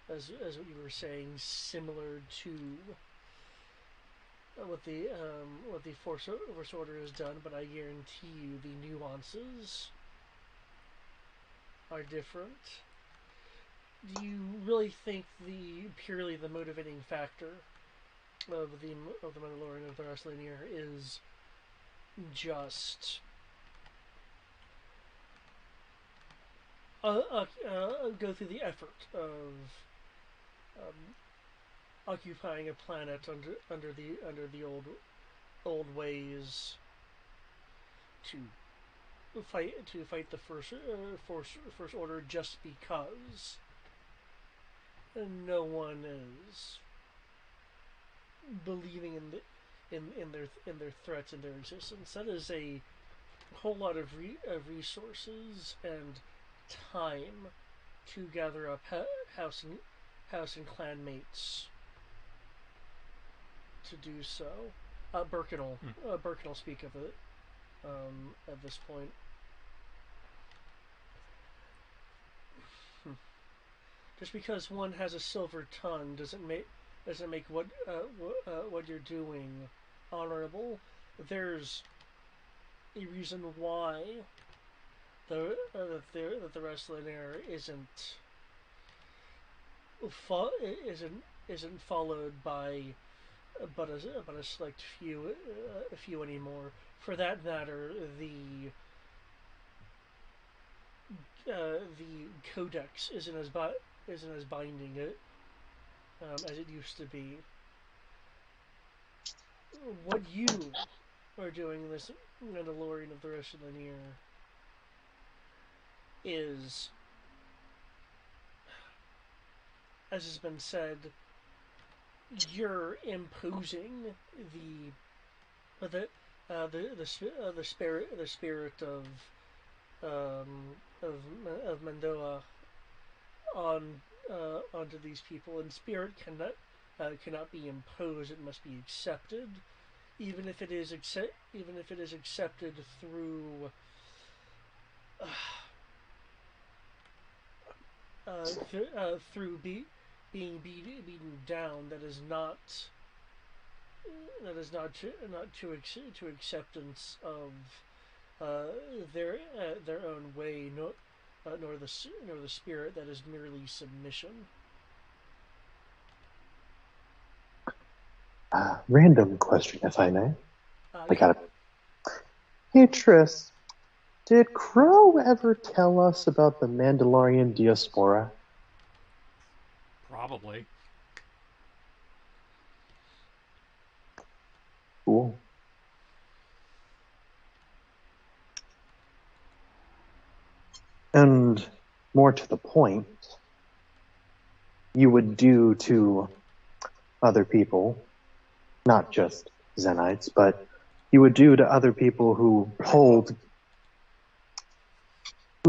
what you were saying, similar to what the Force Order has done, but I guarantee you the nuances are different. Do you really think purely the motivating factor of the Mandalorian of the wrestling era is just go through the effort of occupying a planet under the old ways to fight the first order just because no one is believing in their threats and their existence. That is a whole lot of resources and time to gather up house and clan mates to do so. Birkin will speak of it at this point. Just because one has a silver tongue doesn't make what you're doing honorable. There's a reason why the rest of the air isn't followed by but a select few anymore. For that matter, the codex isn't as binding as it used to be. What you are doing in this Mandalorian of the rest of the near is, as has been said, you're imposing the spirit of Mandoa onto these people, and spirit cannot be imposed. It must be accepted, even if it is accepted through being beaten down. That is not to acceptance of their own way, nor the spirit. That is merely submission. Random question, if I may. I Yeah. got it. Hey, Triss, did Crow ever tell us about the Mandalorian diaspora? Probably. Cool. And more to the point, you would do to other people, not just Zenites, but you would do to other people who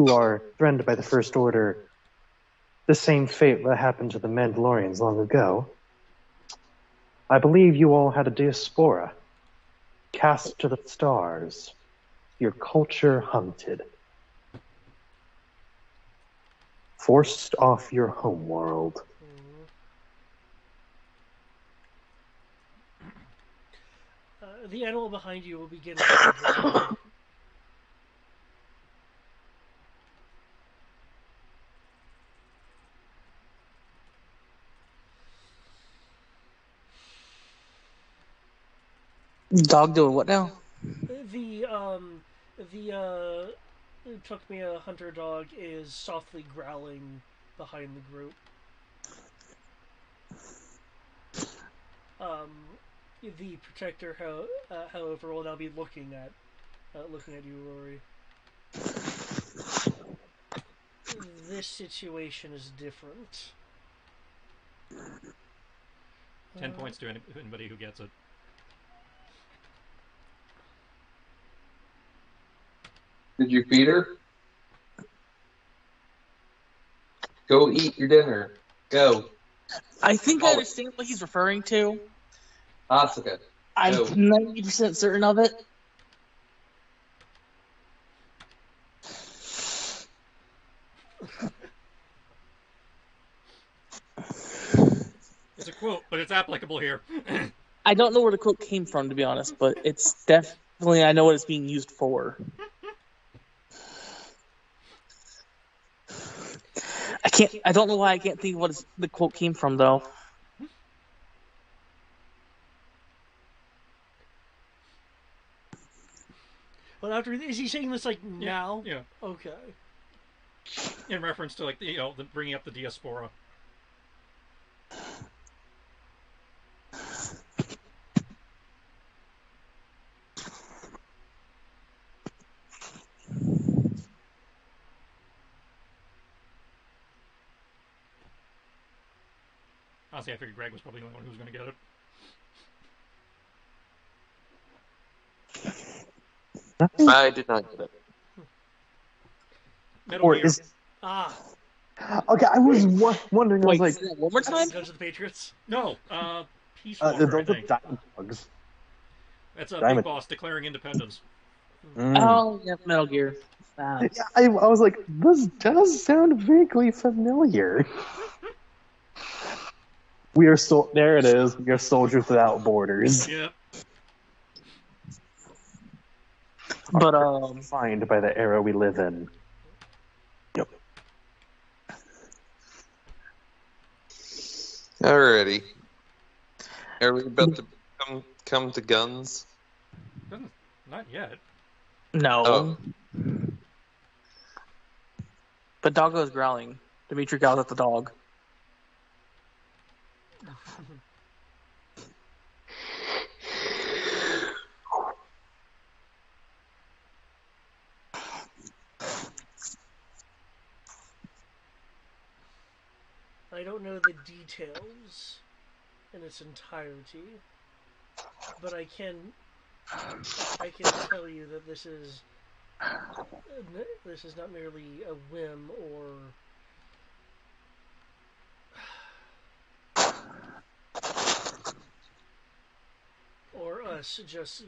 are threatened by the First Order the same fate that happened to the Mandalorians long ago. I believe you all had a diaspora, cast to the stars, your culture hunted, forced off your homeworld. The animal behind you will begin. Dog doing what now? It took me a hunter dog is softly growling behind the group. The protector, however, will now be looking at you, Rory. This situation is different. 10 points to anybody who gets it. Did you feed her? Go eat your dinner. Go. I think I understand what he's referring to. That's okay. I'm 90% certain of it. It's a quote, but it's applicable here. I don't know where the quote came from, to be honest, but it's definitely, I know what it's being used for. I don't know why I can't think of what the quote came from, though. Well, is he saying this like now? Yeah. Okay. In reference to the bringing up the diaspora. Honestly, I figured Greg was probably the only one who was going to get it. I did not get it. Metal Or Gear. is Okay, I was wondering. I was Wait, like, say that one more time? Judge of the Patriots. No, Peace Walker, I those are think. diamond dogs. That's a Diamond. Big Boss declaring independence. Oh, yeah, Metal Gear. Yeah, I was like, this does sound vaguely familiar. There it is. We are soldiers without borders. Yeah. But, Defined by the era we live in. Yep. Alrighty. Are we about to come to guns? Not yet. no. Oh. But Doggo's growling. Dimitri growls at the dog. I don't know the details in its entirety, but I can tell you that this is not merely a whim or us just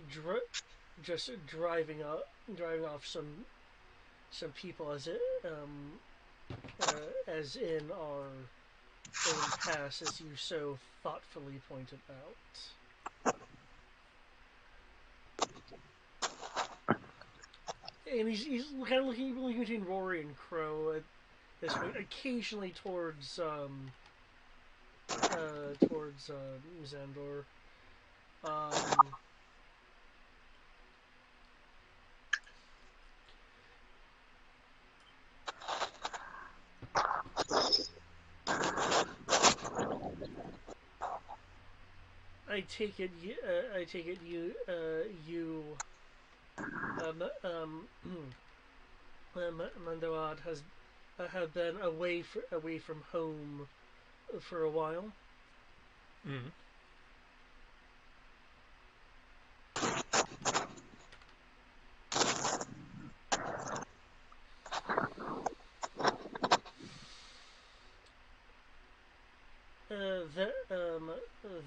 driving off some people as in our own past, as you so thoughtfully pointed out. And he's kind of looking between Rory and Crow at this point, occasionally towards Xandor. I take it you Mandoad has have been away from home for a while. Mm-hmm.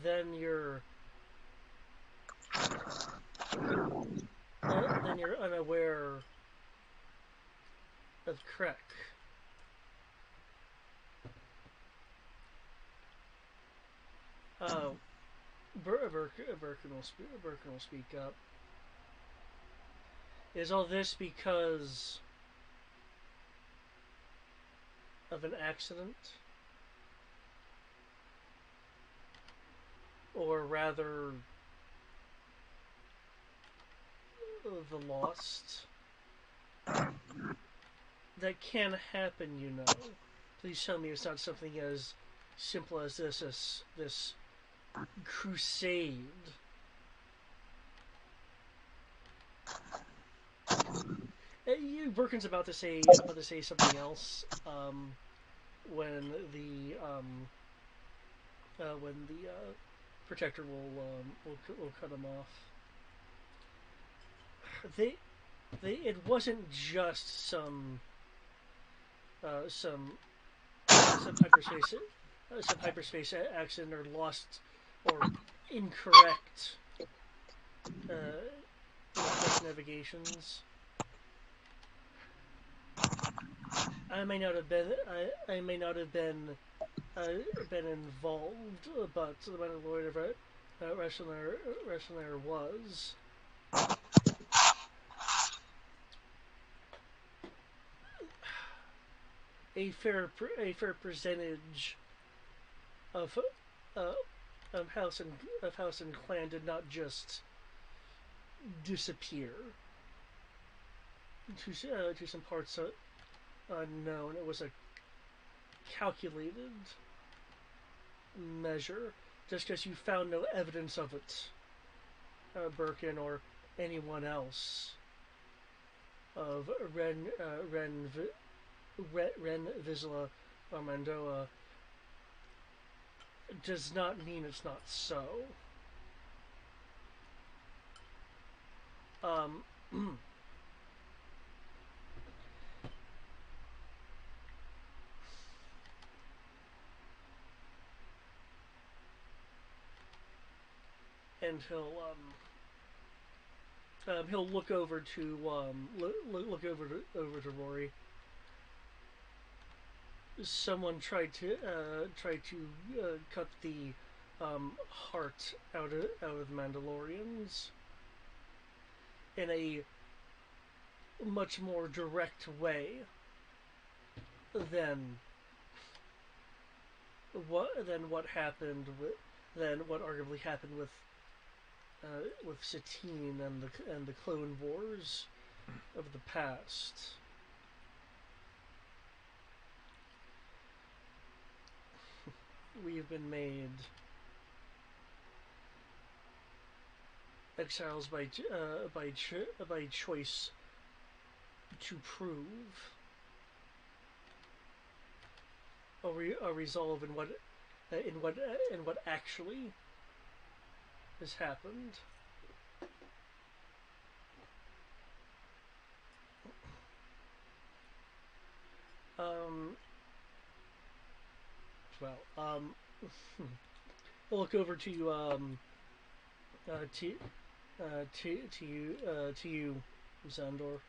Then you're unaware of Krek. Birkin will speak up. Is all this because of an accident? Or rather, the lost? That can happen, you know. Please tell me it's not something as simple as this crusade. Birkin's about to say something else when the protector will cut him off. It wasn't just some hyperspace accident or lost or incorrect navigations. I may not have been involved, but the Mandalorian wrestler was. A fair percentage of House and Clan did not just disappear to some parts unknown. It was a calculated measure. Just because you found no evidence of it, Birkin or anyone else, of Ren Vizsla or Mandoa does not mean it's not so. Um, and he'll look over to Rory. Someone tried to cut the heart out of Mandalorians in a much more direct way than what happened than what arguably happened with Satine and the Clone Wars of the past. We've been made exiles by choice to prove a resolve in what actually has happened. We'll look over to you, Zandor.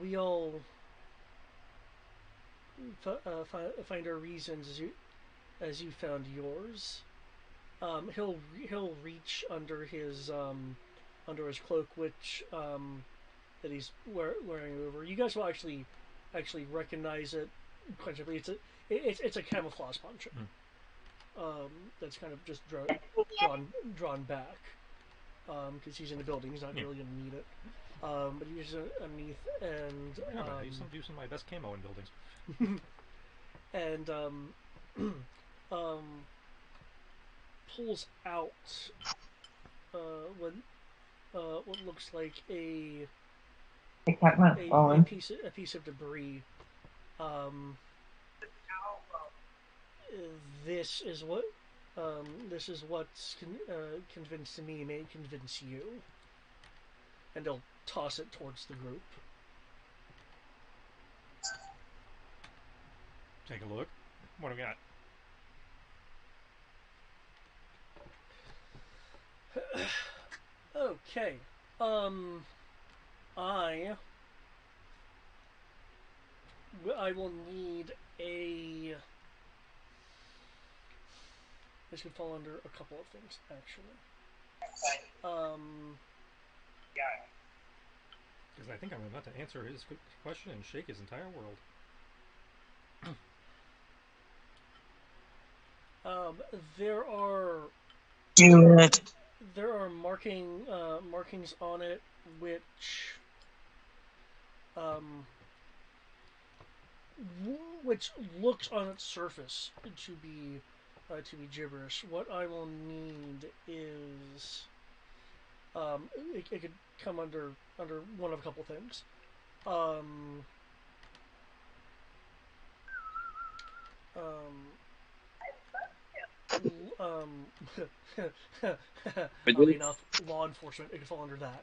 We all find our reasons as you found yours. He'll reach under his cloak, which that he's wearing over. You guys will actually recognize it quite simply. It's a camouflage poncho. That's kind of just drawn back because he's in the building. He's not really gonna need it. But he's underneath and I used to do some of my best camo in buildings. And pulls out what looks like a piece of debris. This is what's convinced me may convince you, and they'll toss it towards the group. Take a look. What do we got? Okay. I will need a. This could fall under a couple of things, actually. Because I think I'm about to answer his question and shake his entire world. There are. Do it. There are markings on it which looks on its surface to be gibberish. What I will need is it could come under one of a couple things. Oddly enough, law enforcement, it could fall under that.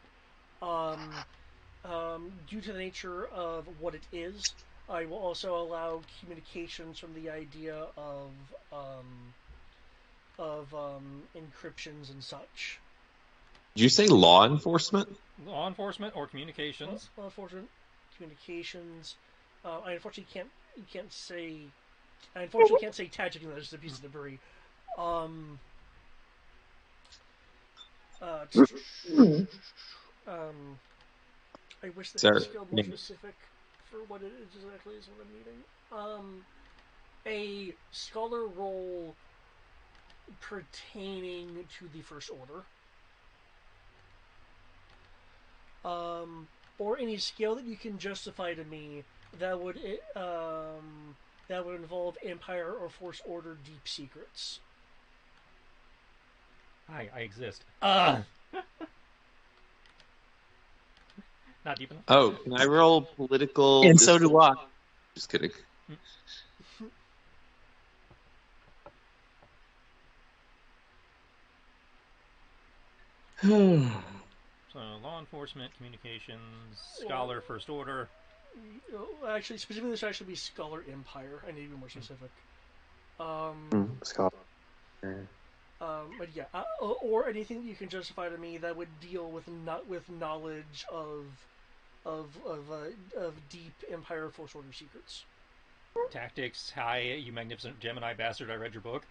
Due to the nature of what it is, I will also allow communications from the idea of encryptions and such. Did you say law enforcement? Law enforcement or communications? Law enforcement, communications. I unfortunately can't say. I unfortunately can't say tactically that it's just a piece of debris. I wish they had a skill more specific for what it is exactly is what I'm needing. A scholar roll pertaining to the First Order. Or any skill that you can justify to me that would involve Empire or Force Order deep secrets. Hi, I exist. Not deep enough. Oh, can I roll political? And so do I. Just kidding. So, law enforcement, communications, scholar, first order. Actually, specifically, this should actually be Scholar Empire. I need to be more specific. Scott. But yeah, or anything that you can justify to me that would deal with knowledge of deep Empire Force Order secrets. Tactics. Hi, you magnificent Gemini bastard. I read your book.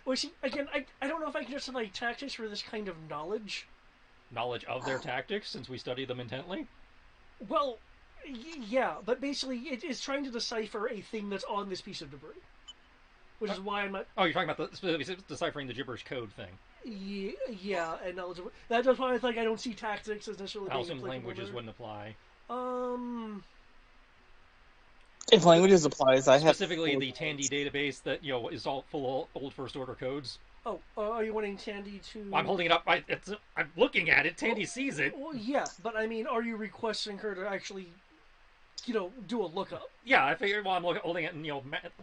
Well, see, again, I don't know if I can justify tactics for this kind of knowledge. Knowledge of their tactics, since we study them intently. Well, yeah, but basically, it's trying to decipher a thing that's on this piece of debris, which is why I'm not. Oh, you're talking about deciphering the gibberish code thing. Yeah, and knowledge. That's why I think I don't see tactics as necessarily being applicable languages there. wouldn't apply. If languages applies, I have specifically the Tandy database that is all full of old first order codes. Oh, are you wanting Tandy to? I'm holding it up. I'm looking at it. Tandy sees it. Well, yeah, but I mean, are you requesting her to actually, do a lookup? Yeah, I figured while I'm holding it, and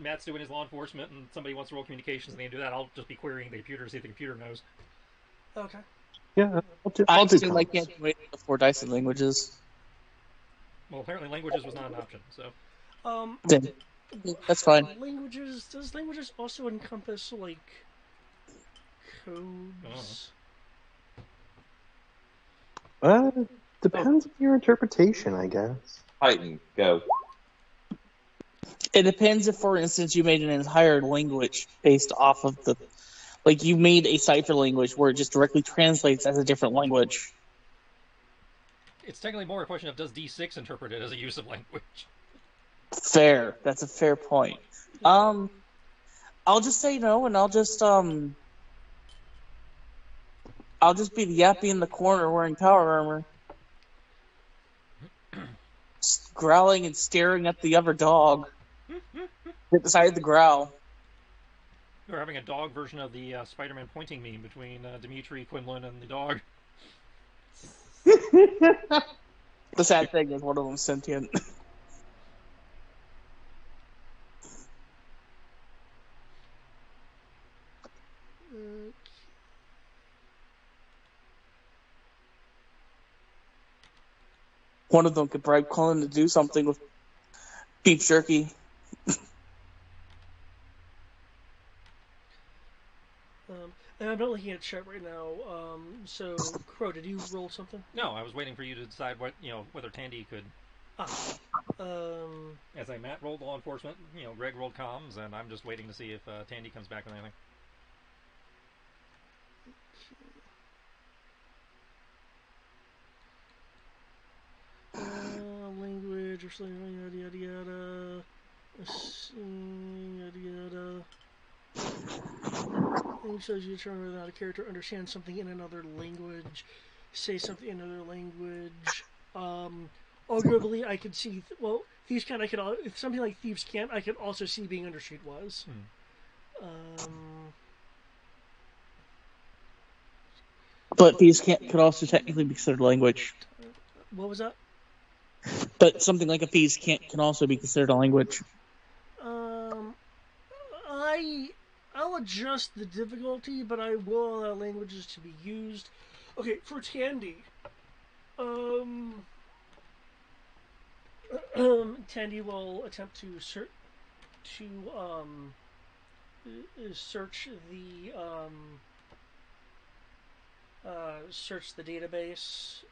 Matt's doing his law enforcement, and somebody wants to roll communications, and they do that. I'll just be querying the computer to see if the computer knows. Okay. Yeah, I assume I can't do it before dicing languages. Well, apparently languages was not an option, so. That's fine. Does languages also encompass, like, codes? Depends on your interpretation, I guess. Titan, go. It depends if, for instance, you made an entire language based off of you made a cipher language where it just directly translates as a different language. It's technically more a question of does D6 interpret it as a use of language? Fair. That's a fair point. I'll just say no, and I'll just be the yappy in the corner wearing power armor, growling and staring at the other dog that decided to growl. We're having a dog version of the Spider-Man pointing meme between Dimitri, Quinlan, and the dog. The sad thing is one of them's sentient. One of them could bribe Cullen to do something with beef jerky. And I'm not looking at chat right now. So, Crow, did you roll something? No, I was waiting for you to decide whether Tandy could. As Matt rolled law enforcement, Greg rolled comms, and I'm just waiting to see if Tandy comes back with anything. Language or something, yada yada yada. Yada yada. Language shows you determine whether or not a character understands something in another language. Say something in another language. Arguably, I could see. Thieves Can't. If something like Thieves Can't, I could also see being under Streetwise. But Thieves Can't could also technically be considered language. What was that? But something like a Thieves Can't can also be considered a language. I'll adjust the difficulty, but I will allow languages to be used. Okay, for Tandy. Tandy will attempt to search the database.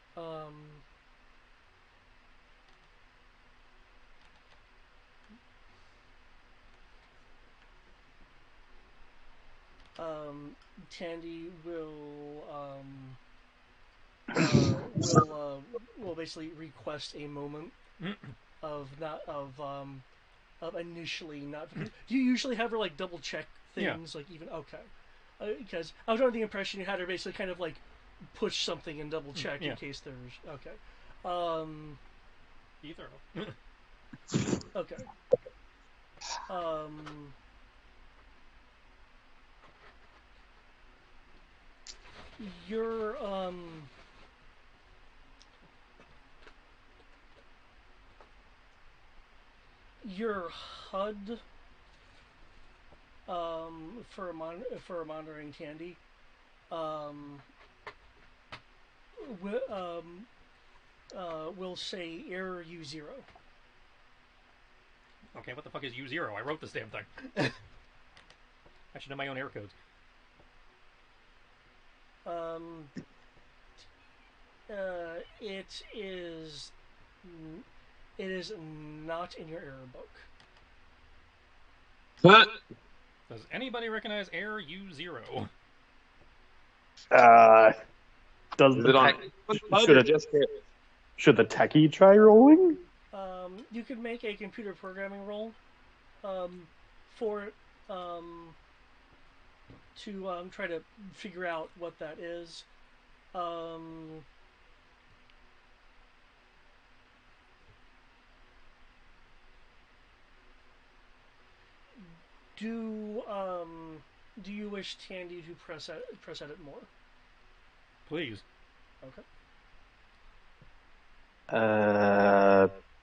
Tandy will basically request a moment of initially not. Do you usually have her like double check things even okay? Because I was under the impression you had her basically kind of like push something and double check in case there's okay. Either. Okay. your your HUD for monitoring Tandy will say error U0. Okay, what the fuck is U0? I wrote this damn thing. I should know my own error codes. It is not in your error book. What? Does anybody recognize error U0? Does Is the it on? should the techie try rolling? You could make a computer programming roll for it to try to figure out what that is. Do you wish Tandy to press edit more? Please. Okay.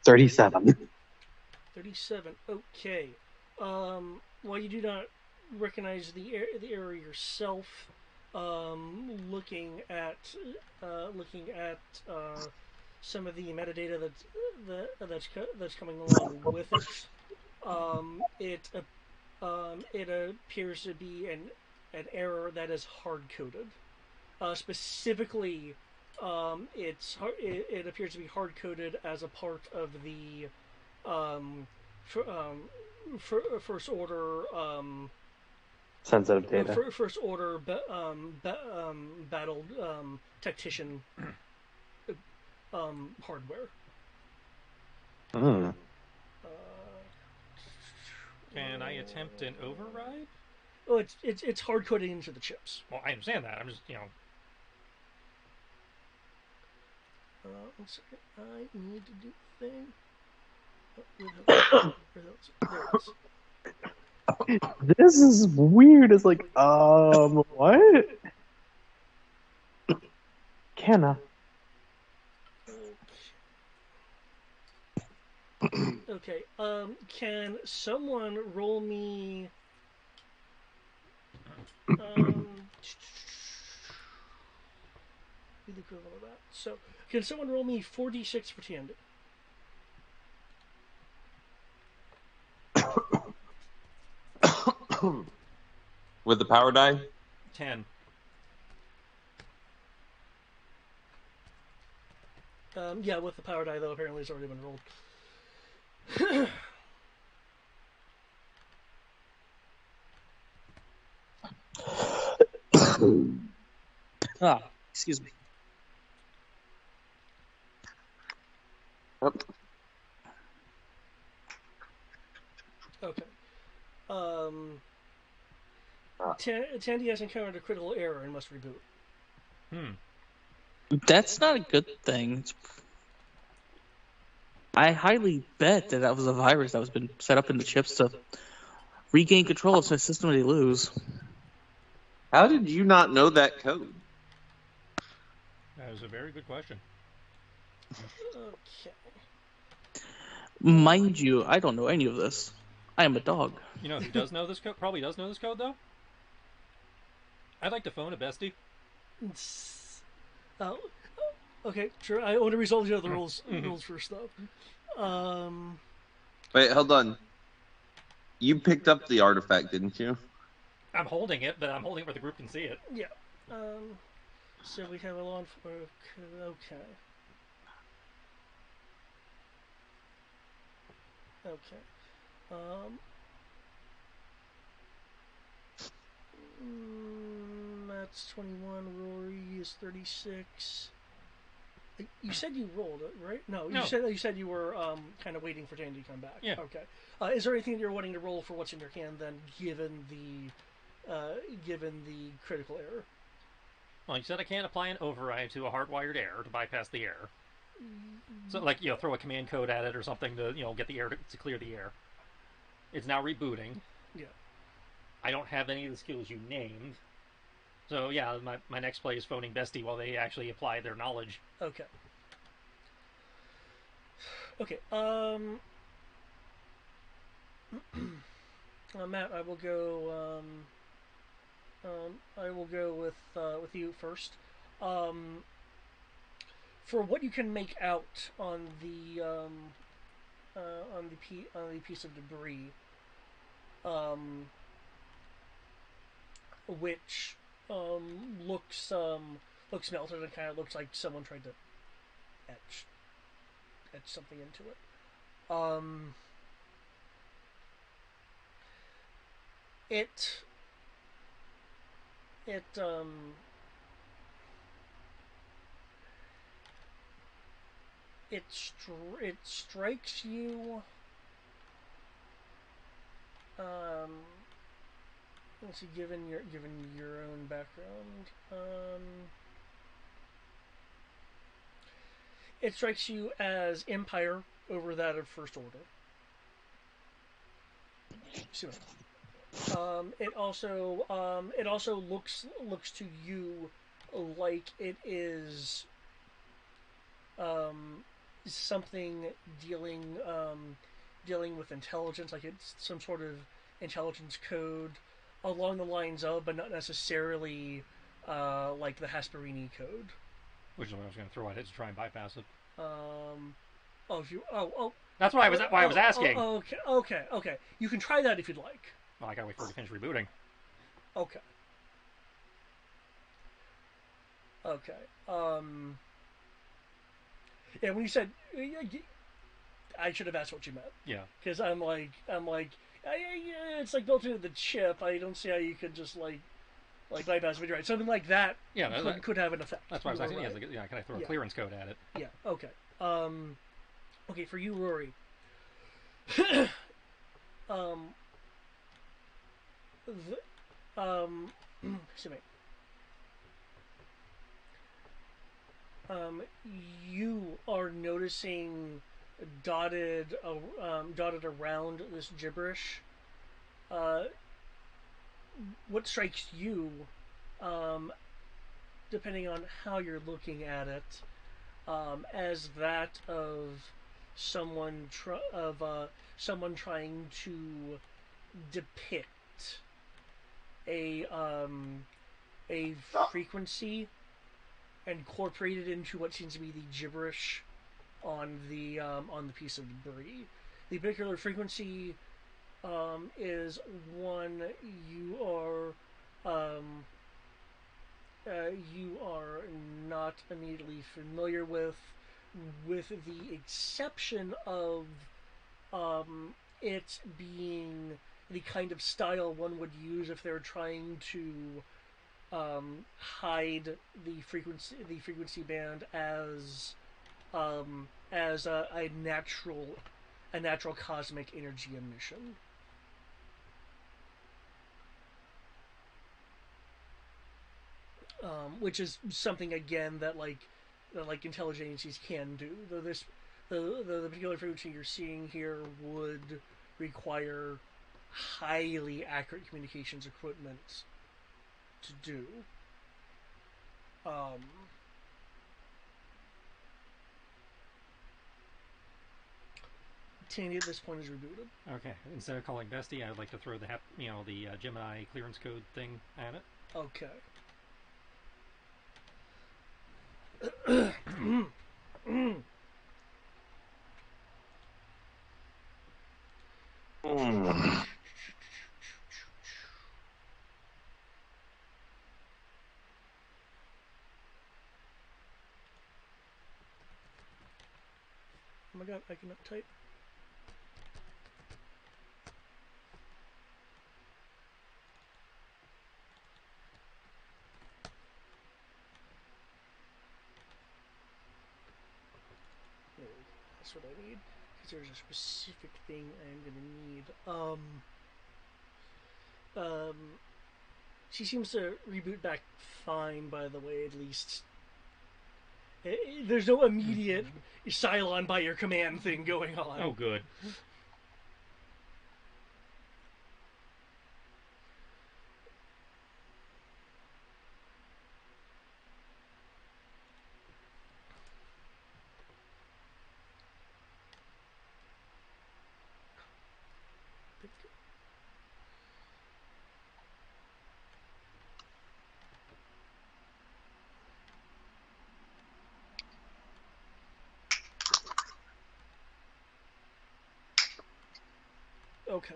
37. 37. Okay. While you do not recognize the error yourself, looking at some of the metadata that's coming along with it, it appears to be an error that is hard coded. Specifically, it appears to be hard coded as a part of the first order Sensitive data. first order battle tactician hardware. Can I attempt an override? Oh, it's hard coded into the chips. Well, I understand that. I'm just, One second. I need to do the thing. Oh, there it is. This is weird. It's like, what? Kenna. Okay. Can someone roll me? Be the equivalent of that. So, can someone roll me 4d6 for Tandy? With the power die? 10. Yeah, with the power die, though, apparently it's already been rolled. Excuse me. Yep. Okay. Tandy has encountered a critical error and must reboot. That's not a good thing. I highly bet that was a virus that was been set up in the chips to regain control of the system they lose. How did you not know that code? That is a very good question. Okay. Mind you, I don't know any of this. I am a dog. You know who does know this code? Probably does know this code, though? I'd like to phone a bestie. Okay, sure. I want to resolve the other rules first, though. Wait, hold on. You picked up the artifact, didn't you? I'm holding it, but I'm holding it where the group can see it. Yeah. So we have a law enforcement. Okay. Okay. That's 21. Rory is 36. You said you rolled it, right? No, you said you were kind of waiting for Tandy to come back. Yeah. Okay. Is there anything that you're wanting to roll for what's in your hand then, given the critical error? Well, you said I can't apply an override to a hardwired error to bypass the error. So, like, throw a command code at it or something to, get the error to clear the error. It's now rebooting. Yeah. I don't have any of the skills you named. So yeah, my next play is phoning Bestie while they actually apply their knowledge. Okay. Okay. Matt, I will go. I will go with you first. Um, for what you can make out on the piece of debris, um, which looks melted and kind of looks like someone tried to etch something into it. Um, it it it strikes you. Let's see, given your own background, it strikes you as Empire over that of First Order. It also looks to you like it is something dealing with intelligence, like it's some sort of intelligence code along the lines of, but not necessarily like the Hasperini code. Which is what I was going to throw at it to try and bypass it. That's why I was asking. Okay. You can try that if you'd like. Well, I gotta wait for it to finish rebooting. Okay. Yeah, when you said, I should have asked what you meant. Yeah. Because I'm like, it's like built into the chip. I don't see how you could just like bypass it. Right, something like that. Yeah, could have an effect. That's why I was asking. Right. Yeah, can I throw a clearance code at it? Yeah. Okay. Okay, for you, Rory. Excuse me. You are noticing dotted around this gibberish. What strikes you, depending on how you're looking at it, as that of someone trying to depict a frequency incorporated into what seems to be the gibberish on the piece of debris. The particular frequency is one you are not immediately familiar with the exception of it being the kind of style one would use if they're trying to hide the frequency band as a natural cosmic energy emission. Which is something again that intelligence agencies can do. Though the particular frequency you're seeing here would require highly accurate communications equipment to do. Tandy at this point is rebooted. Okay, instead of calling Bestie, I would like to throw the Gemini clearance code thing at it. Okay. Oh my god, I cannot type. That's what I need. Because there's a specific thing I am gonna need. She seems to reboot back fine, by the way, at least. There's no immediate Cylon by your command thing going on. Oh, good. Okay.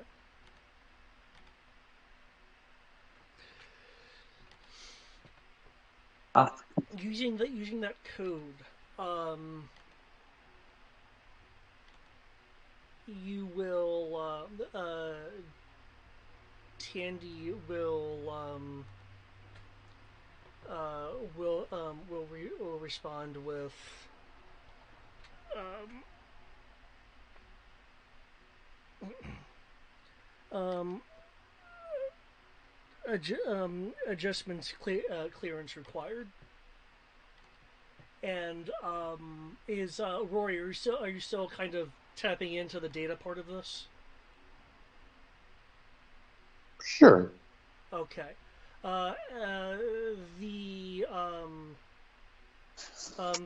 Using that code, you will Tandy will respond with um, adjustments clearance required. And is Rory? Are you still kind of tapping into the data part of this? Sure. Okay. The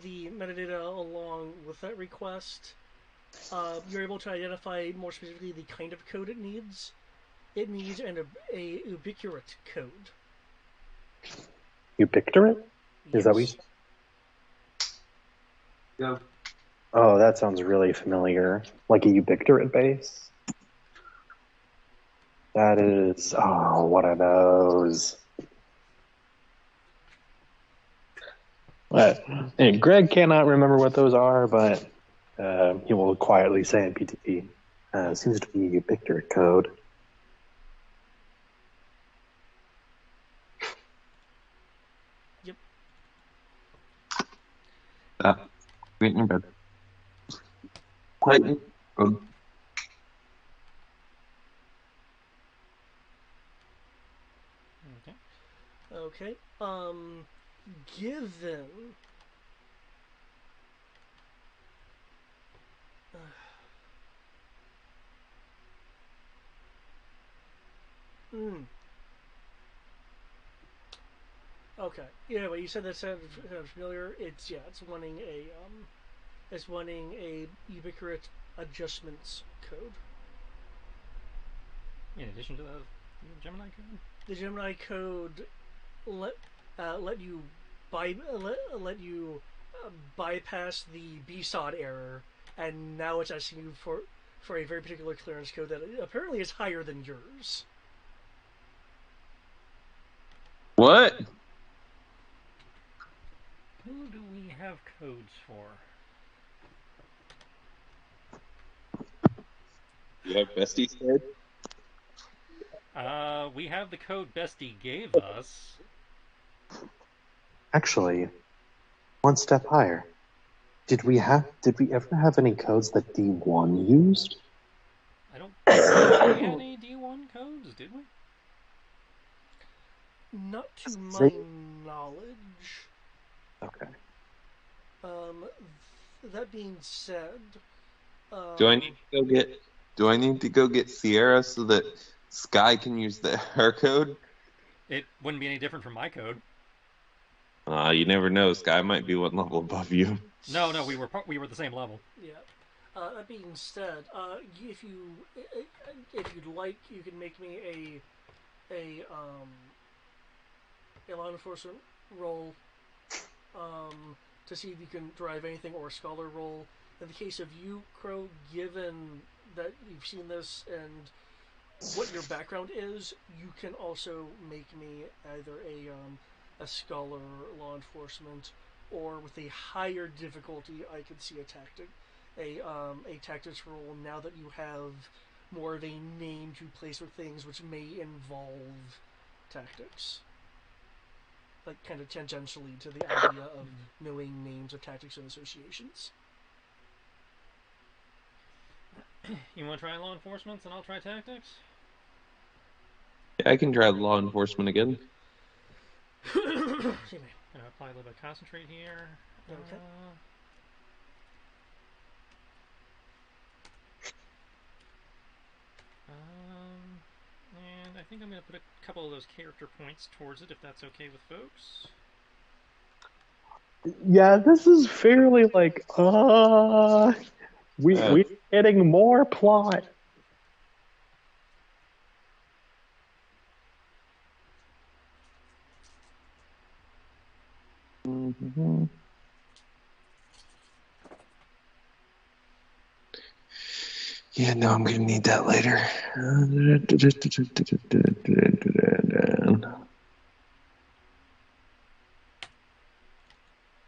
the metadata along with that request, you're able to identify more specifically the kind of code it needs. It needs a ubiquitous code. Ubiquitous? Is that what you Yes. said? Yeah. Oh, that sounds really familiar. Like a ubiquitous base? That is... Oh, what are those? And Greg cannot remember what those are, but he will quietly say in PTP, seems to be a ubiquitous code. Yep. Wait in bed. Clayton. Okay. Okay. Given. Hmm. Okay. Yeah, but you said that sounded familiar. It's wanting a ubiquitous adjustments code. In addition to the Gemini code. The Gemini code let let you let you bypass the BSOD error, and now it's asking you for a very particular clearance code that apparently is higher than yours. What? Who do we have codes for? You have bestie said? We have the code Bestie gave us. Actually, one step higher. Did we ever have any codes that D1 used? I don't think we had any D1 codes, did we? Not to my knowledge. Okay. That being said, Do I need to go get? Do I need to go get Sierra so that Sky can use her code? It wouldn't be any different from my code. You never know. Sky might be one level above you. No, we were the same level. Yeah. That being said, if you'd like, you can make me a law enforcement roll to see if you can drive anything, or a scholar roll. In the case of you, Crow, given that you've seen this and what your background is, you can also make me either a scholar, law enforcement, or with a higher difficulty, I could see a tactics roll. Now that you have more of a name to place with things, which may involve tactics, like kind of tangentially to the idea of knowing names of tactics and associations. You want to try law enforcement, and I'll try tactics? Yeah, I can try law enforcement again. Excuse me. I'm gonna apply a little bit of concentrate here. Okay. And I think I'm gonna put a couple of those character points towards it, if that's okay with folks. Yeah, this is fairly like, we're getting more plot. Mm-hmm. Yeah, no, I'm gonna need that later.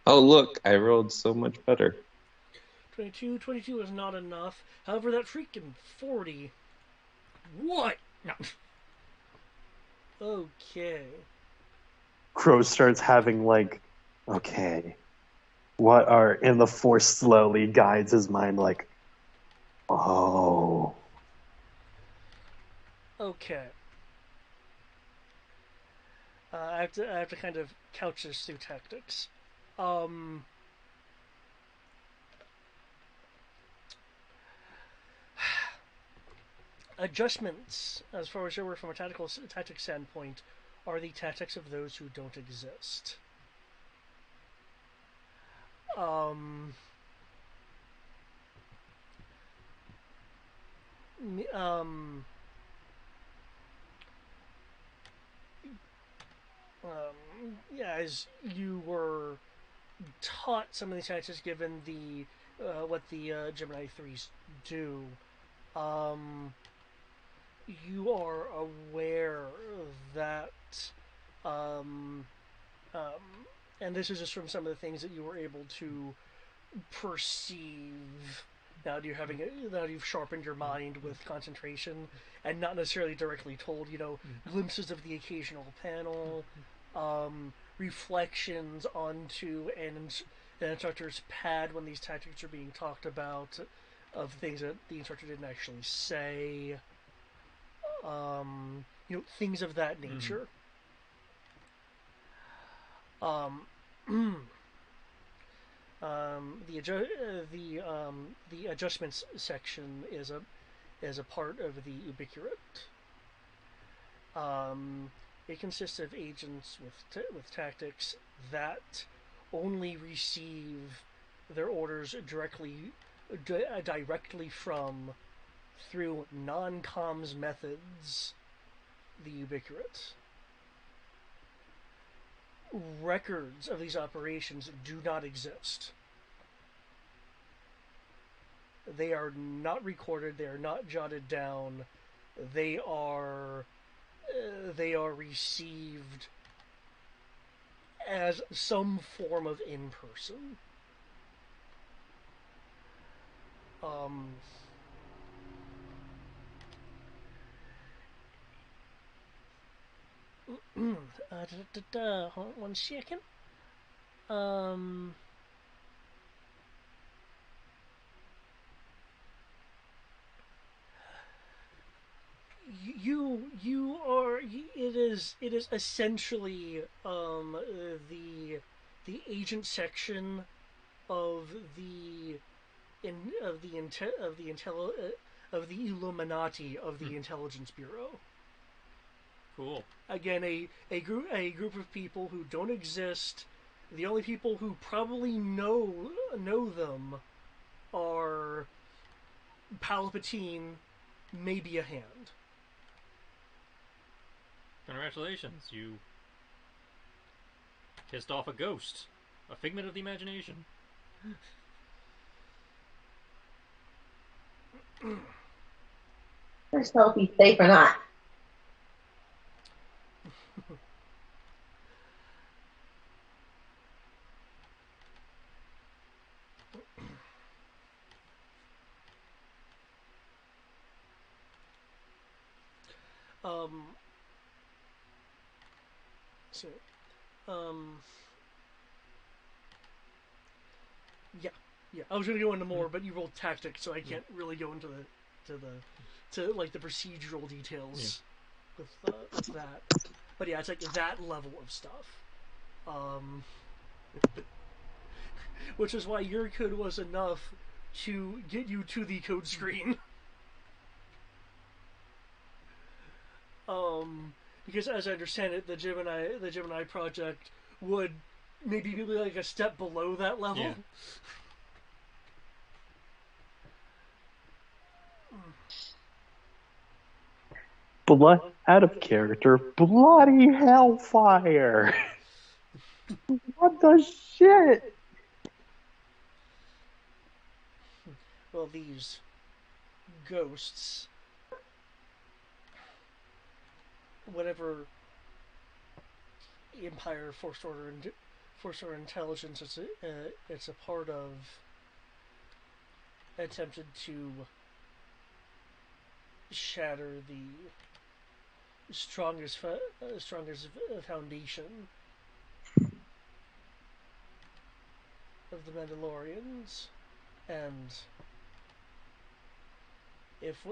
Oh, look, I rolled so much better. 22 is not enough. However, that freaking 40. What? No. Okay. Crow starts having like, okay, what are in the force slowly guides his mind like, oh. Okay. I have to kind of couch this through tactics. Um, Adjustments, as far as they were from a tactics standpoint, are the tactics of those who don't exist. Um, um, yeah, as you were taught some of these tactics, given the what the Gemini 3s do, um, you are aware that, um, um, and this is just from some of the things that you were able to perceive. Now you've sharpened your mind with concentration, and not necessarily directly told. Glimpses of the occasional panel, reflections onto an instructor's pad when these tactics are being talked about, of things that the instructor didn't actually say. Things of that nature. Um, the adjustments section is a part of the ubiquirate. It consists of agents with tactics that only receive their orders directly from, through non-comms methods, the ubiquirate. Records of these operations do not exist. They are not recorded. They are not jotted down. They are received as some form of in-person. Um, Hold on 1 second. Um, you are it is essentially the agent section of the in of the inte- of the intel of the Illuminati of the Intelligence Bureau. Cool. Again, a group of people who don't exist. The only people who probably know them are Palpatine, maybe a hand. Congratulations, you pissed off a ghost. A figment of the imagination. Let's know if he's safe or not. Um, so, um, yeah, yeah. I was gonna go into more, but you rolled tactics, so I can't really go into to like the procedural details with that. But yeah, it's like that level of stuff. Um, which is why your code was enough to get you to the code screen. Because as I understand it, the Gemini project would maybe be like a step below that level. Yeah. Out of character, bloody hellfire! What the shit? Well, these ghosts, whatever Empire Force Order intelligence it's a part of, attempted to shatter the strongest foundation of the Mandalorians, and if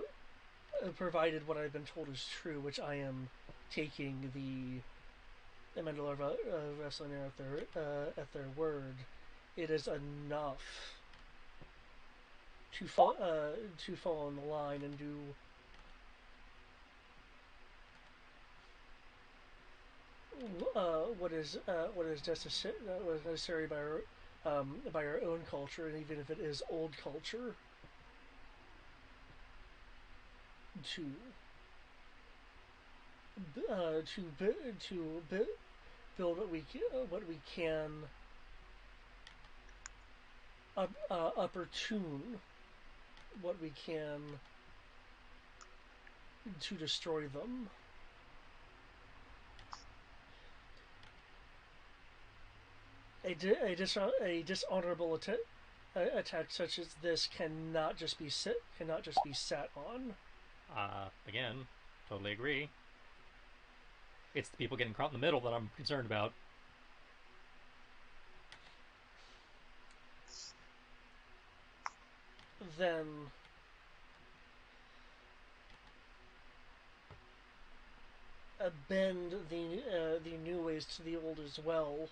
provided what I've been told is true, which I am taking the Mandalorian wrestling at their word, it is enough to fall on the line and do what is necessary by our own culture, and even if it is old culture, to build what we can opportune what we can to destroy them. A dishonorable attack such as this cannot just be sat on. Again, totally agree. It's the people getting caught in the middle that I'm concerned about. Then bend the new ways to the old as well,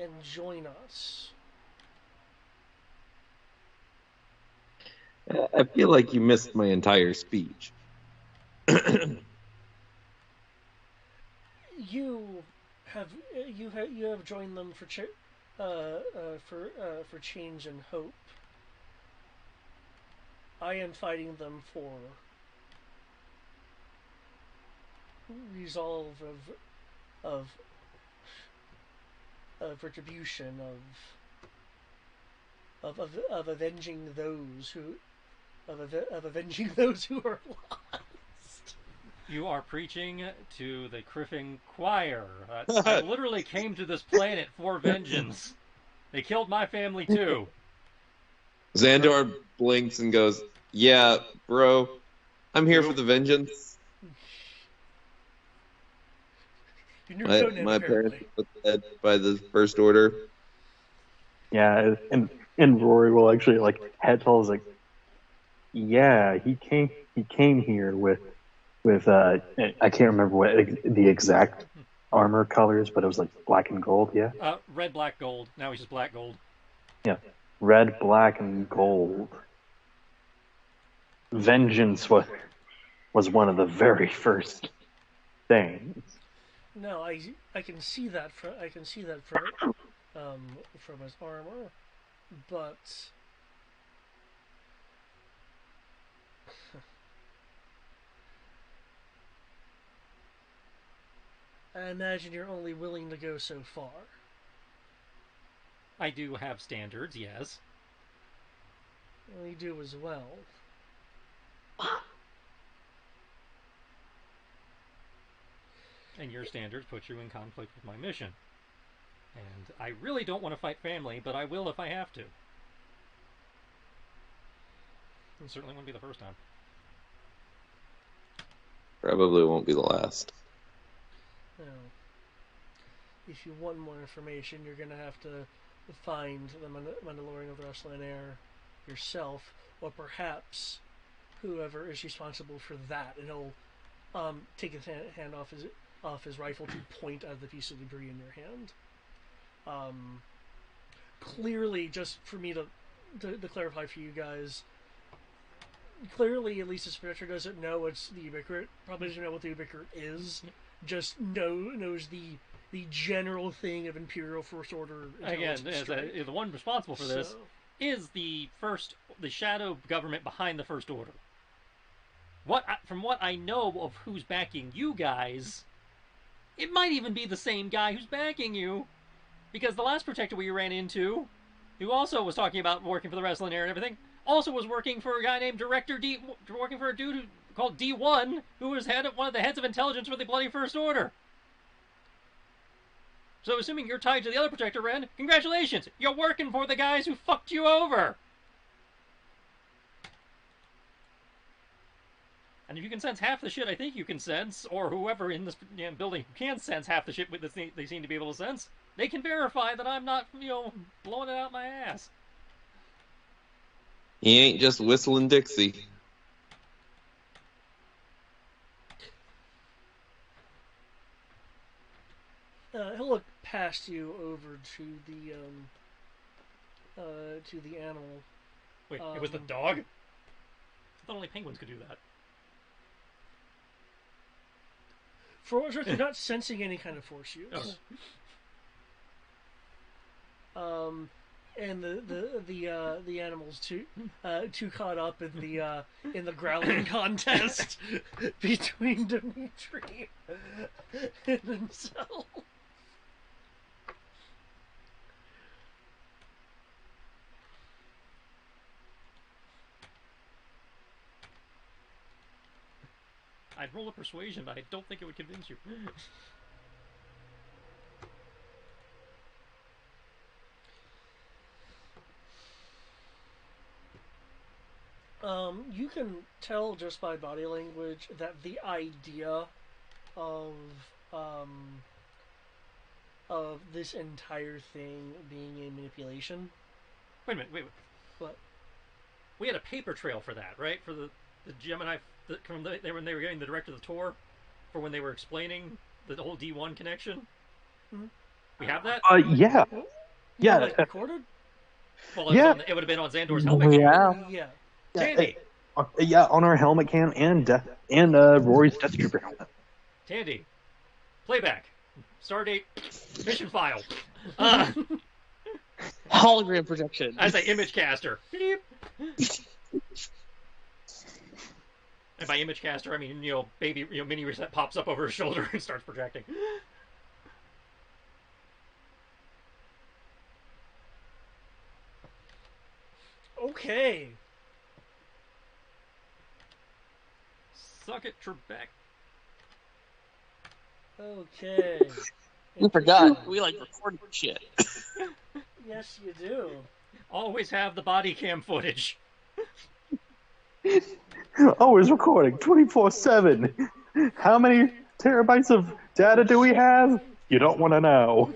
and join us. I feel like you missed my entire speech. You have joined them for change and hope. I am fighting them for resolve of retribution, of avenging those who are lost. You are preaching to the Criffing choir. I literally came to this planet for vengeance. They killed my family too. Xandor blinks and goes, "Yeah, bro, I'm here for the vengeance. My parents were dead by the First Order." Yeah, and Rory will actually like head tells like, yeah, he came here with I can't remember what the exact armor colors, but it was like black and gold. Yeah. Red, black, gold. Now he's just black, gold. Yeah, red, black, and gold. Vengeance was one of the very first things. No, I can see that from his armor, but I imagine you're only willing to go so far. I do have standards, yes. Well, you do as well. And your standards put you in conflict with my mission. And I really don't want to fight family, but I will if I have to. It certainly won't be the first time. Probably won't be the last. Now, if you want more information, you're going to have to find the Mandalorian of the Wrestling Air yourself, or perhaps whoever is responsible for that, and he'll take his hand off his rifle to point at the piece of debris in your hand. Clearly, just for me to clarify for you guys, clearly, at least his Spectre doesn't know what's the Ubiquitous. Probably doesn't know what the Ubiquitous is. Just knows the general thing of Imperial First Order. Again, the one responsible for this is the shadow government behind the First Order. From what I know of who's backing you guys, it might even be the same guy who's backing you, because the last protector we ran into, who also was talking about working for the Wrestling Air and everything, also was working for a guy named working for a dude called D1, who was one of the heads of intelligence for the Bloody First Order. So assuming you're tied to the other Protector, Ren, congratulations! You're working for the guys who fucked you over! And if you can sense half the shit I think you can sense, or whoever in this building can sense half the shit they seem to be able to sense, they can verify that I'm not, blowing it out my ass. He ain't just whistling Dixie. He'll look past you over to the animal. Wait, it was the dog? I thought only penguins could do that. For what it's worth, you're not sensing any kind of force use. Oh. And the animals too caught up in the growling contest between Dimitri and himself. I'd roll a persuasion, but I don't think it would convince you. You can tell just by body language that the idea of this entire thing being a manipulation. Wait a minute, wait. What? We had a paper trail for that, right? For the Gemini, when they were getting the director of the tour, for when they were explaining the whole D1 connection. Mm-hmm. We have that? Yeah. Yeah. Like recorded? Well, it would have been on Xandor's helmet. Yeah. Tandy. Yeah, on our helmet cam and Rory's Death Trooper helmet. Tandy. Playback. Stardate. Mission file. Hologram projection. I say image caster. Beep. And by image caster, I mean, baby, mini reset pops up over his shoulder and starts projecting. Okay. Suck it, Trebek. Okay. You forgot. We like recording shit. Yes, you do. Always have the body cam footage. Oh, it's recording 24/7. How many terabytes of data do we have? You don't want to know.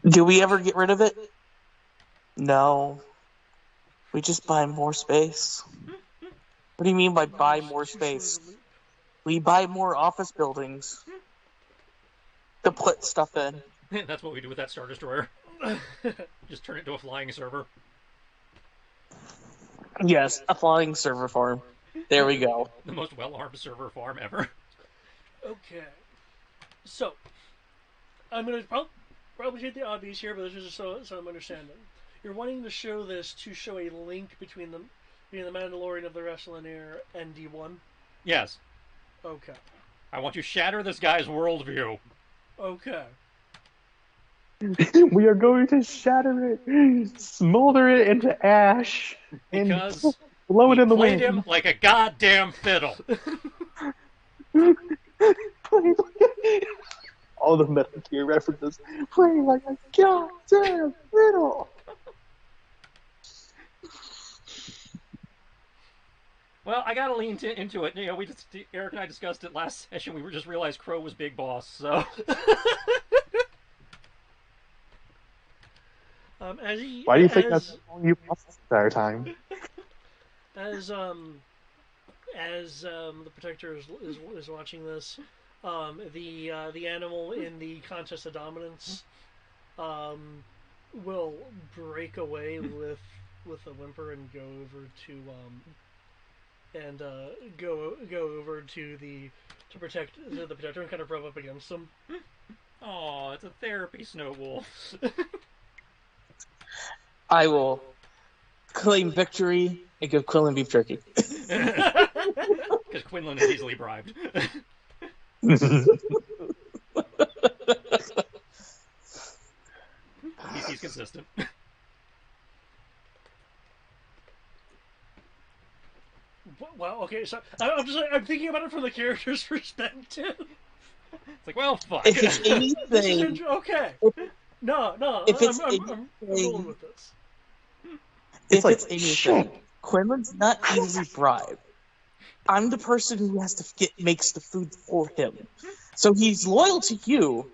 Do we ever get rid of it? No. We just buy more space. What do you mean by buy more space? We buy more office buildings to put stuff in. That's what we do with that Star Destroyer. Just turn it into a flying server. Yes, a flying server farm. There we go. The most well-armed server farm ever. Okay. So, I'm going to probably hit the obvious here, but this is just so I'm understanding. You're wanting to show this to show a link between the Mandalorian of the Wrestling-Air and D1? Yes. Okay. I want you to shatter this guy's worldview. Okay. We are going to shatter it, smolder it into ash, and Because blow it in the played wind. him like a goddamn fiddle. All the Metal Gear references, playing like a goddamn fiddle. Well, I gotta lean into it. Eric and I discussed it last session. We just realized Crow was Big Boss, so. Why do you think that's all you lost this entire time? As the Protector is watching this, the animal in the contest of dominance will break away with a whimper and go over to the Protector and kind of rub up against him. Oh, it's a therapy snow wolf. I will claim victory and give Quillen beef jerky. Because Quinlan is easily bribed. He's consistent. Well, okay, so I'm thinking about it from the character's perspective. It's like, well, fuck. If it's This is anything, okay. No, if it's I'm rolling with this. if like, it's anything, Quinlan's not easily bribed. I'm the person who has to makes the food for him, so he's loyal to you,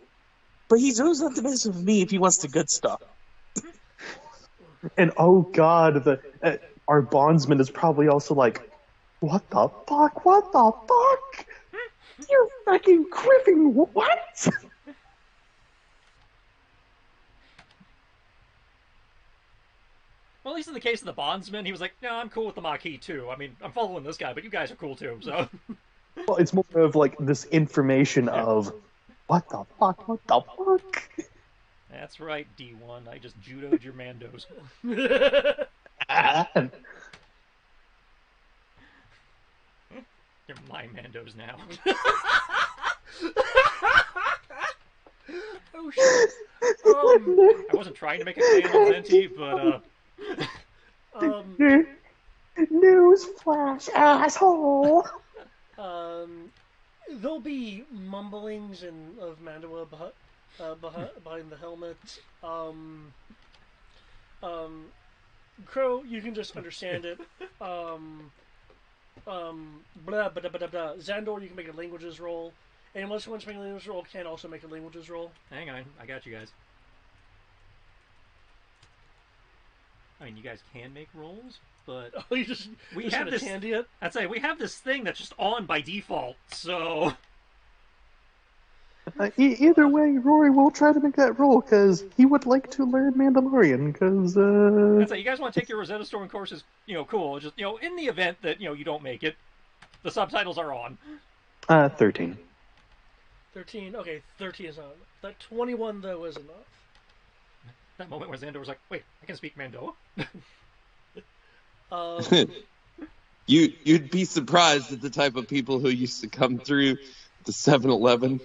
but he's always not the best with me if he wants the good stuff. And oh god, our bondsman is probably also like, what the fuck? What the fuck? You're fucking cripping what? Well, at least in the case of the bondsman, he was like, "No, I'm cool with the Maquis too. I mean, I'm following this guy, but you guys are cool too." So, Well, it's more of like this information of, what the fuck? What the fuck? that's right, D1. I just judoed your Mandos. They're my Mandos now. Oh shit. I wasn't trying to make a fan of Zenti, but Newsflash, asshole! There'll be mumblings of Mandoa behind the helmet. Crow, you can just understand it. Blah, blah, blah, blah, blah. Xandor, you can make a languages roll. Anyone else who wants to make a languages roll can also make a languages roll. hang on, I got you guys. I mean, you guys can make rolls, but Oh, you just we just have gonna this. candy it? I'd say we have this thing that's just on by default. So Either way, Rory will try to make that roll, because he would like to learn Mandalorian, because, I'd say you guys want to take your Rosetta Stone courses, cool. Just in the event that you don't make it, the subtitles are on. 13. 13. Okay, 13 is not enough. That 21 though is enough. That moment where Xandor was like, "Wait, I can speak Mandoa." You'd be surprised at the type of people who used to come through the 7-Eleven,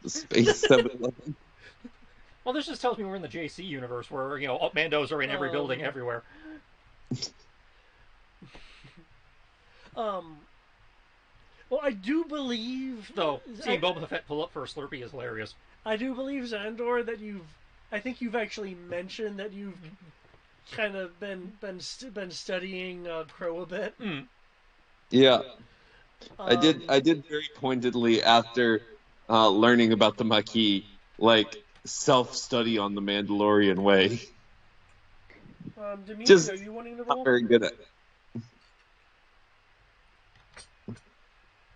the space 7-Eleven. Well, this just tells me we're in the JC universe where Mandos are in every building everywhere. Well, I do believe Though seeing Boba Fett pull up for a Slurpee is hilarious. I do believe, Xandor, that I think you've actually mentioned that you've kind of been studying Crow a bit. Yeah, I did very pointedly after learning about the Maquis, like self-study on the Mandalorian way. Dimitri, Just are you wanting to not roll? very good at it.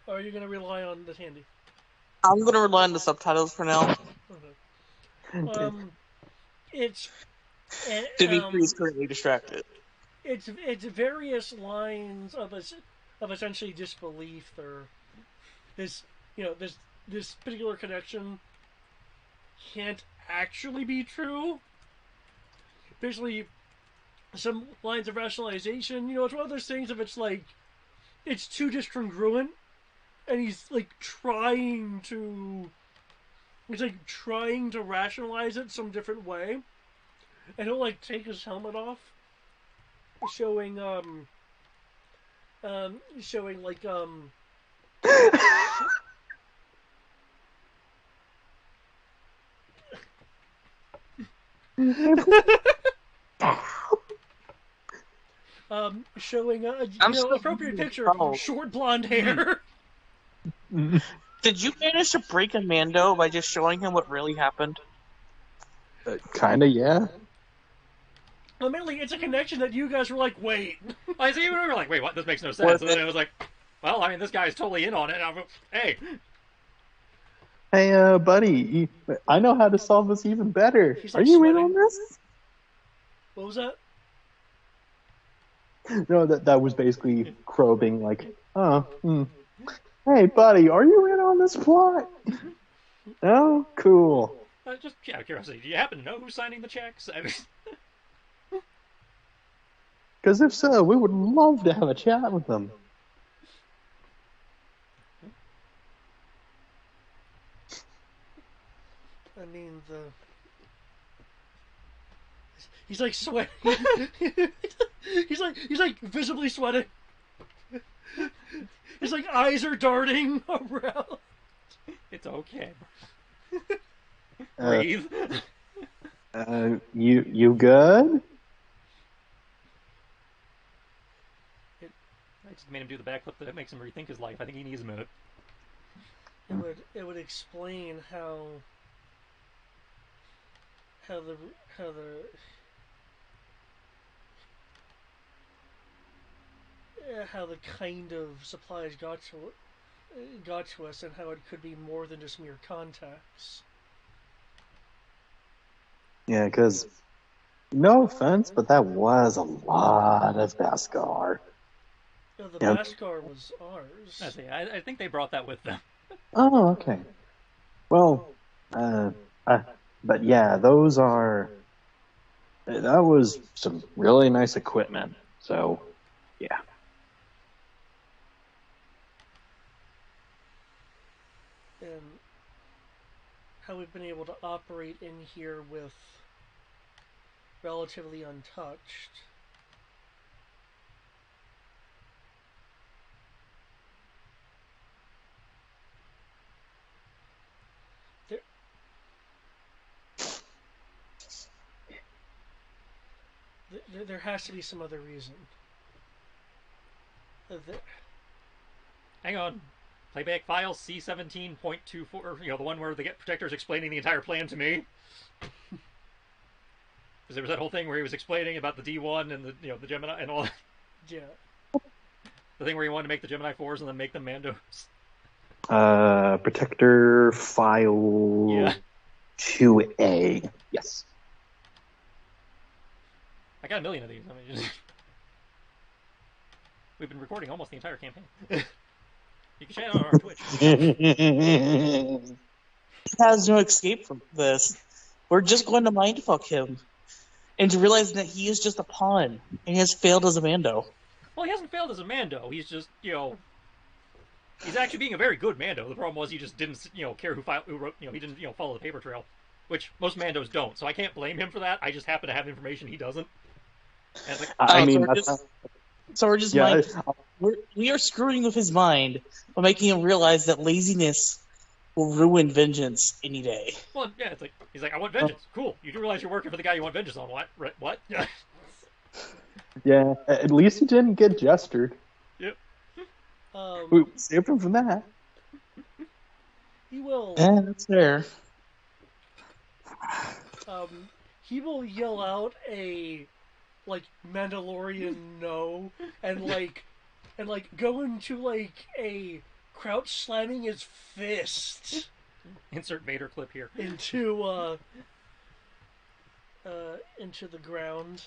Or are you going to rely on the handy? I'm going to rely on the subtitles for now. Okay. It's Dimitri is currently distracted. it's various lines of essentially disbelief or this this particular connection can't actually be true. Basically, some lines of rationalization. It's one of those things if it's like it's too discongruent, and he's like trying to rationalize it some different way, and he'll like take his helmet off, showing like showing appropriate picture of short blonde hair. Did you manage to break a Mando by just showing him what really happened? Kinda, yeah. Well, mainly, it's a connection that you guys were like, wait. I see. We were like, "Wait, what? This makes no sense." And then it was like, "Well, I mean, this guy's totally in on it." And I'm like, "Hey, Hey, buddy, I know how to solve this even better. He's, Are like, you in sweating. on this? What was that? No, that was basically Crow being like, hey, buddy, are you in on this plot? Oh, cool. just out of curiosity, do you happen to know who's signing the checks?" I mean, Because if so, we would love to have a chat with them. I mean, he's like sweating. he's like visibly sweating. His like eyes are darting around. It's okay. Uh, Breathe. you good? I just made him do the backflip that makes him rethink his life. I think he needs a minute. It would explain how the how the kind of supplies got to us, and how it could be more than just mere contacts. Yeah, because no offense, but that was a lot of Beskar. No, the Yeah. Beskar was ours. I think they brought that with them. Oh, okay. Well, but yeah, those are. That was some really nice equipment. So, yeah. And how we've been able to operate in here with relatively untouched. There has to be some other reason. Hang on. Playback file C17.24. The one where the protector's explaining the entire plan to me. Because there was that whole thing where he was explaining about the D1 and the Gemini and all that. Yeah. The thing where he wanted to make the Gemini 4s and then make them Mandos. Protector file 2A. Yes. I got a million of these. I mean, we've been recording almost the entire campaign. You can chat on our Twitch. He has no escape from this. We're just going to mindfuck him. And to realize that he is just a pawn. And he has failed as a Mando. Well, he hasn't failed as a Mando. He's just, he's actually being a very good Mando. The problem was he just didn't, care who wrote, he didn't, follow the paper trail. Which most Mandos don't. So I can't blame him for that. I just happen to have information he doesn't. And it's like, so we're just we are screwing with his mind by making him realize that laziness will ruin vengeance any day. Well, yeah, it's like he's like, I want vengeance. Cool. You do realize you're working for the guy you want vengeance on? What? What? Yeah. At least he didn't get gestured. Yep. We saved him from that. He will. Yeah, that's fair. He will yell out a Mandalorian no, and go into a crouch slamming his fist. Insert Vader clip here. Into the ground.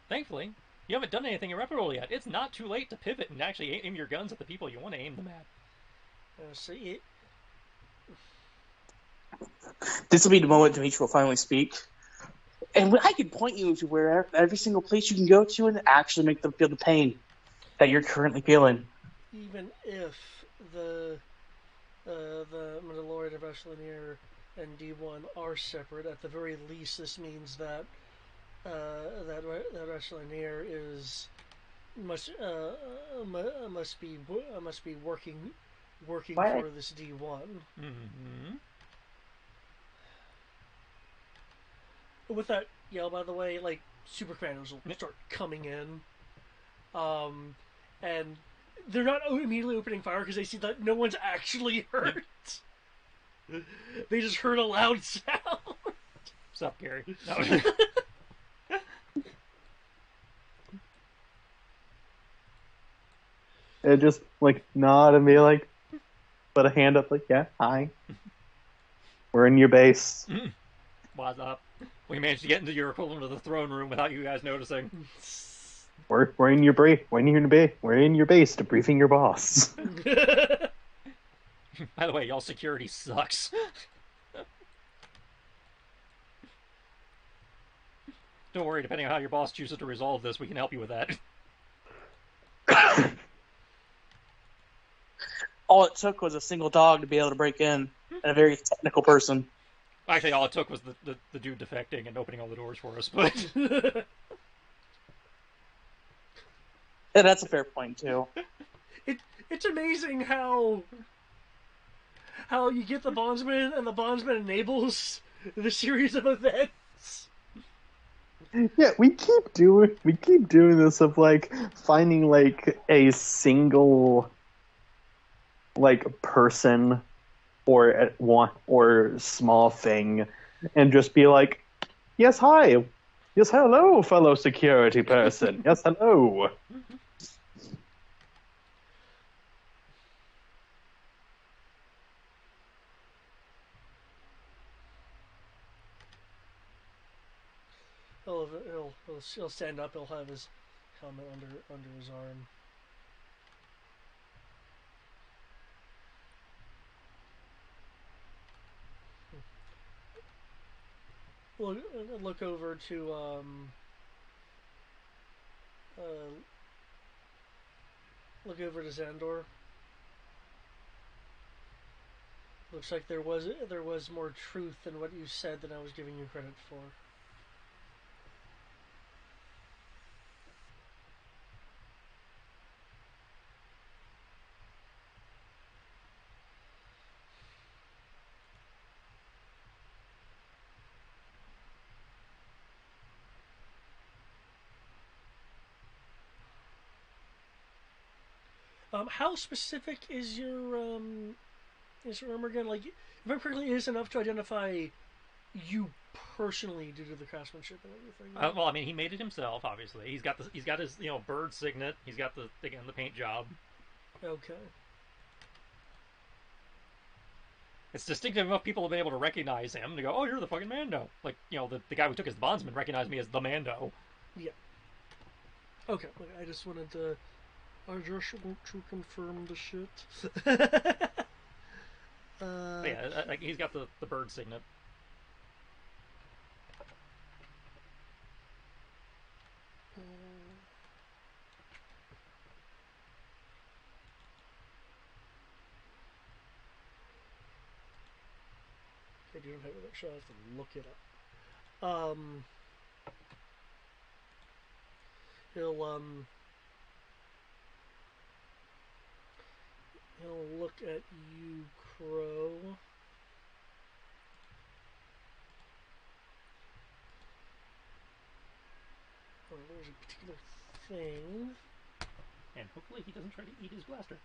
Thankfully, you haven't done anything irreparable yet. It's not too late to pivot and actually aim your guns at the people you want to aim them at. This will be the moment Dimitri will finally speak. And I can point you to where every single place you can go to and actually make them feel the pain that you're currently feeling. Even if the Mandalorian of Echelonier and D1 are separate, at the very least, this means that that Echelonier must be working for this D1. Mm-hmm. With that yell, by the way, super commanders will start coming in, and they're not immediately opening fire because they see that no one's actually hurt. They just heard a loud sound. What's up, Gary? No. It just nod and be put a hand up yeah, hi. We're in your base. What's up? We managed to get into your equivalent of the throne room without you guys noticing. We're in your base. We're in your base debriefing your boss. By the way, y'all security sucks. Don't worry, depending on how your boss chooses to resolve this, we can help you with that. All it took was a single dog to be able to break in. and a very technical person. Actually, all it took was the dude defecting and opening all the doors for us. But And that's a fair point too. It's amazing how you get the bondsman and the bondsman enables the series of events. Yeah, we keep doing this of like finding like a single like person or one or small thing and just be like, yes, hi. Yes, hello, fellow security person. Yes, hello. He'll stand up. He'll have his helmet under his arm. Look over to look over to Xandor. Looks like there was more truth in what you said than I was giving you credit for. How specific is your armor again? Like, if I'm correctly, it is enough to identify you personally due to the craftsmanship and everything. well, I mean, he made it himself. Obviously, he's got his bird signet. He's got the paint job. Okay. It's distinctive enough people have been able to recognize him to go, oh, you're the fucking Mando. Like, the guy who took his bondsman recognized me as the Mando. Yeah. Okay. I just wanted to. I just want to confirm the shit. Yeah, like he's got the bird signet. I do not have it. Actually, I have to look it up. He'll look at you, Crow. Oh, there's a particular thing. And hopefully he doesn't try to eat his blaster.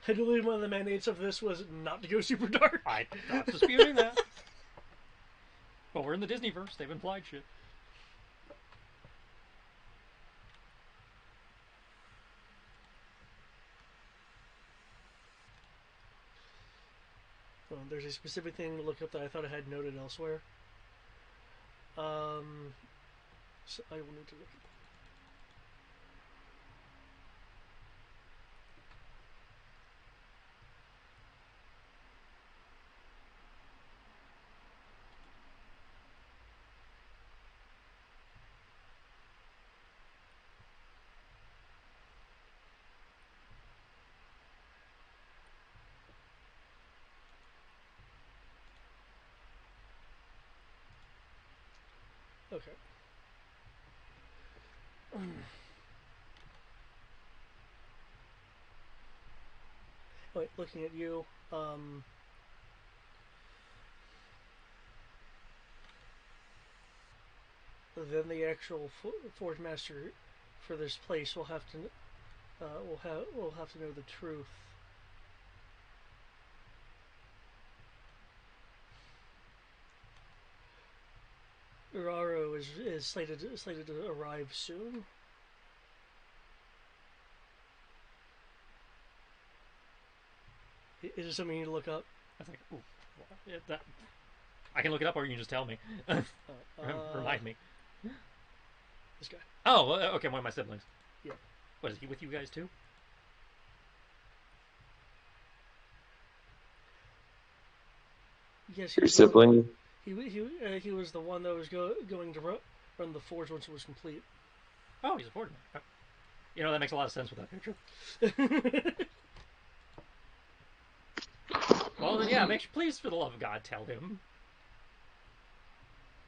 I believe one of the mandates of this was not to go super dark. I'm not disputing that. Well, we're in the Disneyverse. They've implied shit. There's a specific thing to look up that I thought I had noted elsewhere. So I will need to look. Okay. Wait, looking at you. Then the actual Forge Master for this place will have to will have to know the truth. Uraro is slated to arrive soon. Is it something you need to look up? I was like, ooh, I can look it up, or you can just tell me. Remind me. This guy. Oh, okay, one of my siblings. Yeah. What, is he with you guys too? Yes. Your sibling? He was the one that was going to run the forge once it was complete. Oh, he's a forgeman. You know, that makes a lot of sense with that picture. Well, then, yeah, please, for the love of God, tell him.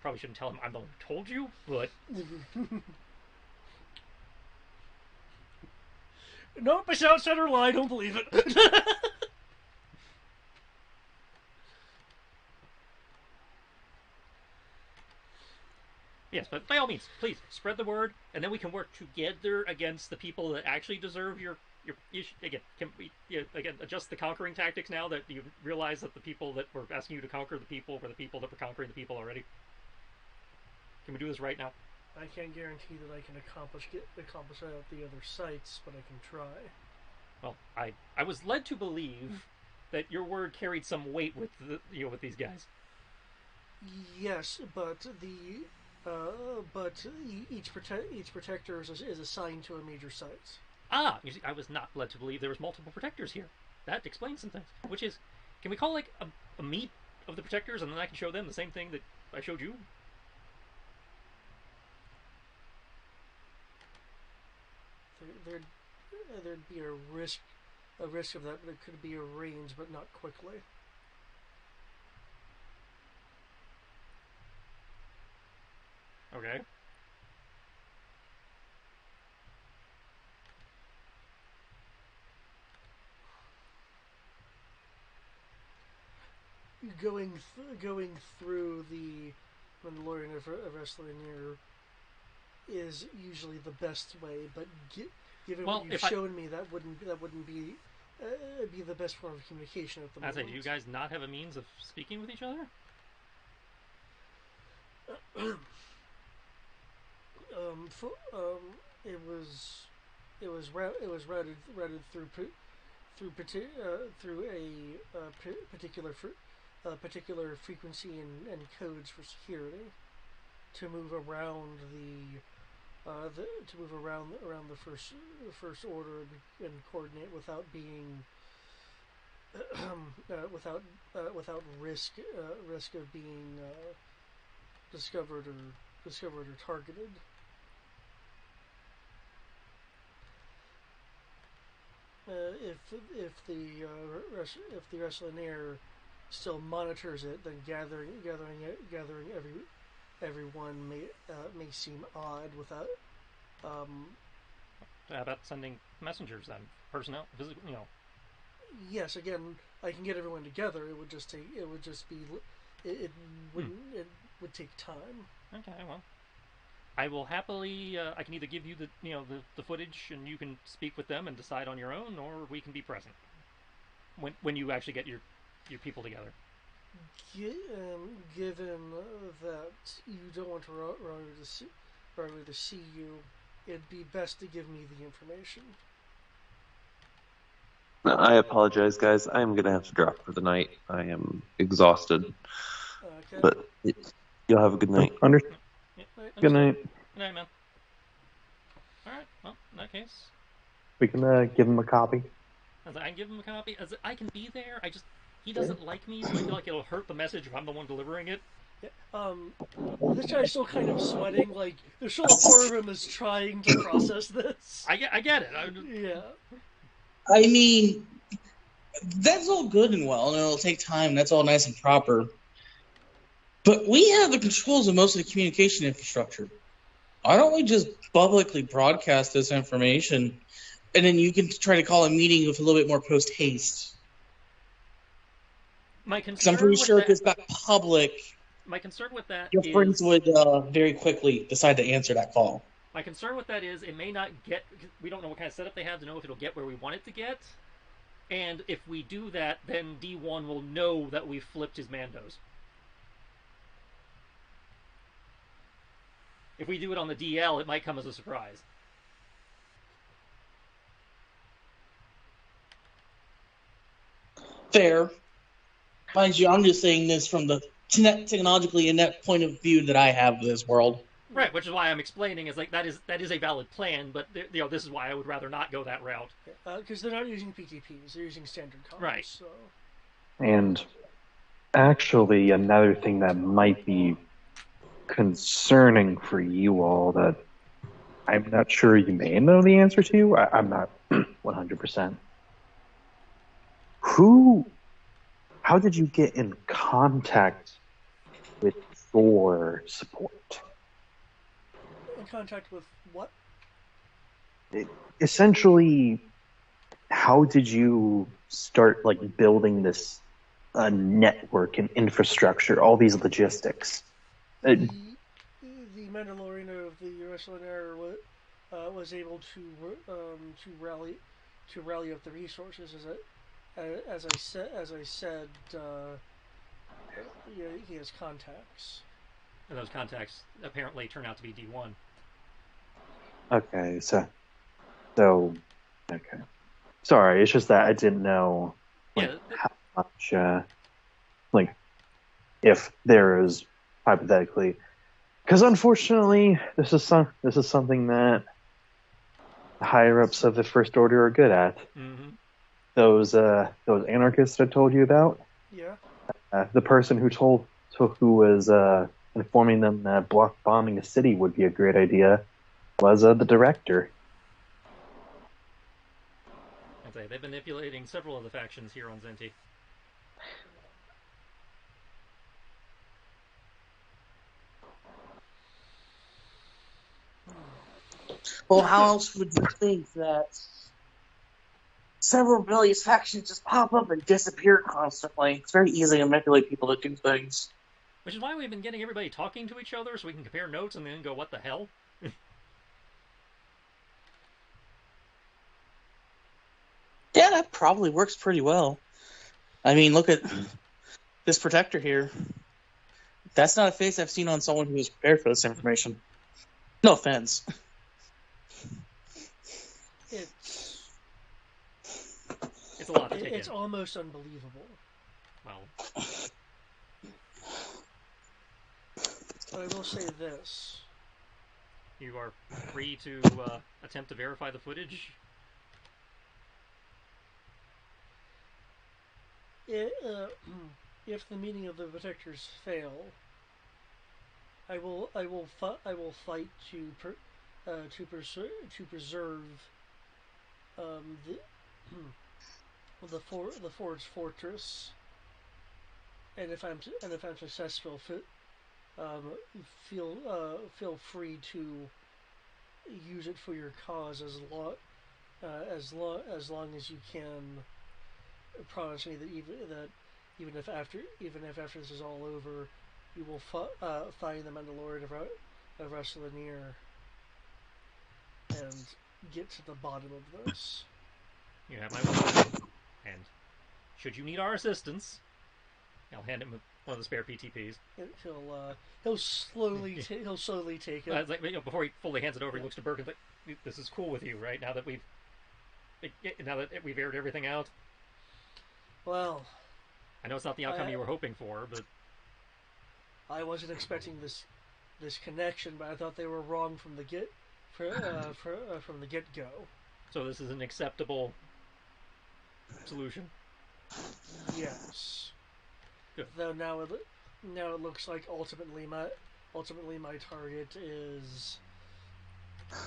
Probably shouldn't tell him I'm the one who told you, but... Nope, it's outside her lie, don't believe it. Yes, but by all means, please, spread the word, and then we can work together against the people that actually deserve your again, can we again adjust the conquering tactics now that you realize that the people that were asking you to conquer the people were the people that were conquering the people already? Can we do this right now? I can't guarantee that I can accomplish it at the other sites, but I can try. Well, I was led to believe that your word carried some weight with with these guys. Yes, but each protector is assigned to a major site. Ah, you see, I was not led to believe there was multiple protectors here. That explains some things. Which is, can we call like a meet of the protectors, and then I can show them the same thing that I showed you? There'd be a risk of that, but it could be arranged, but not quickly. Okay. Going through the Mandalorian of Wrestling is usually the best way, but given what you've shown me, that wouldn't be the best form of communication at the moment. I say, do you guys not have a means of speaking with each other? It was routed through a particular frequency and codes for security to move around the first order and coordinate without being without risk of being discovered or targeted. If the Wrestling Air still monitors it, then gathering everyone may seem odd without. How about sending messengers then, personnel, physical, Yes, again, I can get everyone together. It would just take. It would just be. It wouldn't. It would take time. Okay, well, I will happily. I can either give you the footage, and you can speak with them and decide on your own, or we can be present when you actually get your people together. Given that you don't want Riley to see you, it'd be best to give me the information. No, I apologize, guys. I'm gonna have to drop for the night. I am exhausted. Okay. But you'll have a good night. Good night. Good night, man. All right. Well, in that case, we can give him a copy. I can give him a copy. I can be there. He doesn't like me, so I feel like it'll hurt the message if I'm the one delivering it. Yeah, this guy's still kind of sweating. Like there's still a part of him is trying to process this. I get it. Yeah. I mean, that's all good and well, and it'll take time. That's all nice and proper. But we have the controls of most of the communication infrastructure. Why don't we just publicly broadcast this information, and then you can try to call a meeting with a little bit more post-haste? Because I'm pretty sure if this got public, my concern with that your friends would very quickly decide to answer that call. My concern with that is it may not get. We don't know what kind of setup they have to know if it'll get where we want it to get. And if we do that, then D1 will know that we've flipped his Mandos. If we do it on the DL, it might come as a surprise. Fair. Mind you, I'm just saying this from the technologically inept point of view that I have of this world. Right, which is why I'm explaining is like that is a valid plan, but this is why I would rather not go that route. Because they're not using PTPs; they're using standard comms. Right. So. And actually, another thing that might be concerning for you all that I'm not sure you may know the answer to. I'm not 100%. How did you get in contact with your support? In contact with what? Essentially, how did you start building this network and infrastructure, all these logistics? The Mandalorian of the Wrestling Era was able to rally up the resources as I said he has contacts. And those contacts apparently turn out to be D1. Okay, so okay. Sorry, it's just that I didn't know how much if there is hypothetically, because unfortunately this is something that the higher ups of the First Order are good at. Mm-hmm. Those anarchists I told you about. Yeah. The person who was informing them that block bombing a city would be a great idea was the director. I'd say they've been manipulating several of the factions here on Zenti. Well, how else would you think that several million factions just pop up and disappear constantly? It's very easy to manipulate people to do things. Which is why we've been getting everybody talking to each other so we can compare notes and then go, what the hell? Yeah, that probably works pretty well. I mean, look at this protector here. That's not a face I've seen on someone who was prepared for this information. No offense. It's a lot to take It's in. almost unbelievable. Well, but I will say this. You are free to attempt to verify the footage. If the meeting of the protectors fail, I will fight to preserve the Forge Fortress, and if I'm successful, feel free to use it for your cause as long as you can promise me that even if after this is all over, you will find the Mandalorian of Wrestlineer and get to the bottom of this. You have my word. And should you need our assistance, I'll hand him one of the spare PTPs. He'll slowly take it. Before he fully hands it over, he looks to Burke and like, "This is cool with you, right? Now that we've aired everything out." Well, I know it's not the outcome you were hoping for, but I wasn't expecting this connection, but I thought they were wrong from the get-go. So this is an acceptable solution. Yes. Good. Though now it looks like ultimately my target is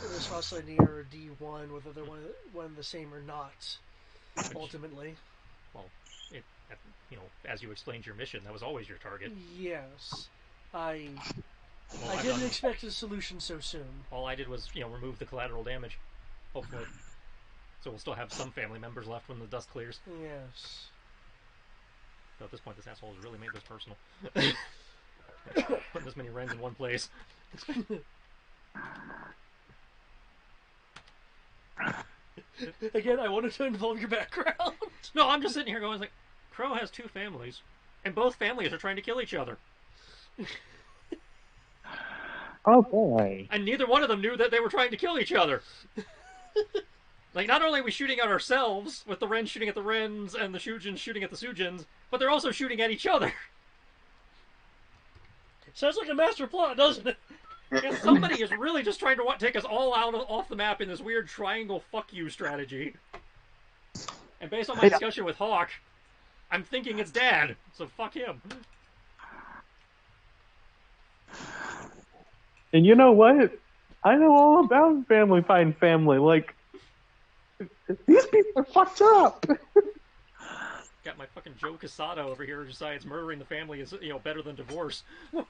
this Wrestlineer D1, whether they're one the same or not. Ultimately. Well, as you explained your mission, that was always your target. Yes. I didn't expect a solution so soon. All I did was, remove the collateral damage, hopefully. So we'll still have some family members left when the dust clears. Yes. So at this point, this asshole has really made this personal. Putting this many Wrens in one place. Again, I wanted to involve your background. No, I'm just sitting here going, Crow has two families, and both families are trying to kill each other. Oh boy. And neither one of them knew that they were trying to kill each other. Not only are we shooting at ourselves, with the Wrens shooting at the Wrens and the Shujins shooting at the Sujins, but they're also shooting at each other. Sounds like a master plot, doesn't it? And somebody is really just trying to take us all off the map in this weird triangle fuck you strategy. And based on my discussion with Hawk, I'm thinking it's Dad, so fuck him. And you know what? I know all about family fighting family. Like, these people are fucked up. Got my fucking Joe Quesada over here who decides murdering the family is, better than divorce. I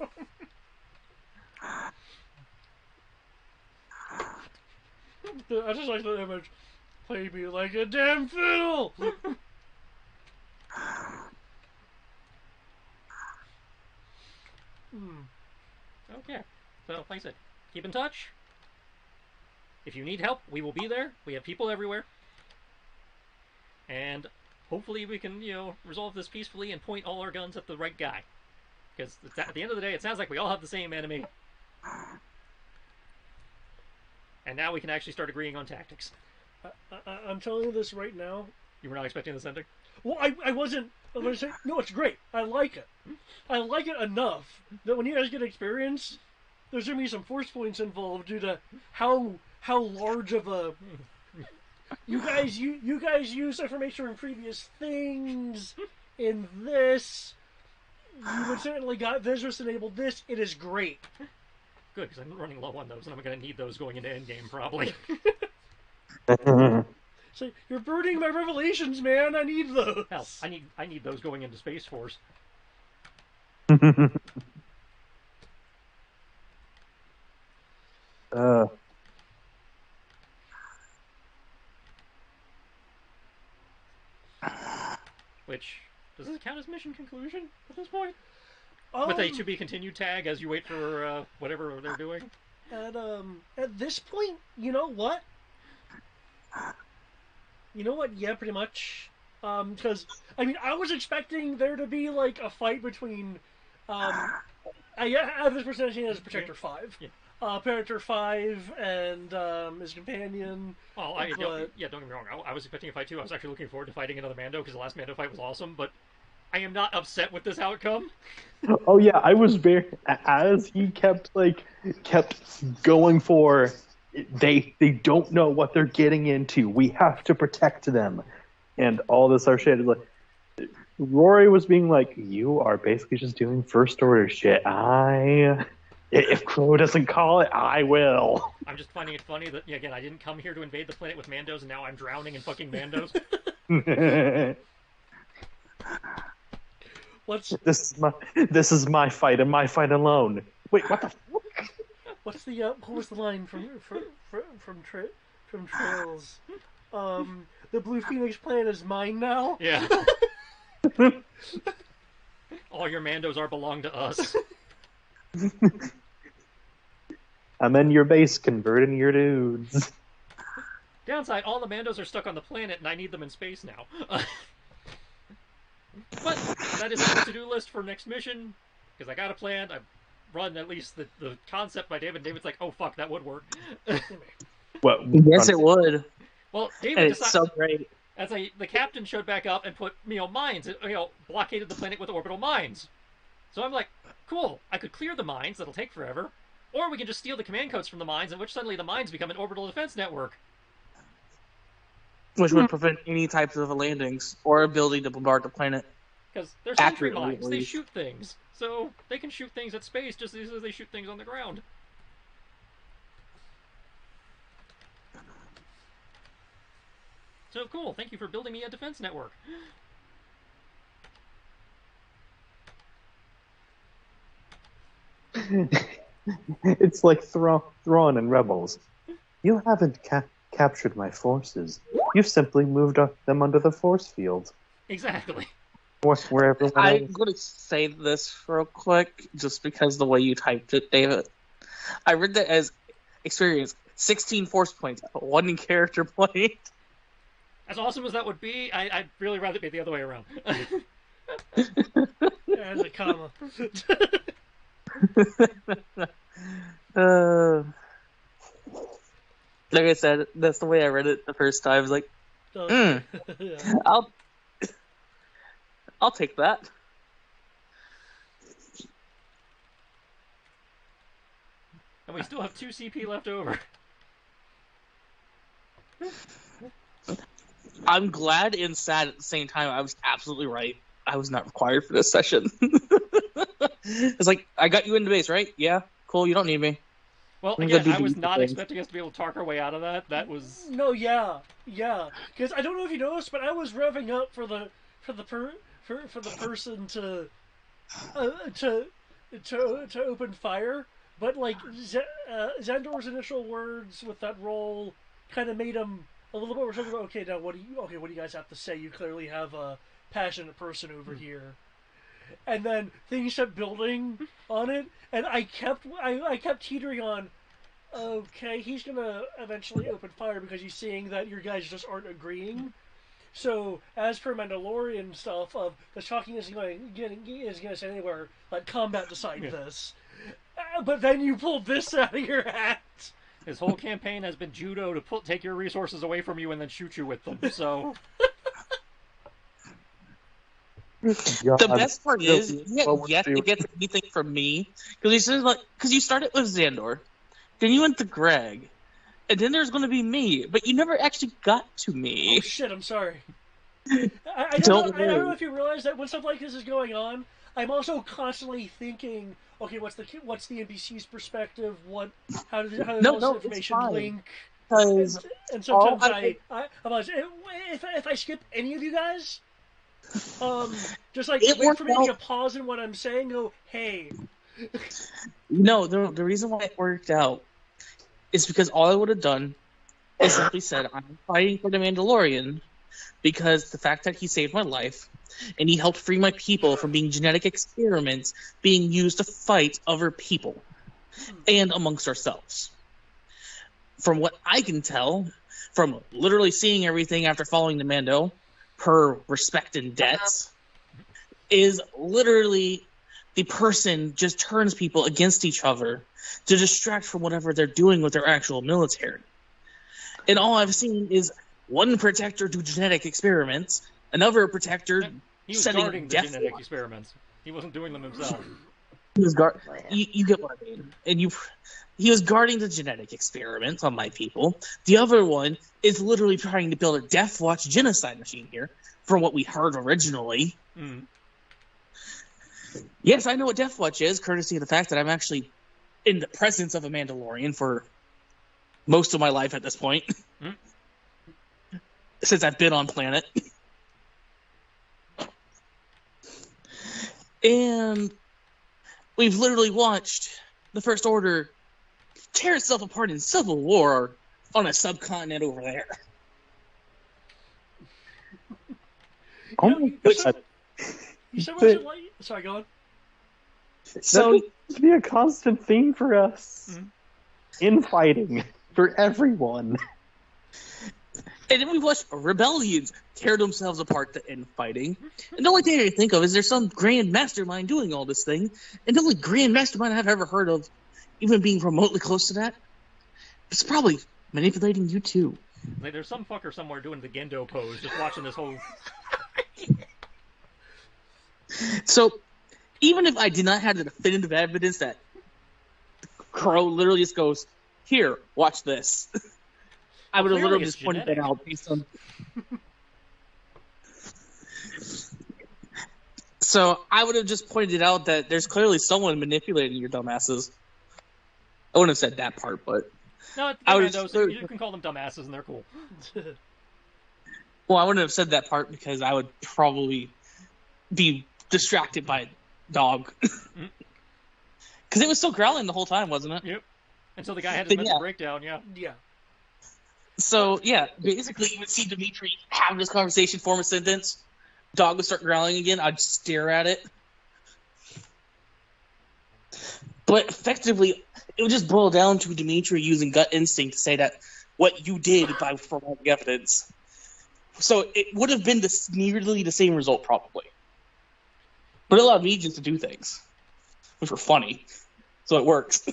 just like the image. Play me like a damn fiddle! Okay. So, like I said, keep in touch. If you need help, we will be there. We have people everywhere. And hopefully we can, resolve this peacefully and point all our guns at the right guy. Because at the end of the day, it sounds like we all have the same enemy. And now we can actually start agreeing on tactics. I'm telling you this right now. You were not expecting this ending? Well, I wasn't. I was going to say, no, it's great. I like it. I like it enough that when you guys get experience, there's going to be some force points involved due to how large of a... You guys use information from previous things in this. You would certainly got this, just enabled this. It is great. Good, because I'm running low on those, and I'm going to need those going into endgame, probably. So you're burning my revelations, man. I need those. Hell, I need those going into Space Force. Which, does this count as mission conclusion at this point? With a to be continued tag as you wait for whatever they're doing? At this point, you know what? Yeah, pretty much. Because, I was expecting there to be, like, a fight between, I have this person as Protector 5. Yeah. Protector 5 and, his companion. Well, don't get me wrong. I was expecting a fight, too. I was actually looking forward to fighting another Mando, because the last Mando fight was awesome, but I am not upset with this outcome. Oh, yeah, I was very... As he kept going for... They don't know what they're getting into. We have to protect them. And all this other shit. Like, Rory was being like, you are basically just doing first order shit. If Crow doesn't call it, I will. I'm just finding it funny that, again, I didn't come here to invade the planet with Mandos, and now I'm drowning in fucking Mandos. This is my fight, and my fight alone. Wait, what the fuck? What was the line from Trails? The Blue Phoenix planet is mine now. Yeah. All your Mandos belong to us. I'm in your base converting your dudes. Downside, all the Mandos are stuck on the planet, and I need them in space now. But that is on the to-do list for next mission, because I got a plan. I've run at least the concept by David. David's like, oh fuck, that would work. Well, yes, it would. Well, David it's so great. As the captain showed back up and put mines, blockaded the planet with orbital mines. So I'm like, cool. I could clear the mines. That'll take forever. Or we can just steal the command codes from the mines, in which suddenly the mines become an orbital defense network. Which would prevent any types of landings or ability to bombard the planet. Because they're sentry mines. They shoot things. So they can shoot things at space just as they shoot things on the ground. So cool. Thank you for building me a defense network. It's like Thrawn and Rebels. You haven't captured my forces. You've simply moved them under the force field. Exactly. Wherever. I'm going to say this real quick, just because the way you typed it, David. I read that as experience 16 force points, 1 character point. As awesome as that would be, I'd really rather it be the other way around. As a comma. Like I said, that's the way I read it the first time. I was like, Yeah. I'll take that. And we still have 2 CP left over. I'm glad and sad at the same time. I was absolutely right. I was not required for this session. It's like, I got you into base, right? Yeah, cool, you don't need me. Well, I'm again, gonna do I was the not thing. expecting us to be able to talk our way out of that. That was No, yeah. Because I don't know if you noticed, but I was revving up for the person uh, to to open fire. But like Xandor's initial words with that roll kind of made him a little bit receptive. Okay, now what do you guys have to say? You clearly have a passionate person over here. And then things kept building on it, and I kept teetering on. Okay, he's gonna eventually open fire because he's seeing that your guys just aren't agreeing. So, as per Mandalorian stuff, of the talking isn't going to say anywhere. Let combat decide this. But then you pulled this out of your hat. his whole campaign has been judo to take your resources away from you and then shoot you with them. So The best part is you have What yet would to you- get anything from me because you started with Xandor, then you went to Greg, and then there's going to be me, but you never actually got to me. Oh shit! I'm sorry. I Don't don't know worry. if you realize that when stuff like this is going on, I'm also constantly thinking, okay, what's the NPC's perspective? How does all this it's information fine. link? Because And sometimes all I'm like, if I skip any of you guys, just like It wait worked for me to take a out. pause in what I'm saying. Go, hey, No, the reason why it worked out is because all I would have done is simply said, I'm fighting for the Mandalorian because the fact that he saved my life and he helped free my people from being genetic experiments being used to fight other people and amongst ourselves. From what I can tell, from literally seeing everything after following the Mando, per respect and debts, is literally the person just turns people against each other to distract from whatever they're doing with their actual military. And all I've seen is one protector do genetic experiments, another protector he was setting guarding the death genetic watch. experiments. He wasn't doing them himself. He was you get what I mean. And he was guarding the genetic experiments on my people. The other one is literally trying to build a death watch genocide machine here, from what we heard originally. Mm. Yes, I know what Death Watch is, courtesy of the fact that I'm actually in the presence of a Mandalorian for most of my life at this point. Mm. Since I've been on planet. And we've literally watched the First Order tear itself apart in civil war on a subcontinent over there. Oh Yeah, my you so God. you so much like. Sorry, go on. So That seems to be a constant theme for us. Mhm. Infighting for everyone. And then we watched rebellions tear themselves apart to end fighting. And the only thing I can think of is there's some grand mastermind doing all this thing. And the only grand mastermind I've ever heard of, even being remotely close to that, is probably manipulating you too. Like, there's some fucker somewhere doing the Gendo pose, just watching this whole. So, even if I did not have the definitive evidence that Crow literally just goes, "Here, watch this," I would have Clearly literally it's just pointed genetic. that out based on. So I would have just pointed out that there's clearly someone manipulating your dumbasses. I wouldn't have said that part, but No, they're I would randos. have- You can call them dumbasses, and they're cool. well, I wouldn't have said that part because I would probably be distracted by a dog. Because it was still growling the whole time, wasn't it? Yep. Until the guy had his Then, mental yeah. breakdown, yeah. Yeah. So, yeah, basically you would see Dimitri have this conversation, form a sentence, dog would start growling again, I'd stare at it. But effectively, it would just boil down to Dimitri using gut instinct to say that what you did by providing evidence. So it would have been nearly the same result, probably. But it allowed me just to do things, which were funny. So it worked.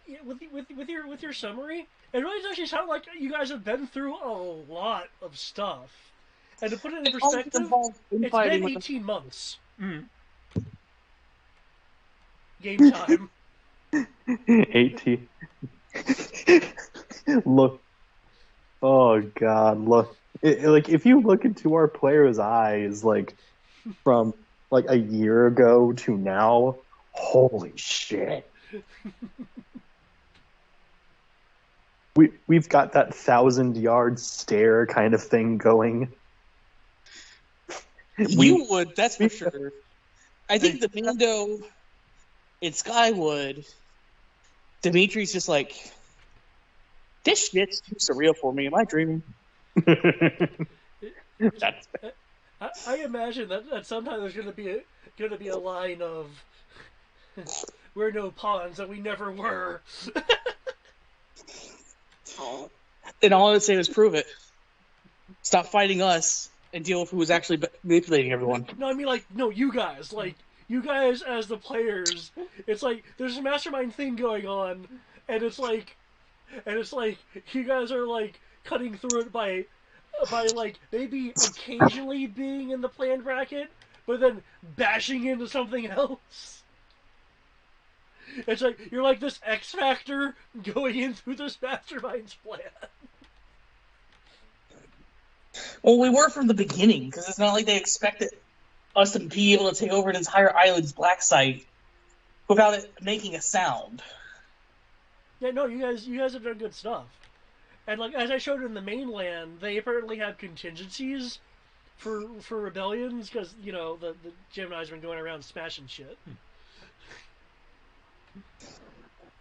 Yeah, with your summary, it really does actually sound like you guys have been through a lot of stuff. And to put it in It all perspective, involved it's infighting been with 18 months. Mm. Game time. 18. Look. Oh God, look. Like if you look into our players' eyes, like from like a year ago to now, holy shit. we've got that 1,000-yard stare kind of thing going. You would, that's for sure. I think the Mando and Sky would. Dimitri's just like, this shit's too surreal for me. Am I dreaming? That's I imagine that sometime there's going to be a line of we're no pawns and we never were. And all I would say was prove it. Stop fighting us and deal with who was actually manipulating everyone. No, I mean no, you guys, you guys as the players. It's like there's a mastermind thing going on, and it's like you guys are like cutting through it by like maybe occasionally being in the plan bracket, but then bashing into something else. It's like you're like this X Factor going in through this mastermind's plan. Well, we were from the beginning, because it's not like they expected us to be able to take over an entire island's black site without it making a sound. Yeah, no, you guys have done good stuff. And like as I showed in the mainland, they apparently have contingencies for rebellions because the Gemini's been going around smashing shit.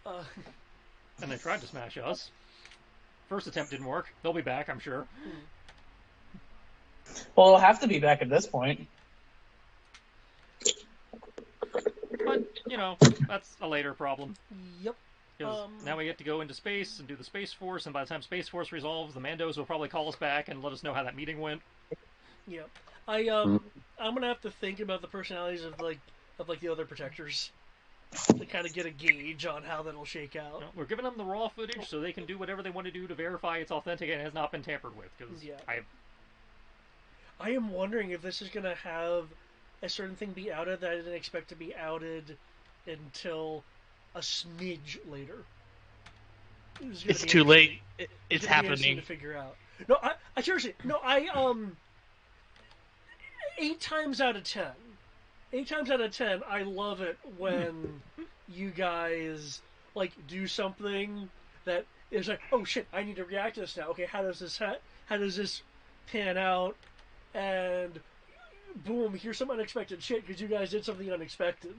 And they tried to smash us. First attempt didn't work. They'll be back, I'm sure. Well, they'll have to be back at this point. But, that's a later problem. Yep. Because now we get to go into space and do the Space Force, and by the time Space Force resolves, the Mandos will probably call us back and let us know how that meeting went. Yep. I'm gonna have to think about the personalities of the other protectors to kind of get a gauge on how that'll shake out. We're giving them the raw footage so they can do whatever they want to do to verify it's authentic and has not been tampered with. Because I am wondering if this is going to have a certain thing be outed that I didn't expect to be outed until a smidge later. It's too late. It's happening. To figure out. No, I seriously, no, 8 times out of 10. 8 times out of 10, I love it when you guys do something that is like, oh shit, I need to react to this now. Okay, how does this pan out? And boom, here's some unexpected shit because you guys did something unexpected.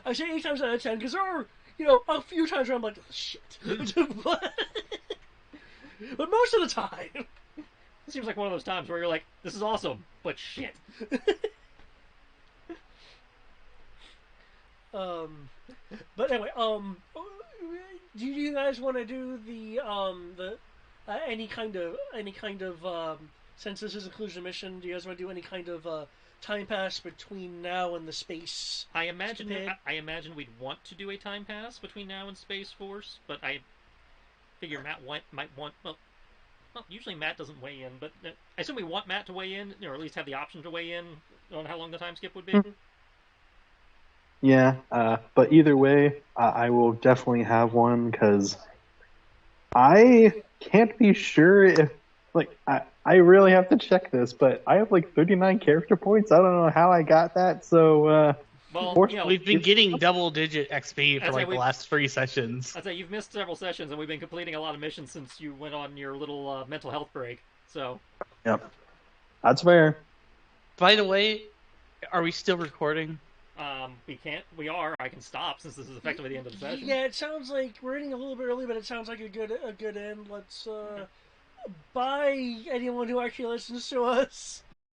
I say 8 times out of 10 because there are a few times where I'm like, oh, shit, but most of the time, it seems like one of those times where you're like, this is awesome, but shit. But anyway, do you guys want to do the any kind of since this is inclusion mission? Do you guys want to do any kind of time pass between now and the space? I imagine we'd want to do a time pass between now and Space Force, but I figure Matt might want. Well, usually Matt doesn't weigh in, but I assume we want Matt to weigh in, or at least have the option to weigh in on how long the time skip would be. Yeah, but either way, I will definitely have one because I can't be sure if, I really have to check this, but I have 39 character points. I don't know how I got that, so. Well, we've been getting double-digit XP for the last 3 sessions. I'd say you've missed several sessions, and we've been completing a lot of missions since you went on your little mental health break. So. Yep, that's fair. By the way, are we still recording? We can't. We are. I can stop since this is effectively the end of the session. Yeah, it sounds like we're ending a little bit early, but it sounds like a good end. Let's bye anyone who actually listens to us.